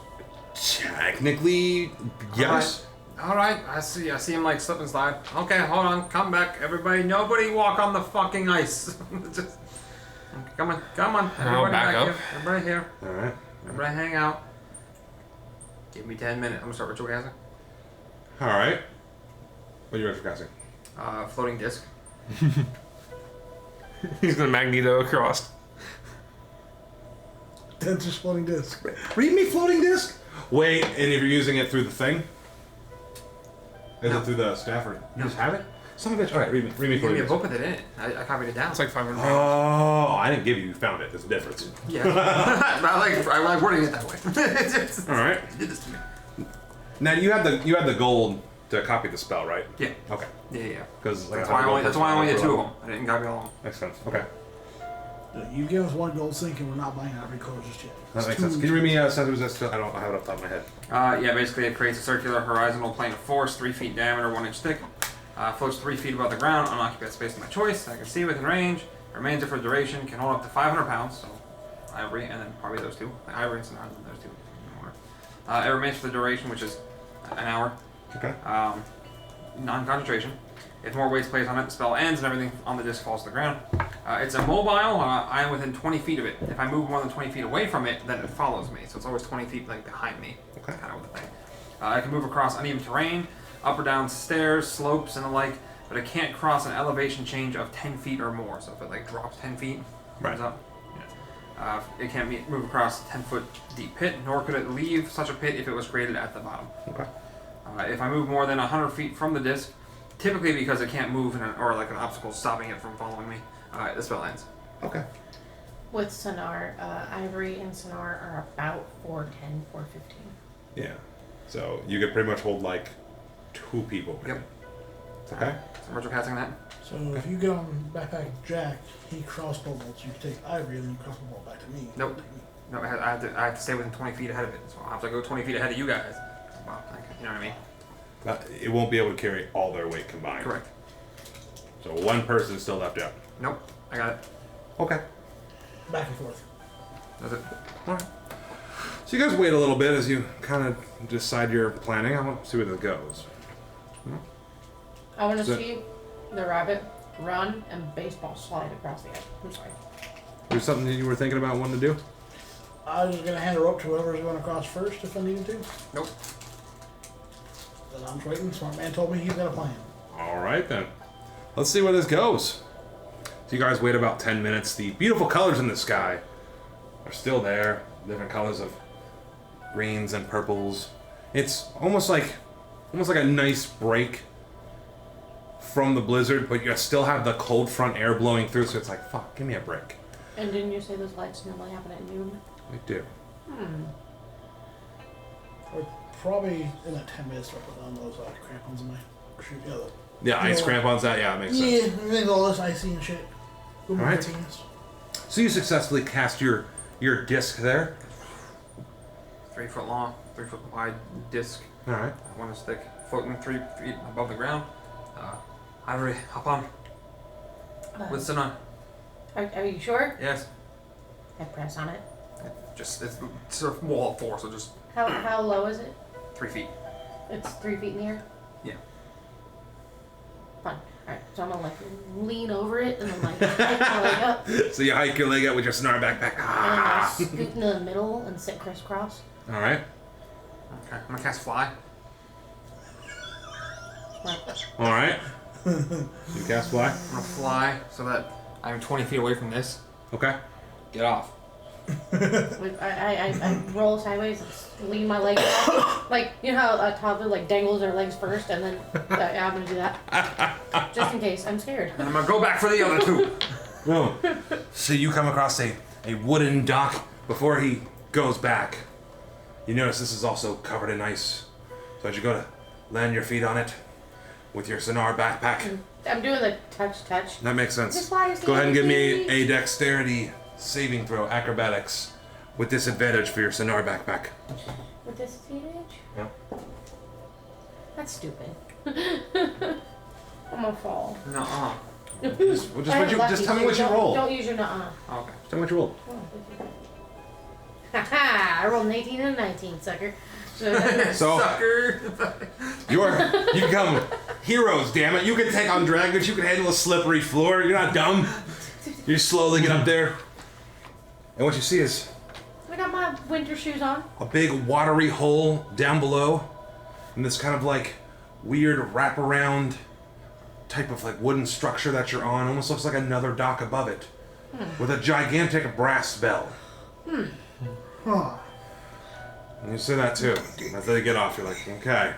Technically, yes. All right. I see him like slip and slide. Okay, hold on. Come back, everybody. Nobody walk on the fucking ice. Just come on. I'll Everybody back up. here. Everybody here. All right. Everybody hang out. Give me 10 minutes. I'm gonna start ritual casting. All right. What are you ritual casting? Floating disc. He's gonna Magneto across. That's just floating disc. Read me floating disc. Wait, and if you're using it through the thing, is No. it through the staff or you No. just have it? Son of a bitch. All right, read me You gave me floating a disc. book with it in it. I copied it down. It's like 500 pounds. Oh, I didn't give you. You found it. There's a difference. Yeah. I like wording it that way. All right. You did this to me. Now you had the gold to copy the spell, right? Yeah. Okay. Yeah. Because That's why I only did 2 of them. I didn't copy all of them. Makes sense. Okay. You give us 1 gold sink and we're not buying out recourse just yet. That makes sense. Can you read me sense resist? I have it off the top of my head. Yeah, basically it creates a circular horizontal plane of force, 3 feet diameter, 1 inch thick. Floats 3 feet above the ground, unoccupied space of my choice. I can see within range. Remains there for duration. Can hold up to 500 pounds. So ivory, and then probably those 2. Ivory and Sonar, those 2. It remains for the duration, which is an hour. Okay. Non-concentration. If more weight is placed on it, the spell ends and everything on the disc falls to the ground. It's immobile. I am within 20 feet of it. If I move more than 20 feet away from it, then it follows me. So it's always 20 feet like behind me. Okay. Kind of with the thing. I can move across uneven terrain, up or down stairs, slopes, and the like, but it can't cross an elevation change of 10 feet or more. So if it like drops 10 feet, comes Right. up. It can't move across a 10-foot deep pit, nor could it leave such a pit if it was created at the bottom. Okay. If I move more than 100 feet from the disc, typically because it can't move or like an obstacle stopping it from following me, the spell ends. Okay. With Sonar, Ivory and Sonar are about 410, 415. Yeah. So you could pretty much hold like 2 people. Yep. Okay. So ritual casting that. So if you get on backpack Jack, he crossbow bolts. You take Ivory and then you crossbow bolt back to me. Nope. No, I have to stay within 20 feet ahead of it. So I'll have to go 20 feet ahead of you guys. Well, you know what I mean? It won't be able to carry all their weight combined. Correct. So 1 person's still left out. Nope. I got it. Okay. Back and forth. That's it. Alright. So you guys wait a little bit as you kind of decide your planning. I want to see where this goes. I want to So- see the rabbit run and baseball slide across the ice. I'm sorry. There's something that you were thinking about wanting to do? I was gonna hand a rope to whoever's going across first if I needed to. Nope. Then I'm just waiting. Smart man told me he's got a plan. All right, then. Let's see where this goes. So you guys wait about 10 minutes. The beautiful colors in the sky are still there. Different colors of greens and purples. It's almost like a nice break from the blizzard, but you still have the cold front air blowing through, so it's like, fuck, give me a break. And didn't you say those lights normally happen at noon? I do. Or probably in that 10 minutes, I'll put on those crampons in my shoe. Yeah, ice crampons, that, yeah, it makes sense. Yeah, everything's all this icy and shit. All right. So you successfully cast your disc there. 3 foot long, 3 foot wide disc. All right. One stick floating 3 feet above the ground. Ivory, hop on. With Sinan. Are you sure? Yes. I press on it. It's sort of wall 4, so just How low is it? 3 feet. It's 3 feet in the air? Yeah. Fun. Alright, so I'm gonna like lean over it and then like hike my leg up. So you hike your leg out with your Sonar backpack. And then I'll scoot into the middle and sit crisscross. All right. Okay, I'm gonna cast fly. All right. You cast fly. I'm gonna fly so that I'm 20 feet away from this. Okay. Get off. I roll sideways and lean my leg out. Like, you know how a toddler like dangles their legs first and then I'm gonna do that. Just in case. I'm scared. And I'm gonna go back for the other 2. Boom. So you come across a wooden dock. Before he goes back, you notice this is also covered in ice. So as you go to land your feet on it with your Sonar backpack. I'm doing the touch. That makes sense. This flies Go ahead and give me easy. a dexterity saving throw, acrobatics, with disadvantage for your Sonar backpack. With disadvantage? Yeah. That's stupid. I'm gonna fall. Nuh-uh. Just tell me what you rolled. Don't use your nuh-uh. Okay. Tell me what you rolled. Haha! I rolled an 18 and a 19, sucker. So Sucker! you become heroes, damn it. You can take on dragons, you can handle a slippery floor, you're not dumb. You slowly get up there. And what you see is I got my winter shoes on. a big watery hole down below. And this kind of like weird wraparound type of like wooden structure that you're on. Almost looks like another dock above it. With a gigantic brass bell. Huh. And you say that too. As they get off, you're like, okay.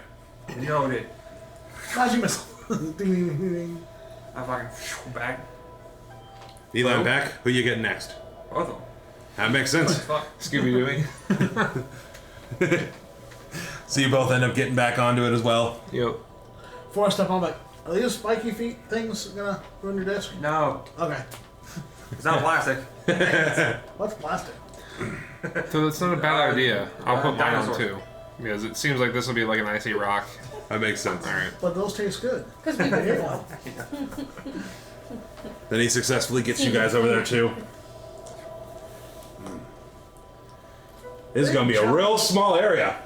Noted. Magic missile. Ding, ding, ding, ding. I fucking back. Eli Hello? back. Who you getting next? Both of them. That makes sense. Fuck. Scooby Dooing. So you both end up getting back onto it as well. Yep. Before I step on, like, are these spiky feet things gonna ruin your disc? No, Okay. it's not plastic. What's plastic? So that's not a bad idea. I'll put mine on dinosaur. too. Because it seems like this will be like an icy rock. That makes sense. Alright. But those taste good. Because we There you can go. Then he successfully gets you guys over there too. This is gonna be a real small area.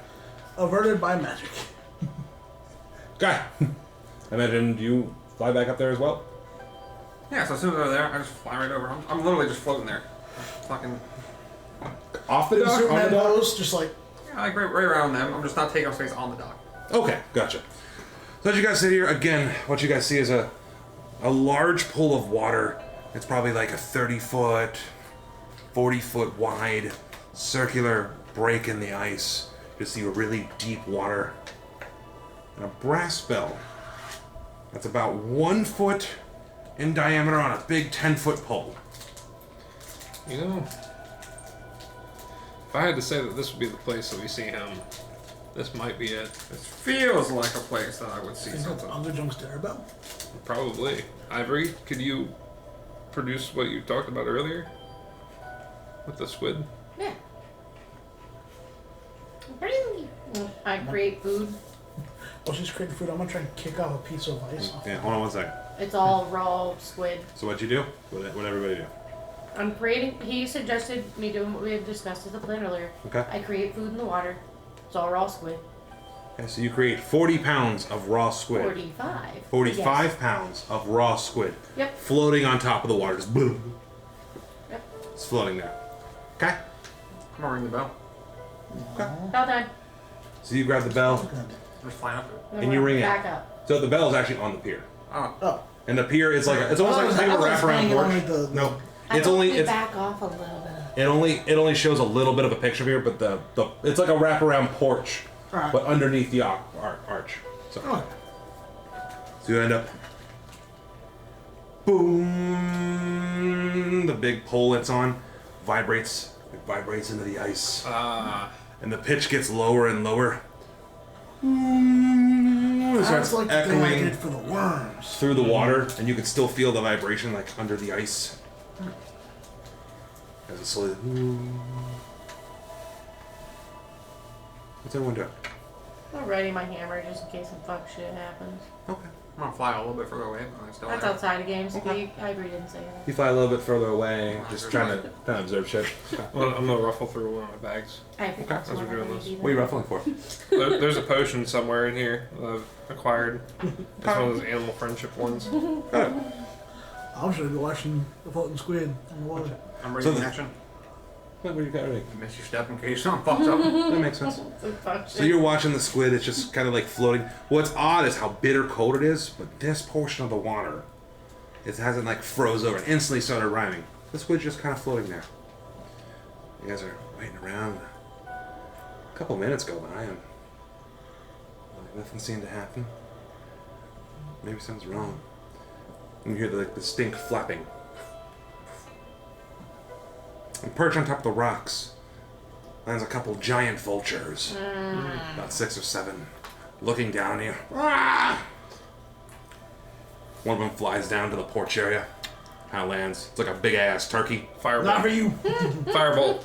Averted by magic. Okay. I imagine you fly back up there as well? Yeah, so as soon as they're there, I just fly right over. I'm literally just floating there. Fucking, Off the dock? On the Superman dock? pose, just like, yeah, like right around them. I'm just not taking up space on the dock. Okay, gotcha. So as you guys sit here, again, what you guys see is a large pool of water. It's probably like a 30-foot, 40-foot wide circular break in the ice. You see a really deep water. And a brass bell that's about 1 foot in diameter on a big 10-foot pole. You know, if I had to say that this would be the place that we see him, this might be it. It feels like a place that I would see is that something. Angajunk's dinner bell? Probably. Ivory, could you produce what you talked about earlier? With the squid? Yeah. I create food. While she's creating food, I'm gonna try and kick off a piece of ice. Yeah, hold on 1 second. It's all raw squid. So what'd you do? What everybody do? I'm creating. He suggested me doing what we had discussed as a plan earlier. Okay. I create food in the water. It's all raw squid. Okay, so you create 40 pounds of raw squid. 45. 45 Yes. pounds of raw squid. Yep. Floating on top of the water. Just boom. Yep. It's floating there. Okay. I'm gonna ring the bell. Bell time. So you grab the bell, Good. Just flying up to it. Then And we're you ring it. back up. so the bell is actually on the pier. Oh. Oh. And the pier is like, it's almost like think of a wraparound porch. No, it's only, We it's, back off a little bit. it only shows a little bit of a picture here, but the it's like a wraparound porch, Alright. but underneath the arch. So, Alright. so you end up, boom, the big pole it's on vibrates, it vibrates into the ice, and the pitch gets lower and lower. It starts That's like the thing I echoing did for the worms. through the water, and you can still feel the vibration like under the ice. As it slowly. What's everyone doing? I'm ready my hammer just in case some fuck shit happens. Okay. I'm gonna fly a little bit further away. But I'm still That's there. outside of games. Okay. I agree didn't say that. You fly a little bit further away, just trying to observe shit. Well, I'm gonna ruffle through one of my bags. I forgot as we're someone doing had this. to be What are you ruffling for? There's a potion somewhere in here that I've acquired. It's one of those animal friendship ones. I'm sure be watching the floating squid on the water. I'm ready So in the- action. What do you got ready? You miss your step in case something pops up. That makes sense. Some fuck So shit. you're watching the squid, it's just kind of like floating. What's odd is how bitter cold it is, but this portion of the water, it hasn't like froze over and instantly started rhyming. The squid's just kind of floating there. You guys are waiting around. A couple minutes go by and like nothing seemed to happen. Maybe something's wrong. And you hear the distinct flapping. And perched on top of the rocks lands a couple giant vultures, about 6 or 7, looking down at you. Ah! One of them flies down to the porch area, kind of lands. It's like a big ass turkey. Not for Firebolt. you. Firebolt.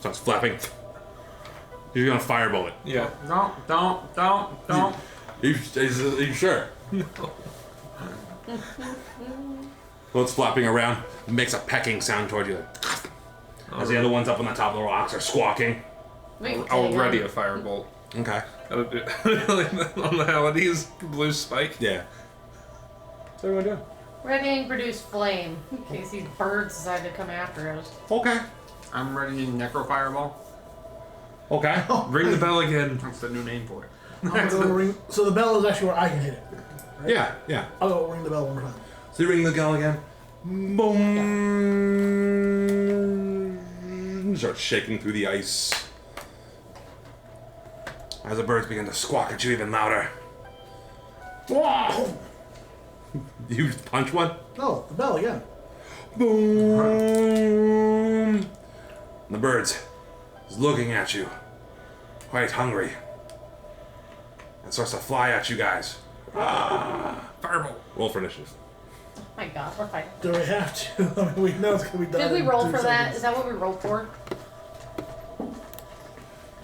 Starts flapping. You're gonna firebolt it. Yeah. Don't. Are you sure? Well, it's flapping around, it makes a pecking sound toward you. As the other ones up on the top of the rocks are squawking. Wait, I'll hang ready on. a firebolt. Okay. Gotta do on the Haladies blue spike. Yeah. What's everyone doing? Readying produce flame in case these birds decide to come after us. Okay. I'm ready Necro Fireball. Okay. Ring the bell again. That's the new name for it. I'm gonna go ring. So the bell is actually where I can hit it. Yeah, yeah. I'll go ring the bell one more time. So you ring the bell again. Boom. Start shaking through the ice. As the birds begin to squawk at you even louder. Whoa! You punch one. No, the bell again. Boom. And the birds is looking at you, quite hungry, and starts to fly at you guys. Firebolt. Roll for initiative. Oh my god, we're fighting. Do we have to? I mean, we know it's gonna be done. Did we in roll 2 for that? seconds. Is that what we rolled for?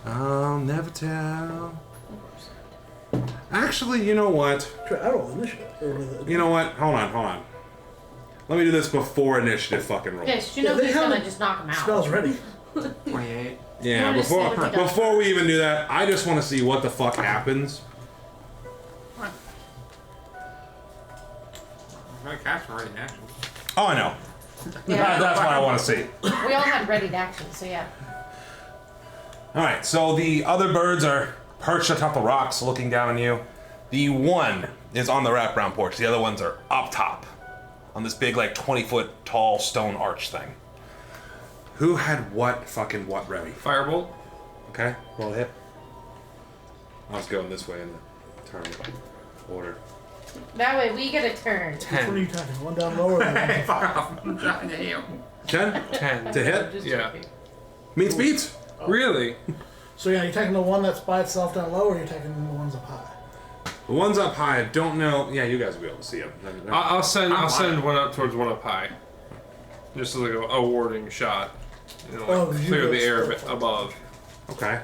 I'll never tell. Actually, you know what? I roll initiative. Or with it. You know what? Hold on. Let me do this before initiative fucking rolls. Yes, you Yeah, know they he's have gonna the just knock him out. Spell's ready. 28. Yeah, Wanna see what they got. before we even do that, I just want to see what the fuck happens. I'm gonna cast him ready in action. Oh, I know. Yeah. That's what I want to see. We all had ready to action, so yeah. All right, so the other birds are perched atop the rocks looking down on you. The one is on the wraparound porch. The other ones are up top on this big, like, 20-foot tall stone arch thing. Who had what ready? Firebolt. Okay, roll a hit. I was going this way in the turn order. That way we get a turn. Which one are 10. you talking? One down lower. Hey, fuck off. I'm trying to hit. 10? 10. To hit? Just Yeah. joking. Meets beats. Really? So yeah, you're taking the one that's by itself down low, or you're taking the ones up high. The ones up high, I don't know. Yeah, you guys will be able to see them. I'll send I'm one up towards one up high. Just as like a warding shot. You know, like Oh, you clear go the air a still bit above. Okay.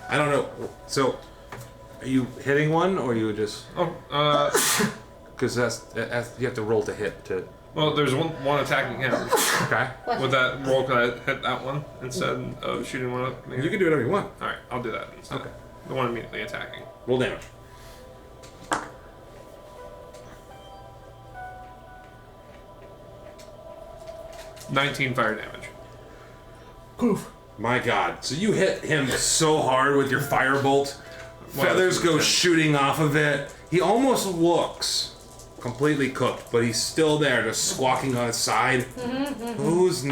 I don't know. So, are you hitting one, or you just... Oh, Because that's you have to roll to hit to... well, there's one attacking him. Okay. With that roll, could I hit that one instead of shooting one up? You can do whatever you want. Alright, I'll do that instead. Okay. The one immediately attacking. Roll damage. $19 fire damage. Poof. My God. So you hit him so hard with your firebolt. Feathers go shooting off of it. He almost looks completely cooked, but he's still there, just squawking on his side. Who's you?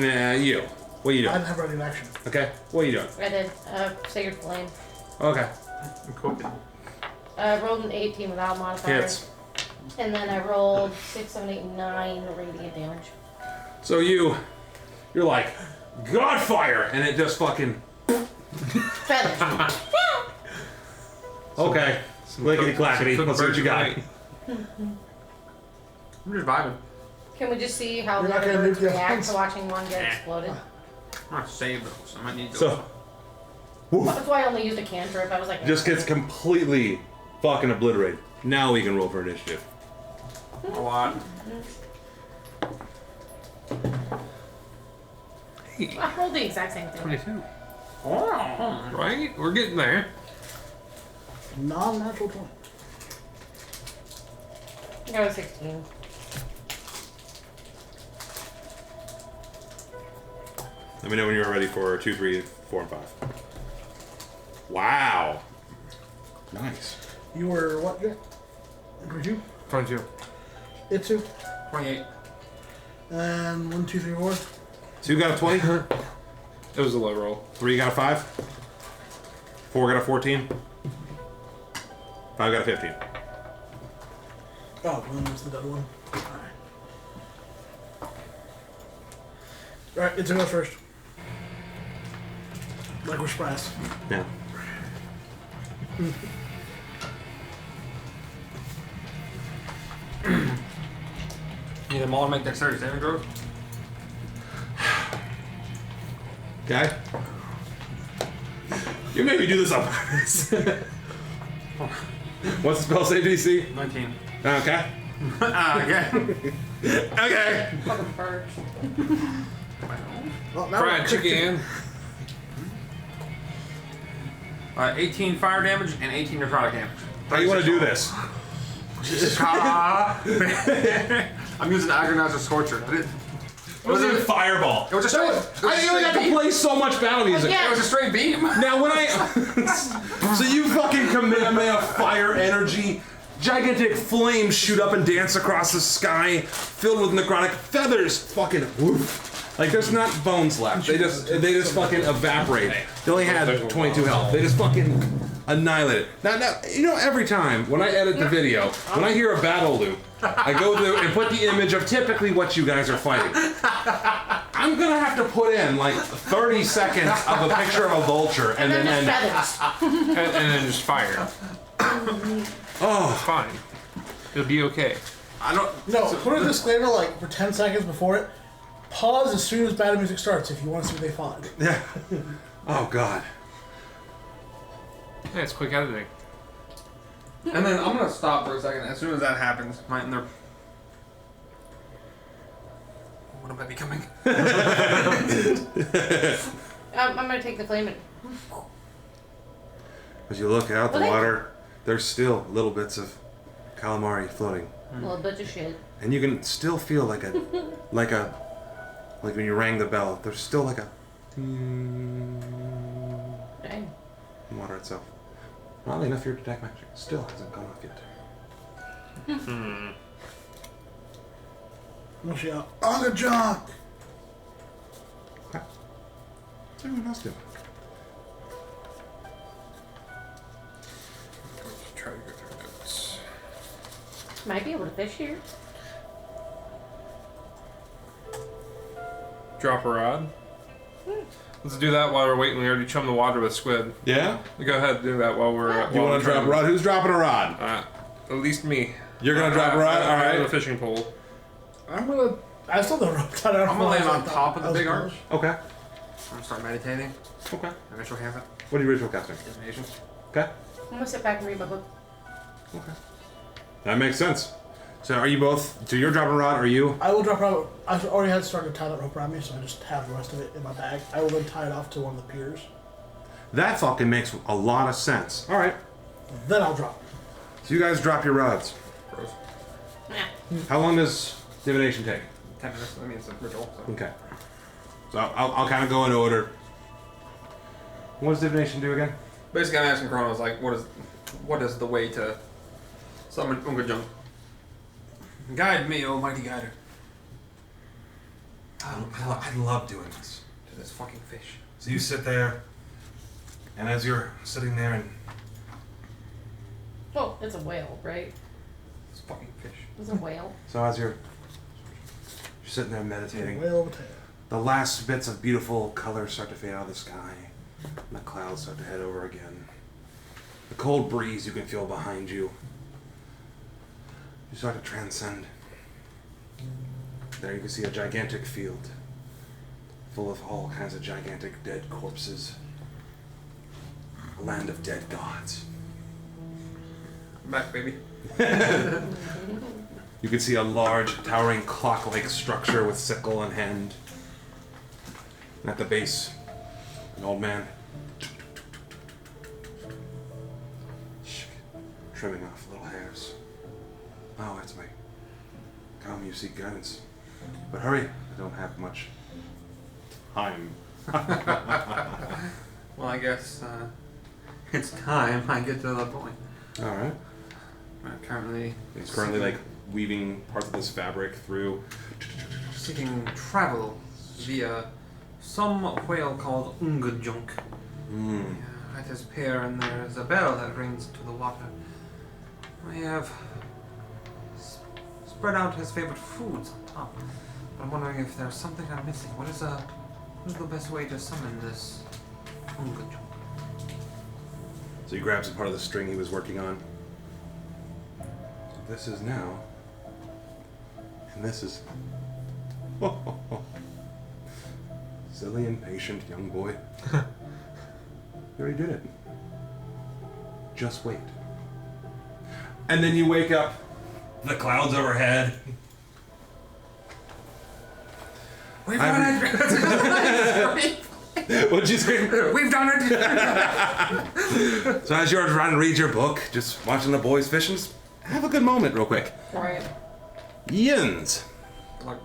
What are you I doing? didn't have ready in action. Okay. What are you doing? I did. Sacred Flame. Okay. I'm cooking. I rolled an 18 without modifier. Hits. And then I rolled 6, 7, 8, 9 radiant damage. So you're like, Godfire! And it just fucking... Feathers. Okay. Lickety clackety. Let's see what you got. I'm just vibing. Can we just see how You're the not other gonna birds move the react others? to watching one get Nah. exploded? I'm gonna save those. I might need those. So, That's why I only used a cantrip. I was like, just gets completely fucking obliterated. Now we can roll for initiative. a lot. Hey, I rolled the exact same thing. 22. Oh. Right? We're getting there. Non-natural 20. I got a 16. Let me know when you're ready for 2, 3, 4, and 5. Wow. Nice. You were what, Jack? Were you? 22. It too. 28. And 1, 2, 3, 4. So you got a 20? It was a low roll. 3 got a 5? 4 got a 14? 5 got a 15. Oh, one was the dead one. Alright, it's go first. Like we're surprised. Yeah. Need them all to make dexterity saving throws. Okay. You made me do this on purpose. What's the spell save DC? 19. Okay. Again. Okay. Fucking birds. Well, now Fried we're- chicken. 18 fire damage and 18 necrotic damage. How you want to do this? I'm using Agonizer's Scorcher. I didn't. What was it? Fireball. It was a straight. I only got to play so much battle music. Yeah. It was a straight beam. Now when I so you fucking Kamehameha fire energy, gigantic flames shoot up and dance across the sky, filled with necrotic feathers. Fucking woof. Like there's not bones left. They just fucking evaporate. They only had 22 health. They just fucking annihilate it. Now you know every time when I edit the video, when I hear a battle loop, I go through and put the image of typically what you guys are fighting. I'm gonna have to put in like 30 seconds of a picture of a vulture and And then then just feathers. And then just fire. oh, Fine. It'll be okay. I don't. No, put a disclaimer like for 10 seconds before it. Pause as soon as battle music starts if you want to see what they find. yeah. Oh god. Yeah, it's quick editing. And then I'm gonna stop for a second. As soon as that happens, and they're. What am I becoming? I'm gonna take the flame and. As you look out the Well, they- water, there's still little bits of calamari floating, Well, a bunch of shit. and you can still feel like when you rang the bell. There's still like a Dang. in the water itself. Oddly enough, your detect magic still hasn't gone off yet. We'll shout, Angajuk! Okay. What's everyone else doing? Try to go through notes. Might be able to fish here. Drop a rod. Let's do that while we're waiting. We already chummed the water with squid. Yeah. Go ahead and do that while we're. You want to drop a rod? Who's dropping a rod? At least me. You're gonna drop a rod. All I have a right. fishing pole. I'm gonna. I still don't rope tied out. I'm gonna land on top of the big arch. Okay. I'm gonna start meditating. Okay. Initial hazard. What are you ritual casting? Divination. Okay. I'm gonna sit back and read my book. Okay. That makes sense. So are you both? So you're dropping a rod? Are you? I will drop out. I already had started to tie that rope around me, so I just have the rest of it in my bag. I will then tie it off to one of the piers. That fucking makes a lot of sense. All right. Then I'll drop. So you guys drop your rods. Gross. Yeah. How long does divination take? 10 minutes. I mean, it's a ritual. So. Okay. So I'll kind of go in order. What does divination do again? Basically, I'm asking Kronos, like, what is the way to summon Angajuk? Guide me, oh mighty guider. I love doing this. To this fucking fish. So you sit there, and as you're sitting there and Oh, it's a whale, right? This fucking fish. It's a whale. So as you're sitting there meditating, Whale of a tail. the last bits of beautiful color start to fade out of the sky, and the clouds start to head over again. The cold breeze you can feel behind you. You start to transcend. There you can see a gigantic field, full of all kinds of gigantic dead corpses. A land of dead gods. I'm back, baby. You can see a large, towering clock-like structure with sickle in hand. And at the base, an old man trimming off little hairs. Oh, that's my come you seek guidance. But hurry, I don't have much time. Well, I guess it's time I get to the point. Alright. Currently, He's currently like weaving parts of this fabric through. seeking travel via some whale called Angajuk. At his pier, and there is a bell that rings to the water. I have spread out his favorite foods on top. But I'm wondering if there's something I'm missing. What is the best way to summon this Angajuk? So he grabs a part of the string he was working on. This is now. And this is. Silly, impatient young boy. You already did it. Just wait. And then you wake up. The clouds overhead. We've done it! What'd you say? We've done it! So as you're trying to read your book, just watching the boys fishing, just have a good moment real quick. Right. Yins. Like,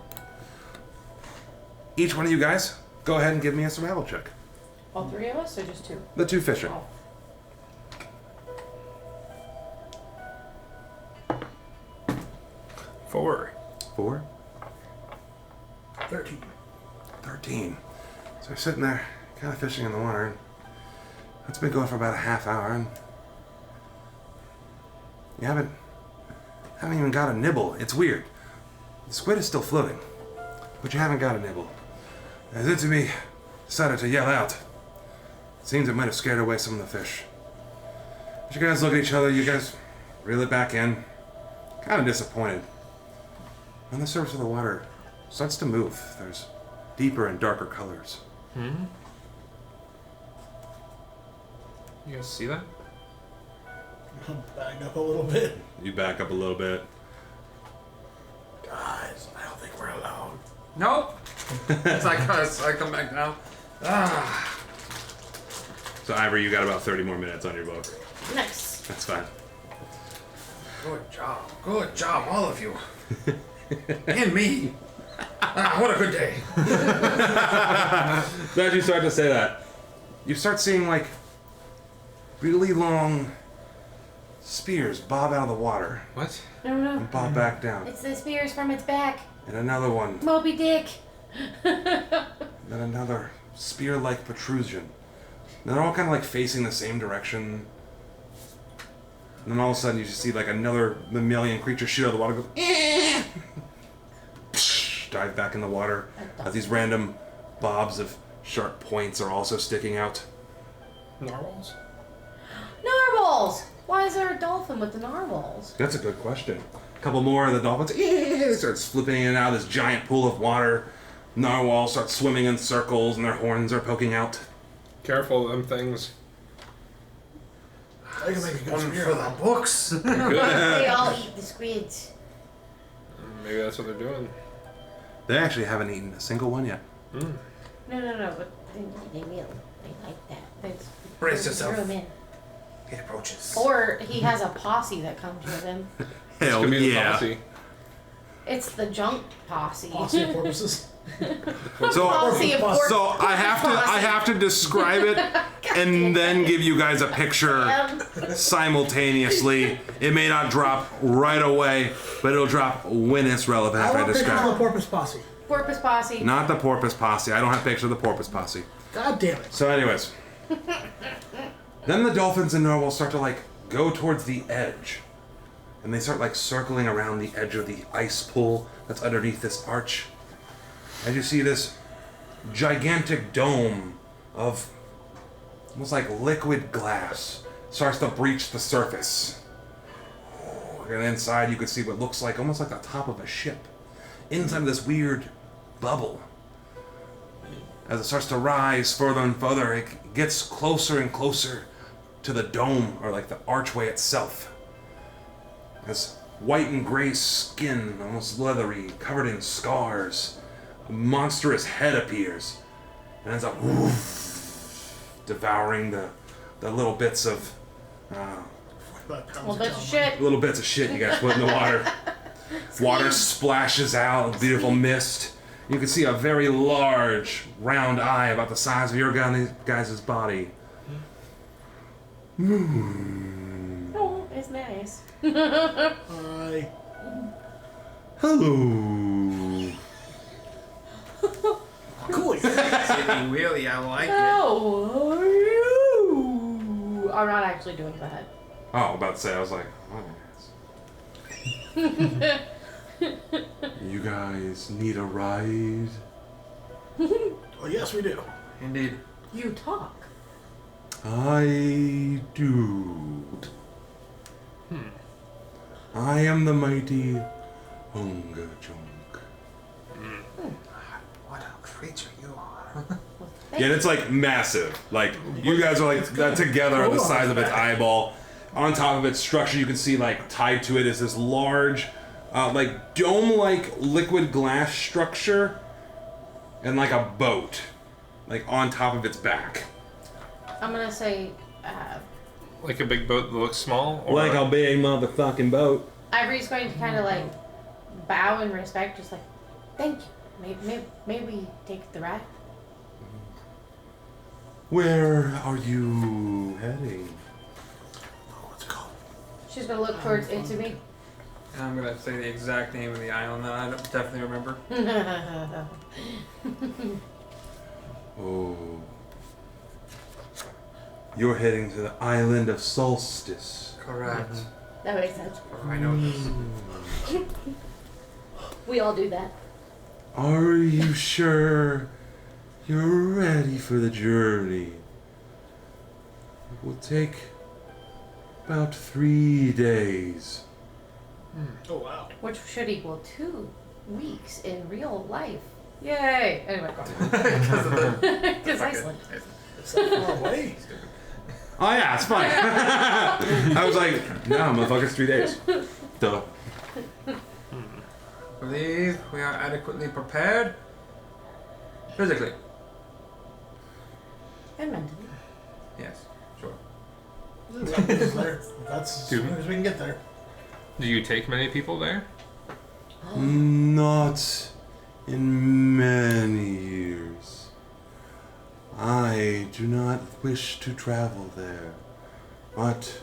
Each one of you guys, go ahead and give me a survival check. All three of us, or just two? The two fishing. Oh. Four. 4. 13. 13. So you're sitting there, kind of fishing in the water. And it's been going for about a half hour, and you haven't even got a nibble. It's weird. The squid is still floating, but you haven't got a nibble. As Itsumi decided to yell out. It seems it might have scared away some of the fish. But you guys look at each other, you guys reel it back in, kind of disappointed. On the surface of the water starts to move. There's deeper and darker colors. You guys see that? Back up a little bit. You back up a little bit. Guys, I don't think we're alone. nope! As I come back down. Ah. So Ivory, you got about 30 more minutes on your book. Nice. That's fine. Good job. Good job, all of you. And me. Ah, what a good day. So as you start to say that, you start seeing like really long spears bob out of the water What? No, no. and bob back down. It's the spears from its back. And another one, Moby Dick. then another spear-like protrusion. And they're all kind of like facing the same direction. And then all of a sudden you just see like another mammalian creature shoot out of the water, go, "Eh!" dive back in the water as these random bobs of sharp points are also sticking out. Narwhals? Narwhals. Why is there a dolphin with the narwhals? That's a good question. A couple more of the dolphins starts flipping in and out of this giant pool of water. Narwhals start swimming in circles and their horns are poking out. Careful of them things. I can make a good One spear. for the books. They all eat the squids. Maybe that's what they're doing. They actually haven't eaten a single one yet. No, but they will. They like that. That's, Brace throw yourself. him in. He approaches. Or he has a posse that comes with him. Hell Could be the yeah. posse. It's the junk posse. Posse of porpoises. So, Posse of pork- so I have to describe it and then give you guys a picture simultaneously. It may not drop right away, but it'll drop when it's relevant I after I want pictures of describe the it. porpoise posse. Porpoise posse. Not the porpoise posse. I don't have a picture of the porpoise posse. God damn it. So anyways. Then the dolphins and narwhals start to like go towards the edge. And they start like circling around the edge of the ice pool that's underneath this arch. As you see this gigantic dome of almost like liquid glass starts to breach the surface. And inside you can see what looks like almost like the top of a ship. Inside of this weird bubble. As it starts to rise further and further, it gets closer and closer to the dome, or like the archway itself. This white and gray skin, almost leathery, covered in scars. A monstrous head appears and ends up devouring the little bits of Well, that's shit. little bits of shit you guys put in the water. Water splashes out, a beautiful mist. You can see a very large, round eye about the size of your guys' body. Oh, it's nice. Hi. Hello. Cool. Silly Willy, I like it. How are you? I'm not actually doing that. Oh, I'm about to say, I was like, oh, you guys need a ride? Oh, yes, we do. Indeed. You talk. I do. I am the mighty Angajuk. What a creature you are. Yeah, and it's like massive. Like, you guys are like that together are the size of its eyeball. On top of its structure, you can see like tied to it is this large, like dome-like liquid glass structure, and like a boat, like on top of its back. I'm gonna say, Like a big boat that looks small? Or Like a big motherfucking boat. Ivory's going to kind of like bow in respect, just like, thank you. Maybe we take the ride. Where are you heading? Oh, let's go. She's gonna look towards into me. And I'm gonna say the exact name of the island that I definitely remember. Oh. You're heading to the island of Solstice. Correct. That makes sense. I know this. We all do that. Are you sure you're ready for the journey? It will take about 3 days. Oh, wow. Which should equal 2 weeks in real life. Yay! Anyway, go on. Because Iceland. It's that far away. Oh yeah, it's fine. I was like, no, motherfucker, it's 3 days. Duh. Believe we are adequately prepared. Physically. And mentally. Yes, sure. It's there. That's as soon as we can get there. Do you take many people there? Not in many years. I do not wish to travel there, but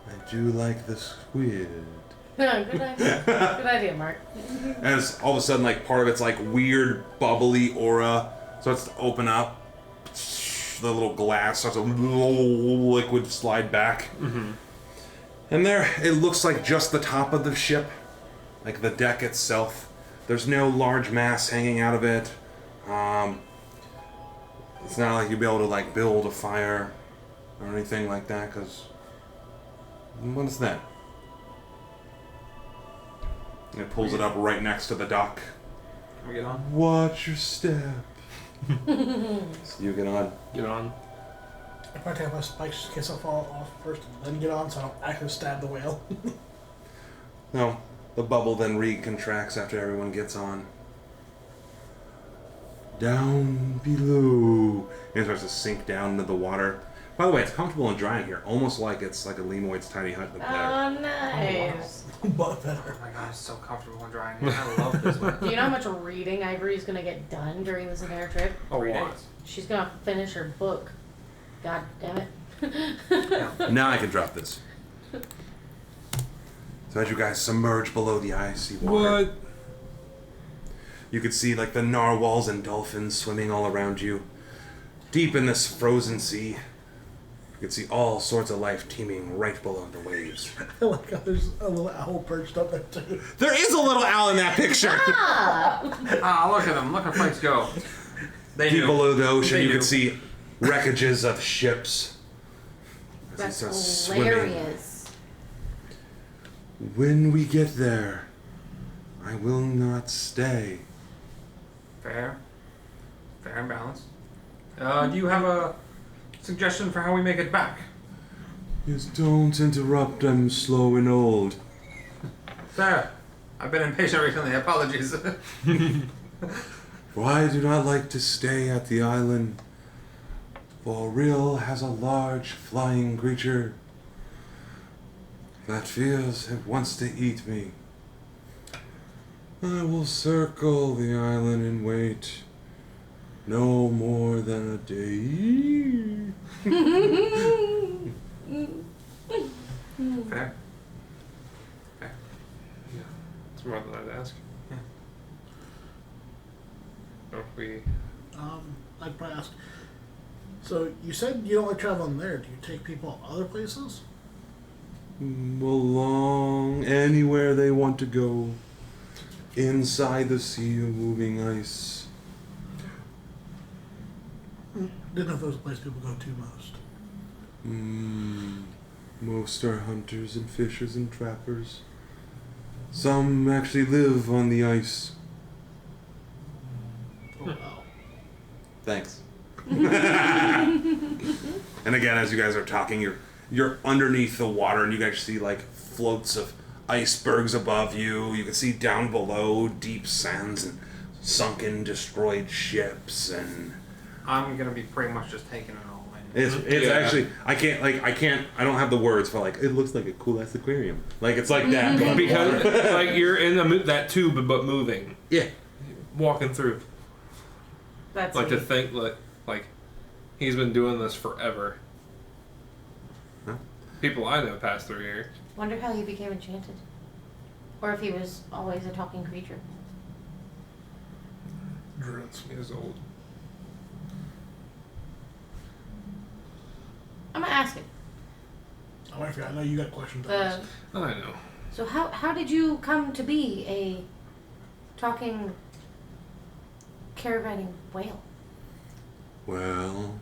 I do like the squid. Good idea. Good idea, Mark. And it's all of a sudden, like, part of its, like, weird, bubbly aura starts to open up. The little glass starts to liquid slide back. Mm-hmm. And there, it looks like just the top of the ship, like the deck itself. There's no large mass hanging out of it. It's not like you'd be able to, like, build a fire or anything like that, because what is that? And it pulls it up right next to the dock. Can we get on? Watch your step. So you get on. Get on. I probably take my spikes in case I fall off first and then get on so I don't actually stab the whale. No, the bubble then recontracts after everyone gets on. Down below. And it starts to sink down into the water. By the way, it's comfortable and dry in here, almost like it's like a Lemoy's tiny hut in the better. Oh, nice. But better. Oh my god, it's so comfortable and dry in here. I love this one. Do you know how much reading Ivory's gonna get done during this entire trip? Oh, Reading. what? She's gonna finish her book. God damn it. Now I can drop this. So as you guys submerge below the icy water, What? you could see like the narwhals and dolphins swimming all around you. Deep in this frozen sea, you could see all sorts of life teeming right below the waves. I like how there's a little owl perched up there too. There is a little owl in that picture. Ah, look at them. Look at Pikes go. They Deep knew. below the ocean, They you knew. could see wreckages of ships. As he That's starts swimming. hilarious. When we get there, I will not stay. Fair. Fair and balanced. Do you have a suggestion for how we make it back? Yes, don't interrupt. I'm slow and old. Fair. I've been impatient recently. Apologies. For I do not like to stay at the island. For Rill has a large flying creature that fears it wants to eat me. I will circle the island and wait no more than a day. Fair. It's more than I'd ask. Yeah. If we... I'd probably ask. So you said you don't like traveling there. Do you take people other places? Along anywhere they want to go. Inside the sea of moving ice. Didn't know if there was a place people go to most. Most are hunters and fishers and trappers. Some actually live on the ice. Oh wow. Thanks. And again, as you guys are talking, you're underneath the water, and you guys see like floats of icebergs above you. You can see down below deep sands and sunken, destroyed ships, and I'm gonna be pretty much just taking it all in. it's Yeah. actually I don't have the words for like it looks like a cool ass aquarium. Like it's like that but Because, water. like, you're in that tube, but moving. Yeah. Walking through. That's Like, to neat. think, like, he's been doing this forever. Huh? People I know pass through here. Wonder how he became enchanted. Or if he was always a talking creature. Druids. He was old. I'm gonna ask him. I forgot. I know you got questions. The, Oh, I know. so how did you come to be a talking caravanning whale? Well,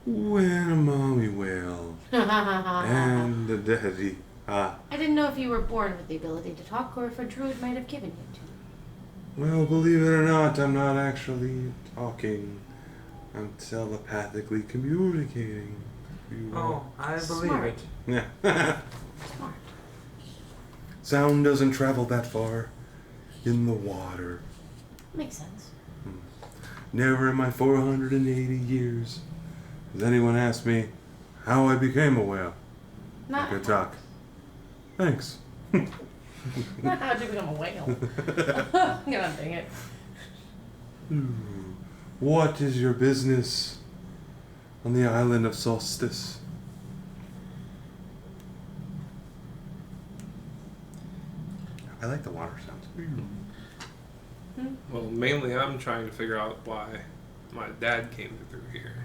when a mommy whale and a daddy. I didn't know if you were born with the ability to talk or if a druid might have given you to. Well, believe it or not, I'm not actually talking. I'm telepathically communicating. Oh, I believe Smart. it. Yeah. Smart. Sound doesn't travel that far in the water. Makes sense. Never in my 480 years has anyone asked me how I became a whale. I Not, could talk. Thanks. not how to become a whale. God dang it. What is your business on the island of Solstice? I like the water sounds. Well, mainly I'm trying to figure out why my dad came through here.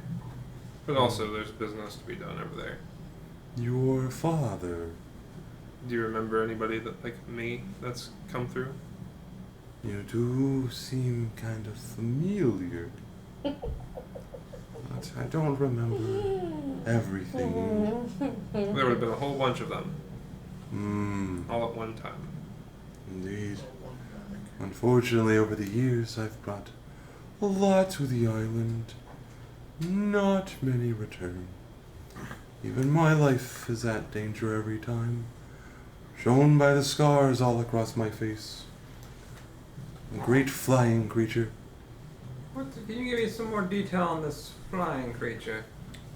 But also, there's business to be done over there. Your father. Do you remember anybody that, like me, that's come through? You do seem kind of familiar. But I don't remember everything. There would have been a whole bunch of them, all at one time. Indeed. Unfortunately, over the years, I've brought a lot to the island. Not many return. Even my life is at danger every time, shown by the scars all across my face. A great flying creature. Can you give me some more detail on this flying creature?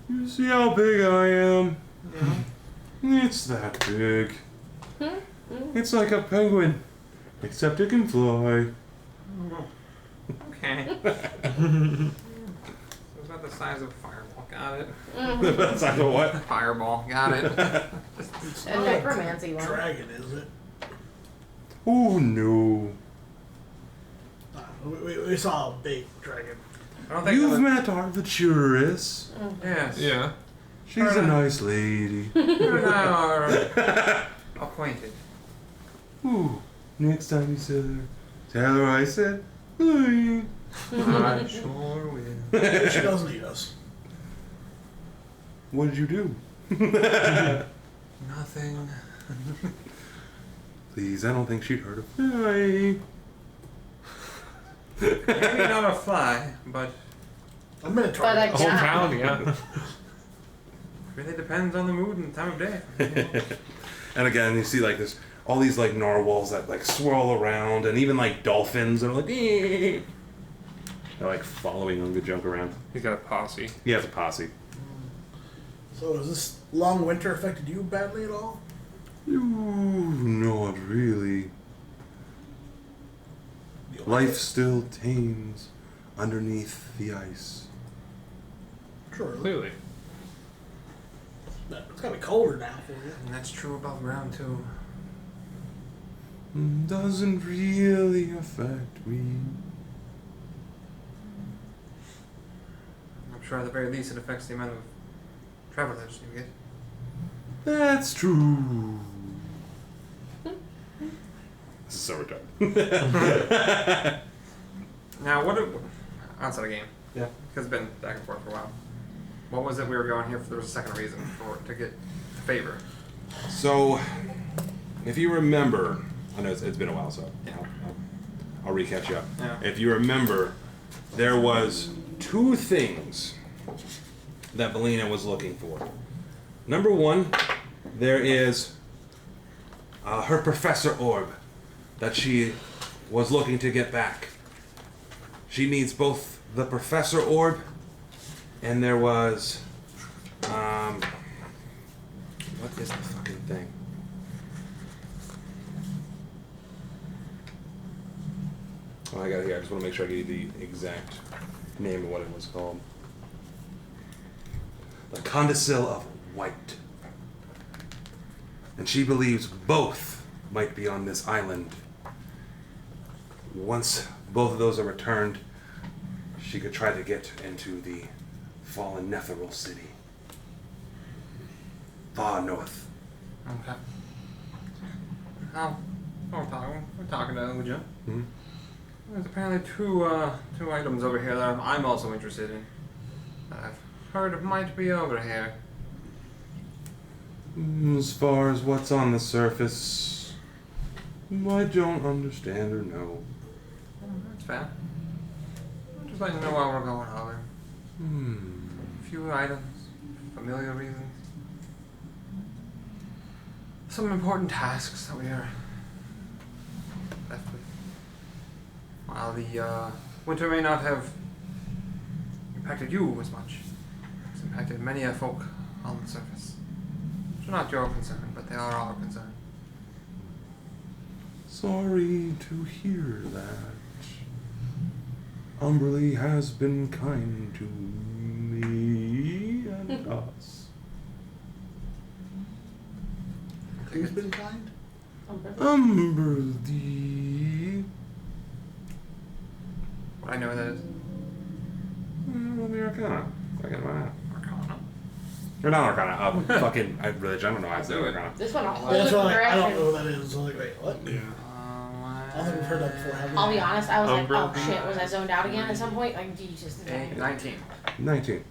You see how big I am? Yeah. It's that big. It's like a penguin, except it can fly. Okay. So it's about the size of a fireball. Got it. That's like a what? Fireball. Got it. It's A not like necromancy a one. dragon, is it? Oh no. We saw a big dragon. I don't think You've that- met Arviturus. Yes. Yeah. She's a nice lady. You and I are acquainted. Ooh. Next time you see her, tell her I said, "Hi." I sure will. She doesn't eat us. What did you do? Nothing. Please, I don't think she'd heard of Hi. Maybe not a fly, but I'm gonna try. But I A whole Yeah. town, yeah. really depends on the mood and time of day. And again, you see like this, all these like narwhals that like swirl around, and even like dolphins that are like, "Eh." They're like following Angajuk around. He's got a posse. He has a posse. So has this long winter affected you badly at all? Ooh, not really. Life still tames underneath the ice. True. Clearly. But it's gotta be colder now for you. And that's true above ground too. Doesn't really affect me. I'm sure at the very least it affects the amount of travelers you get. That's true. This is so retarded. Now, what? Outside of game. Yeah. Because it's been back and forth for a while. What was it we were going here for? There was a second reason to get a favor. So, if you remember, I know it's been a while, so Yeah. I'll recatch you up. Yeah. If you remember, there was 2 things that Belina was looking for. Number 1, there is her Professor Orb that she was looking to get back. She needs both the Professor Orb, and there was, what is the fucking thing? Oh, I got it here. I just want to make sure I give you the exact name of what it was called. The Condicil of White. And she believes both might be on this island. Once both of those are returned, she could try to get into the fallen Netheril city. Far north. Okay. Now, we're talking to Angajuk. Hmm? There's apparently two items over here that I'm also interested in. That I've heard might be over here. As far as what's on the surface, I don't understand or know. That's fair. I'm just letting you know where we're going over. A few items, familiar reasons. Some important tasks that we are left with. While the winter may not have impacted you as much, it's impacted many a folk on the surface. Which are not your concern, but they are our concern. Sorry to hear that. Umberly has been kind to me and us. Who's been kind? Umberly. What I know that is Well, the Arcana. I got mine. Arcana. Or not Arcana. Fucking. I really don't know how to say Do it. Arcana. This one a whole That's different why I don't direction. know what that is. I'm like, wait, what? Yeah. I don't think we've heard that before, have we? I'll be honest, I was like, Umbrella. oh shit, was I zoned out again at some point? Like, Jesus. 19. 19.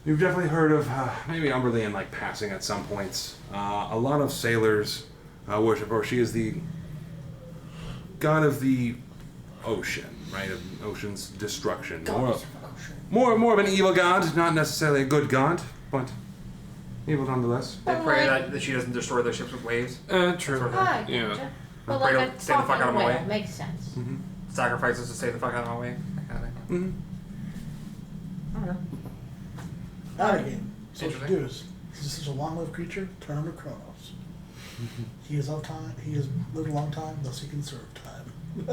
You've definitely heard of maybe Umberly in like passing at some points. A lot of sailors worship her. She is the god of the ocean, right? Of ocean's destruction. More of an evil god, not necessarily a good god, but evil nonetheless. They pray that she doesn't destroy their ships with waves. True. Ah, Yeah. gotcha. But Pray like to a stay the fuck out of my talking way. whale makes sense. Mm-hmm. Sacrifices to save the fuck out of my way. That kind of thing. Mm-hmm. Okay. Out again. So what you Interesting. do is, he's such a long-lived creature, turn him to Kronos. He is of time, he has lived a long time, thus he can serve time. You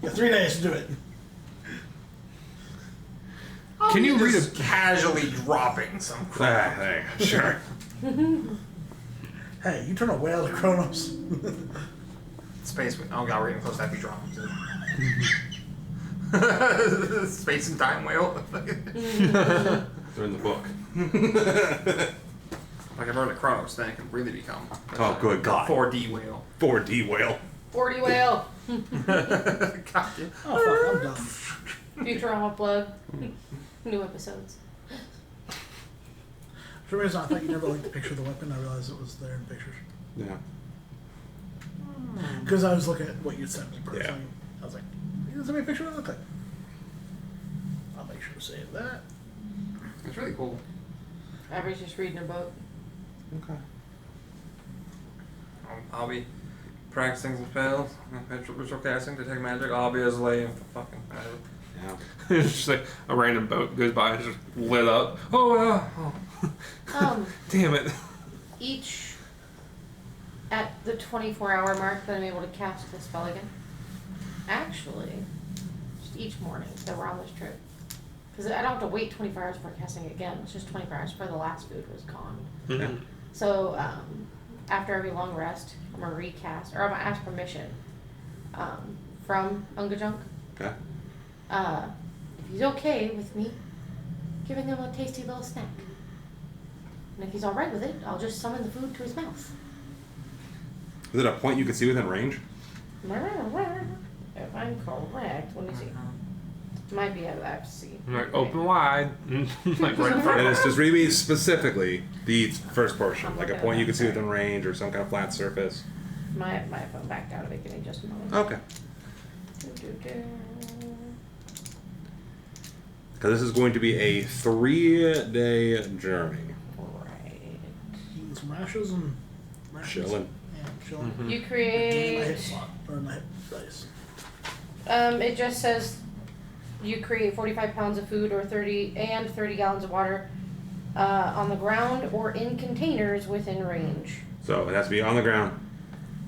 got 3 days to do it. Can you read Just casually dropping some crap. Hey, sure. Hey, you turn a whale to Kronos. Space. Oh god, we're getting close to that. Be dropping. Space and time whale. They're in the book. Like I've heard of Kronos, then it can really become. Oh, good God. 4D whale. 4D whale. 40 whale. God, yeah. Oh fuck, I'm done. Futurama plug. New episodes. For some reason, I thought you never liked the picture of the weapon. I realized it was there in pictures. Yeah. Because I was looking at what you sent me personally. Yeah. I was like, you didn't send me a picture of what it looked like. I'll make sure to save that. It's really cool. Abby's just reading a book. Okay. I'll be practicing some spells, ritual casting, detect magic. I'll be as lame for fucking whatever. Yeah. It's just like a random boat goes by and just lit up. Oh, Um, damn it. each at the 24-hour mark that I'm able to cast this spell again. Actually, just each morning that we're on this trip. Because I don't have to wait 24 hours before casting it again. It's just 24 hours before the last food was gone. Mhm. So after every long rest, I'm gonna recast, or I'm gonna ask permission from Angajuk. Okay. If he's okay with me giving him a tasty little snack. And if he's alright with it, I'll just summon the food to his mouth. Is it a point you can see within range? If I'm correct, let me see. Might be able to have to see. I'm like, open wide. Like right in front And of it's us. just read me specifically the first portion, like a point you can see within range or some kind of flat surface. My phone backed out of it. Give me just a moment. Okay. Because this is going to be a 3-day journey. Right. Eating some rashes and rations. Chilling. Yeah, chilling. Mhm. You In my hip create. slot, or in my hip dice. It just says you create 45 pounds of food or 30 gallons of water on the ground or in containers within range. So it has to be on the ground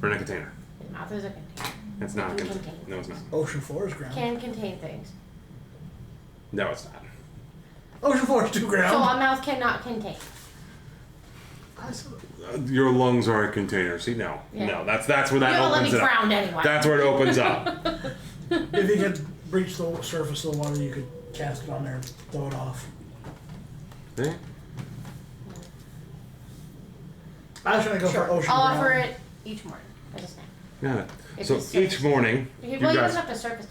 or in a container. His mouth is a container. It's not a Can container. contain. No, it's not. Ocean floor is ground. Can contain things. No, it's not. Ocean floor is 2 ground. So a mouth cannot contain. Your lungs are a container. See, no. Yeah. No, that's where You that don't let me opens it up. ground anyway. That's where it opens up. If you could breach the surface of the water, you could cast it on there and throw it off. See? I was trying to go Sure. for ocean I'll ground. offer it each morning as a snack. Yeah. If So it's each surface. morning, Well, you he guys. doesn't have to surface.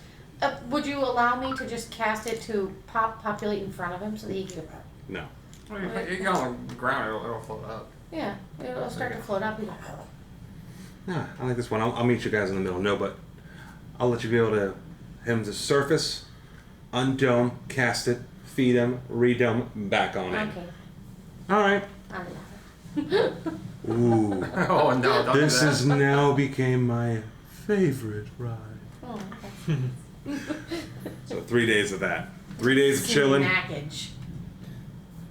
Would you allow me to just cast it to populate in front of him so that he can? No. Well, you get on the ground, it'll float up. Yeah, it'll start to float up. He'll go, Yeah, I like this one. I'll meet you guys in the middle. No, but I'll let you be able to him to surface, undome, cast it, feed him, redome, back on in. okay, All right. I'll do that. Ooh. Oh no! Don't This do that. is now became my favorite ride. Oh, okay. So 3 days of that. 3 days of chilling, Snackage.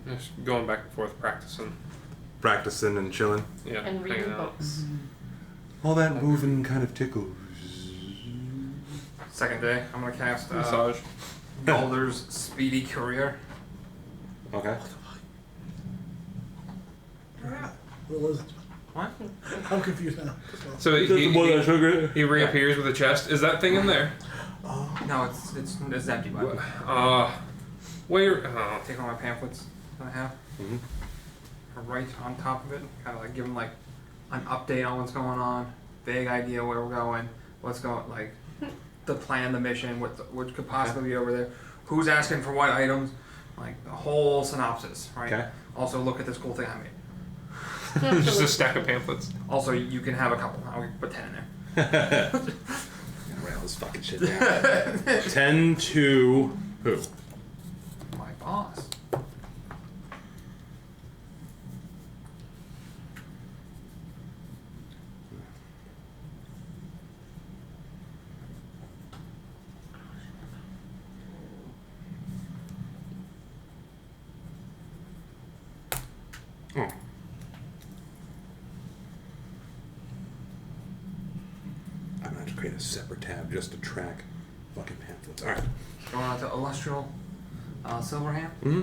Just going back and forth practicing. practicing and chilling. Yeah. And reading hanging out. books. All that moving kind of tickles. Second day, I'm gonna cast Massage. Boulder's Speedy Career. Okay. What was it? What? I'm confused now. So he reappears with a chest. Is that thing in there? No, it's empty. By the way. Where? Take all my pamphlets that I have. Mhm. Right on top of it, kind of like give them like an update on what's going on, vague idea where we're going, what's going like the plan, the mission, what could possibly be over there, who's asking for what items, like the whole synopsis, right? Okay. Also, look at this cool thing I made. Just a stack of pamphlets. Also, you can have a couple. I'll put 10 in there. Gotta write all this fucking shit down. 10 to who? My boss. Oh. I'm gonna have to create a separate tab just to track fucking pamphlets. Alright. Going on to Silver hand? Mm-hmm.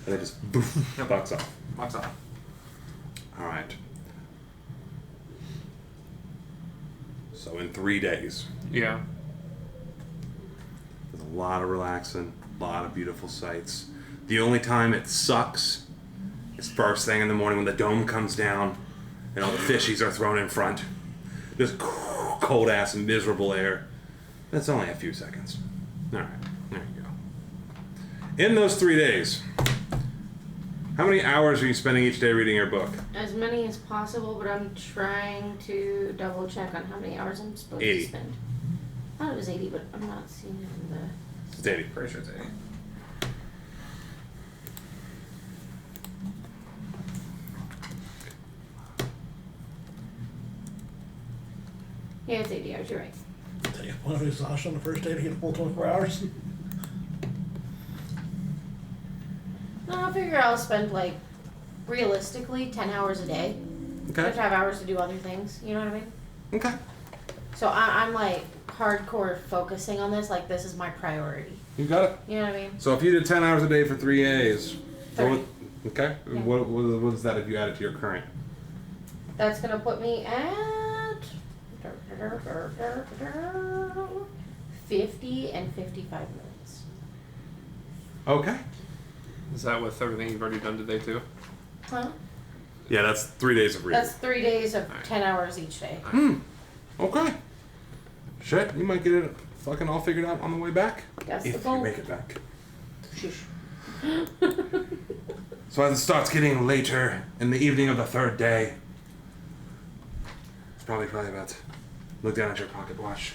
And it just bucks off. Bucks off. All right. So in 3 days, Yeah. there's a lot of relaxing, a lot of beautiful sights. The only time it sucks is first thing in the morning when the dome comes down and all the fishies are thrown in front. Just cold ass and miserable air. That's only a few seconds. All right, there you go. In those 3 days, how many hours are you spending each day reading your book? As many as possible, but I'm trying to double check on how many hours I'm supposed 80. to spend. I thought it was 80, but I'm not seeing it in the... It's 80. Pretty sure it's 80. Yeah, it's 80 hours, you're right. Tell you, one of exhaustion on the first day to get a full 24 hours. No, I figure I'll spend, like, realistically, 10 hours a day. I have to have hours to do other things, you know what I mean? Okay. So I'm, like, hardcore focusing on this, like, this is my priority. You got it. You know what I mean? So if you did 10 hours a day for 3 days, what 30. would, okay. Yeah. What is that if you add it to your current? That's gonna put me at 50 and 55 minutes. Okay. Is that with everything you've already done today too? Huh? Yeah, that's 3 days of reading. That's 3 days of 10 hours each day. Okay. Shit, you might get it fucking all figured out on the way back. That's the If you goal. make it back. Shush. So as it starts getting later in the evening of the 3rd day, it's probably about, look down at your pocket watch.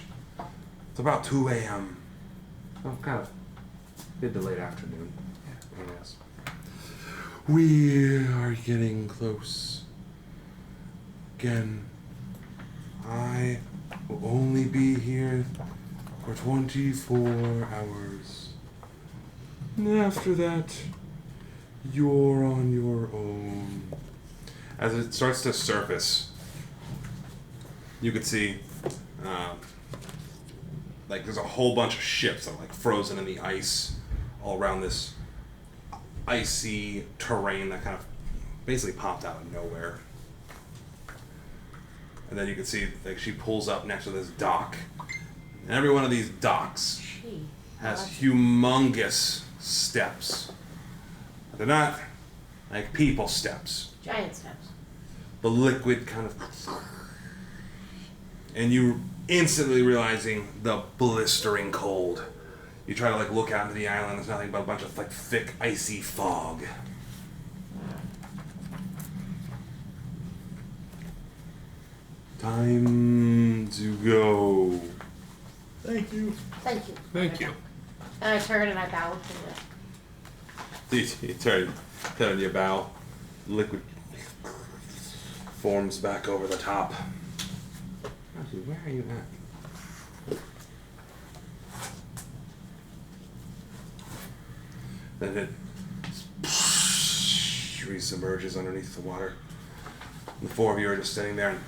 It's about 2 a.m. Well, kind of mid to late afternoon. I guess. We are getting close. Again, I will only be here for 24 hours. And after that, you're on your own. As it starts to surface, you could see, like there's a whole bunch of ships that are like frozen in the ice all around this icy terrain that kind of basically popped out of nowhere. And then you can see like she pulls up next to this dock. And every one of these docks Gee. has humongous steps. They're not like people steps, Giant steps. but liquid kind of. And you instantly realizing the blistering cold. You try to like look out into the island, there's nothing but a bunch of like thick icy fog. Time to go. Thank you. Thank you. Thank you. And I turn and I bow to You turn your bow, liquid forms back over the top. Actually, where are you at? Then it resubmerges underneath the water. And the 4 of you are just sitting there and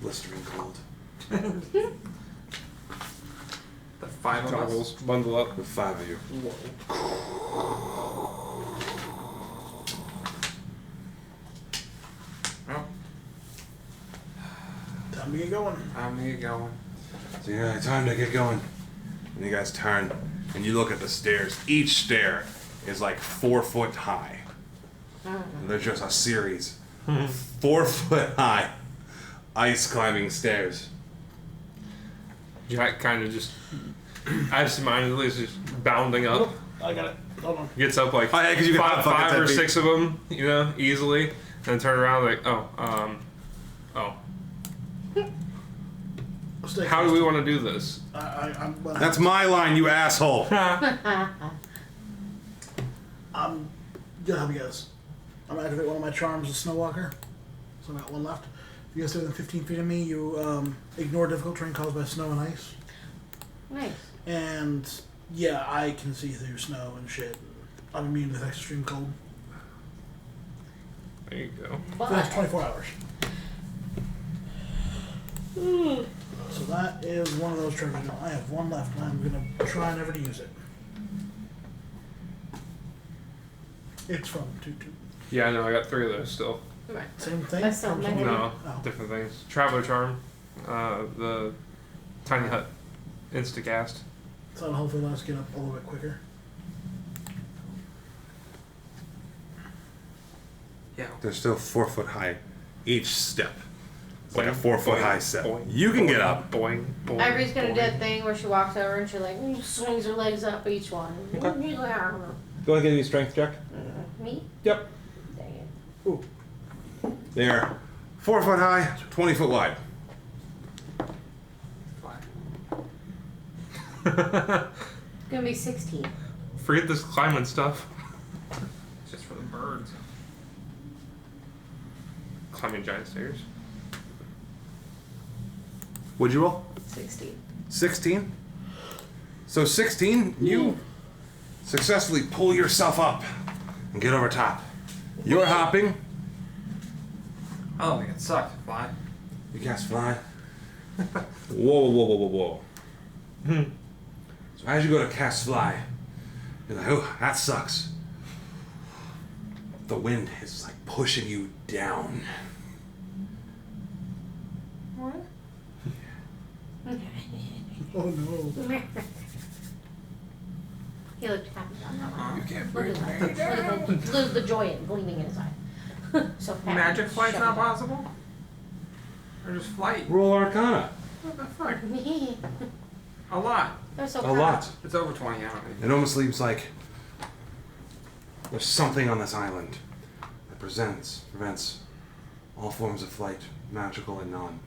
blistering cold. The 5 of us. Goggles, bundle up. The 5 of you. Well, Time to get going. I'm gonna get going. So yeah, time to get going. And you guys turn and you look at the stairs. Each stair is like 4 foot high. And there's just a series of 4 foot high ice climbing stairs. Jack kind of just absentmindedly is just bounding up. I got it. Hold on. Gets up like Oh, yeah, 'cause you got five, fucking 5 10 or feet. 6 of them, you know, easily. And turn around like, oh. Stay How do close. we want to do this? I'm gonna That's my line, you asshole. I'm gonna help you guys. I'm gonna activate one of my charms, the Snow Walker. So I got one left. If you guys stay within 15 feet of me, you ignore difficult terrain caused by snow and ice. Nice. And yeah, I can see through snow and shit. I'm immune to extreme cold There you go. for the next 24 hours. So that is one of those treasures. I have one left, and I'm gonna try never to use it. It's from Tutu. Yeah, I know. I got 3 of those still. Right. Same thing. That's not From my someone? No, Oh. different things. Traveler charm, the tiny hut, instacast. So that'll hopefully let us get up a little bit quicker. Yeah. They're still 4 foot high each step. It's like a Boing, 4 foot boing, high step. boing, You can get boing, up. Boing, boing. Ivory's gonna do boing. that thing where she walks over and she like swings her legs up each one. Go ahead, give me a strength check. Me? Yep. Dang it. They're 4 foot high, 20 foot wide. Fly. It's gonna be 16. Forget this climbing stuff. It's just for the birds. Climbing giant stairs. What'd you roll? 16. 16? So 16, you successfully pull yourself up and get over top. You're hopping. I don't think it sucked. Fly. You cast fly. Whoa, whoa, whoa, whoa, whoa. So as you go to cast fly, you're like, oh, that sucks. The wind is like pushing you down. What? Oh no. He looked happy on that one. You can't Look at that. Look at the joy and gleaming in his eye. So happy. Magic flight's not Shut up. possible? Or just flight? Roll Arcana. What the fuck? A lot. They're so A proud. lot. It's over 20, I don't It think. almost seems like there's something on this island that prevents all forms of flight, magical and non.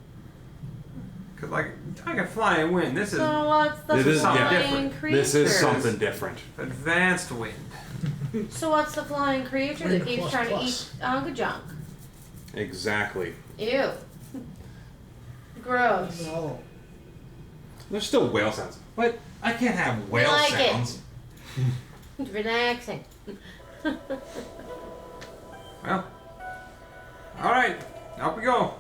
Cause like, I can fly and win. This is So what's the It is- yeah. flying different. creature? This is something different. advanced wind. So what's the flying creature Wind that keeps plus trying plus. to eat Angajuk? Exactly. Ew. Gross. No. There's still whale sounds. What? I can't have whale like it. sounds. It's relaxing. Well. Alright. Up we go.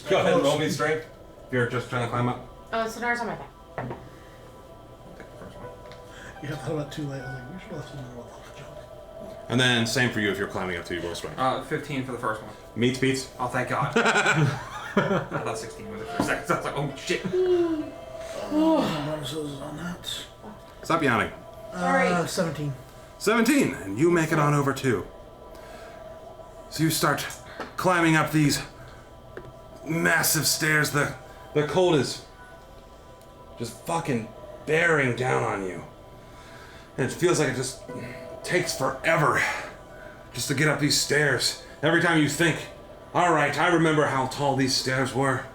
Go ahead and roll me strength. If you're just trying to climb up. Oh, Sonara's on my back. Take the first one. Yeah, I thought about it too late. I was like, we should let them know about the junk. And then same for you if you're climbing up to your roll strength. 15 for the first one. Meets Pete's. Oh, thank God. I thought 16 was it for a second. So I was like, oh shit. Oh, bonuses on that. Stop yawning. Sorry. 17. 17, and you make it on over too. So you start climbing up these massive stairs. The cold is just fucking bearing down on you. And it feels like it just takes forever just to get up these stairs. Every time you think, all right, I remember how tall these stairs were,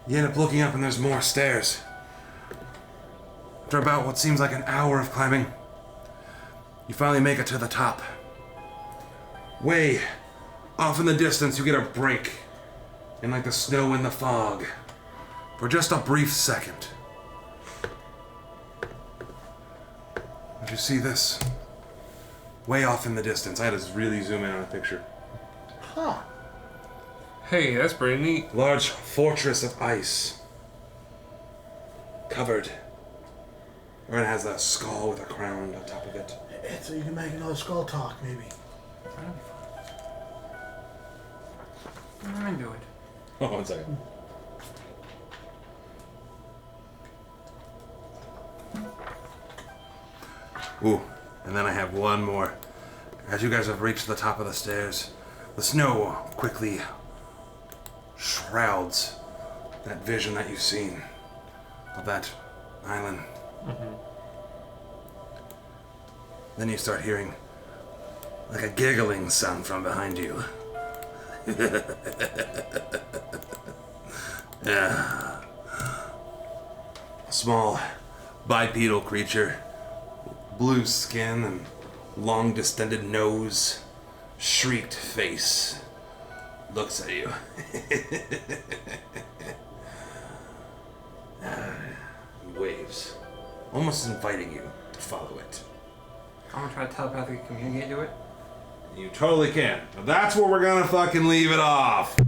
you end up looking up and there's more stairs. After about what seems like an hour of climbing, you finally make it to the top. Way off in the distance, you get a break in like the snow and the fog for just a brief second. Did you see this? Way off in the distance. I had to really zoom in on a picture. Huh. Hey, that's pretty neat. Large fortress of ice. Covered. Or it has a skull with a crown on top of it. So you can make another skull talk, maybe. I'm into it. Oh, 1 second. Ooh, and then I have one more. As you guys have reached the top of the stairs, the snow quickly shrouds that vision that you've seen of that island. Then you start hearing like a giggling sound from behind you. Yeah. A small bipedal creature, blue skin and long distended nose, shrieked face, looks at you. Waves, almost inviting you to follow it. I'm gonna try to telepathically communicate to it. You totally can. But that's where we're gonna fucking leave it off.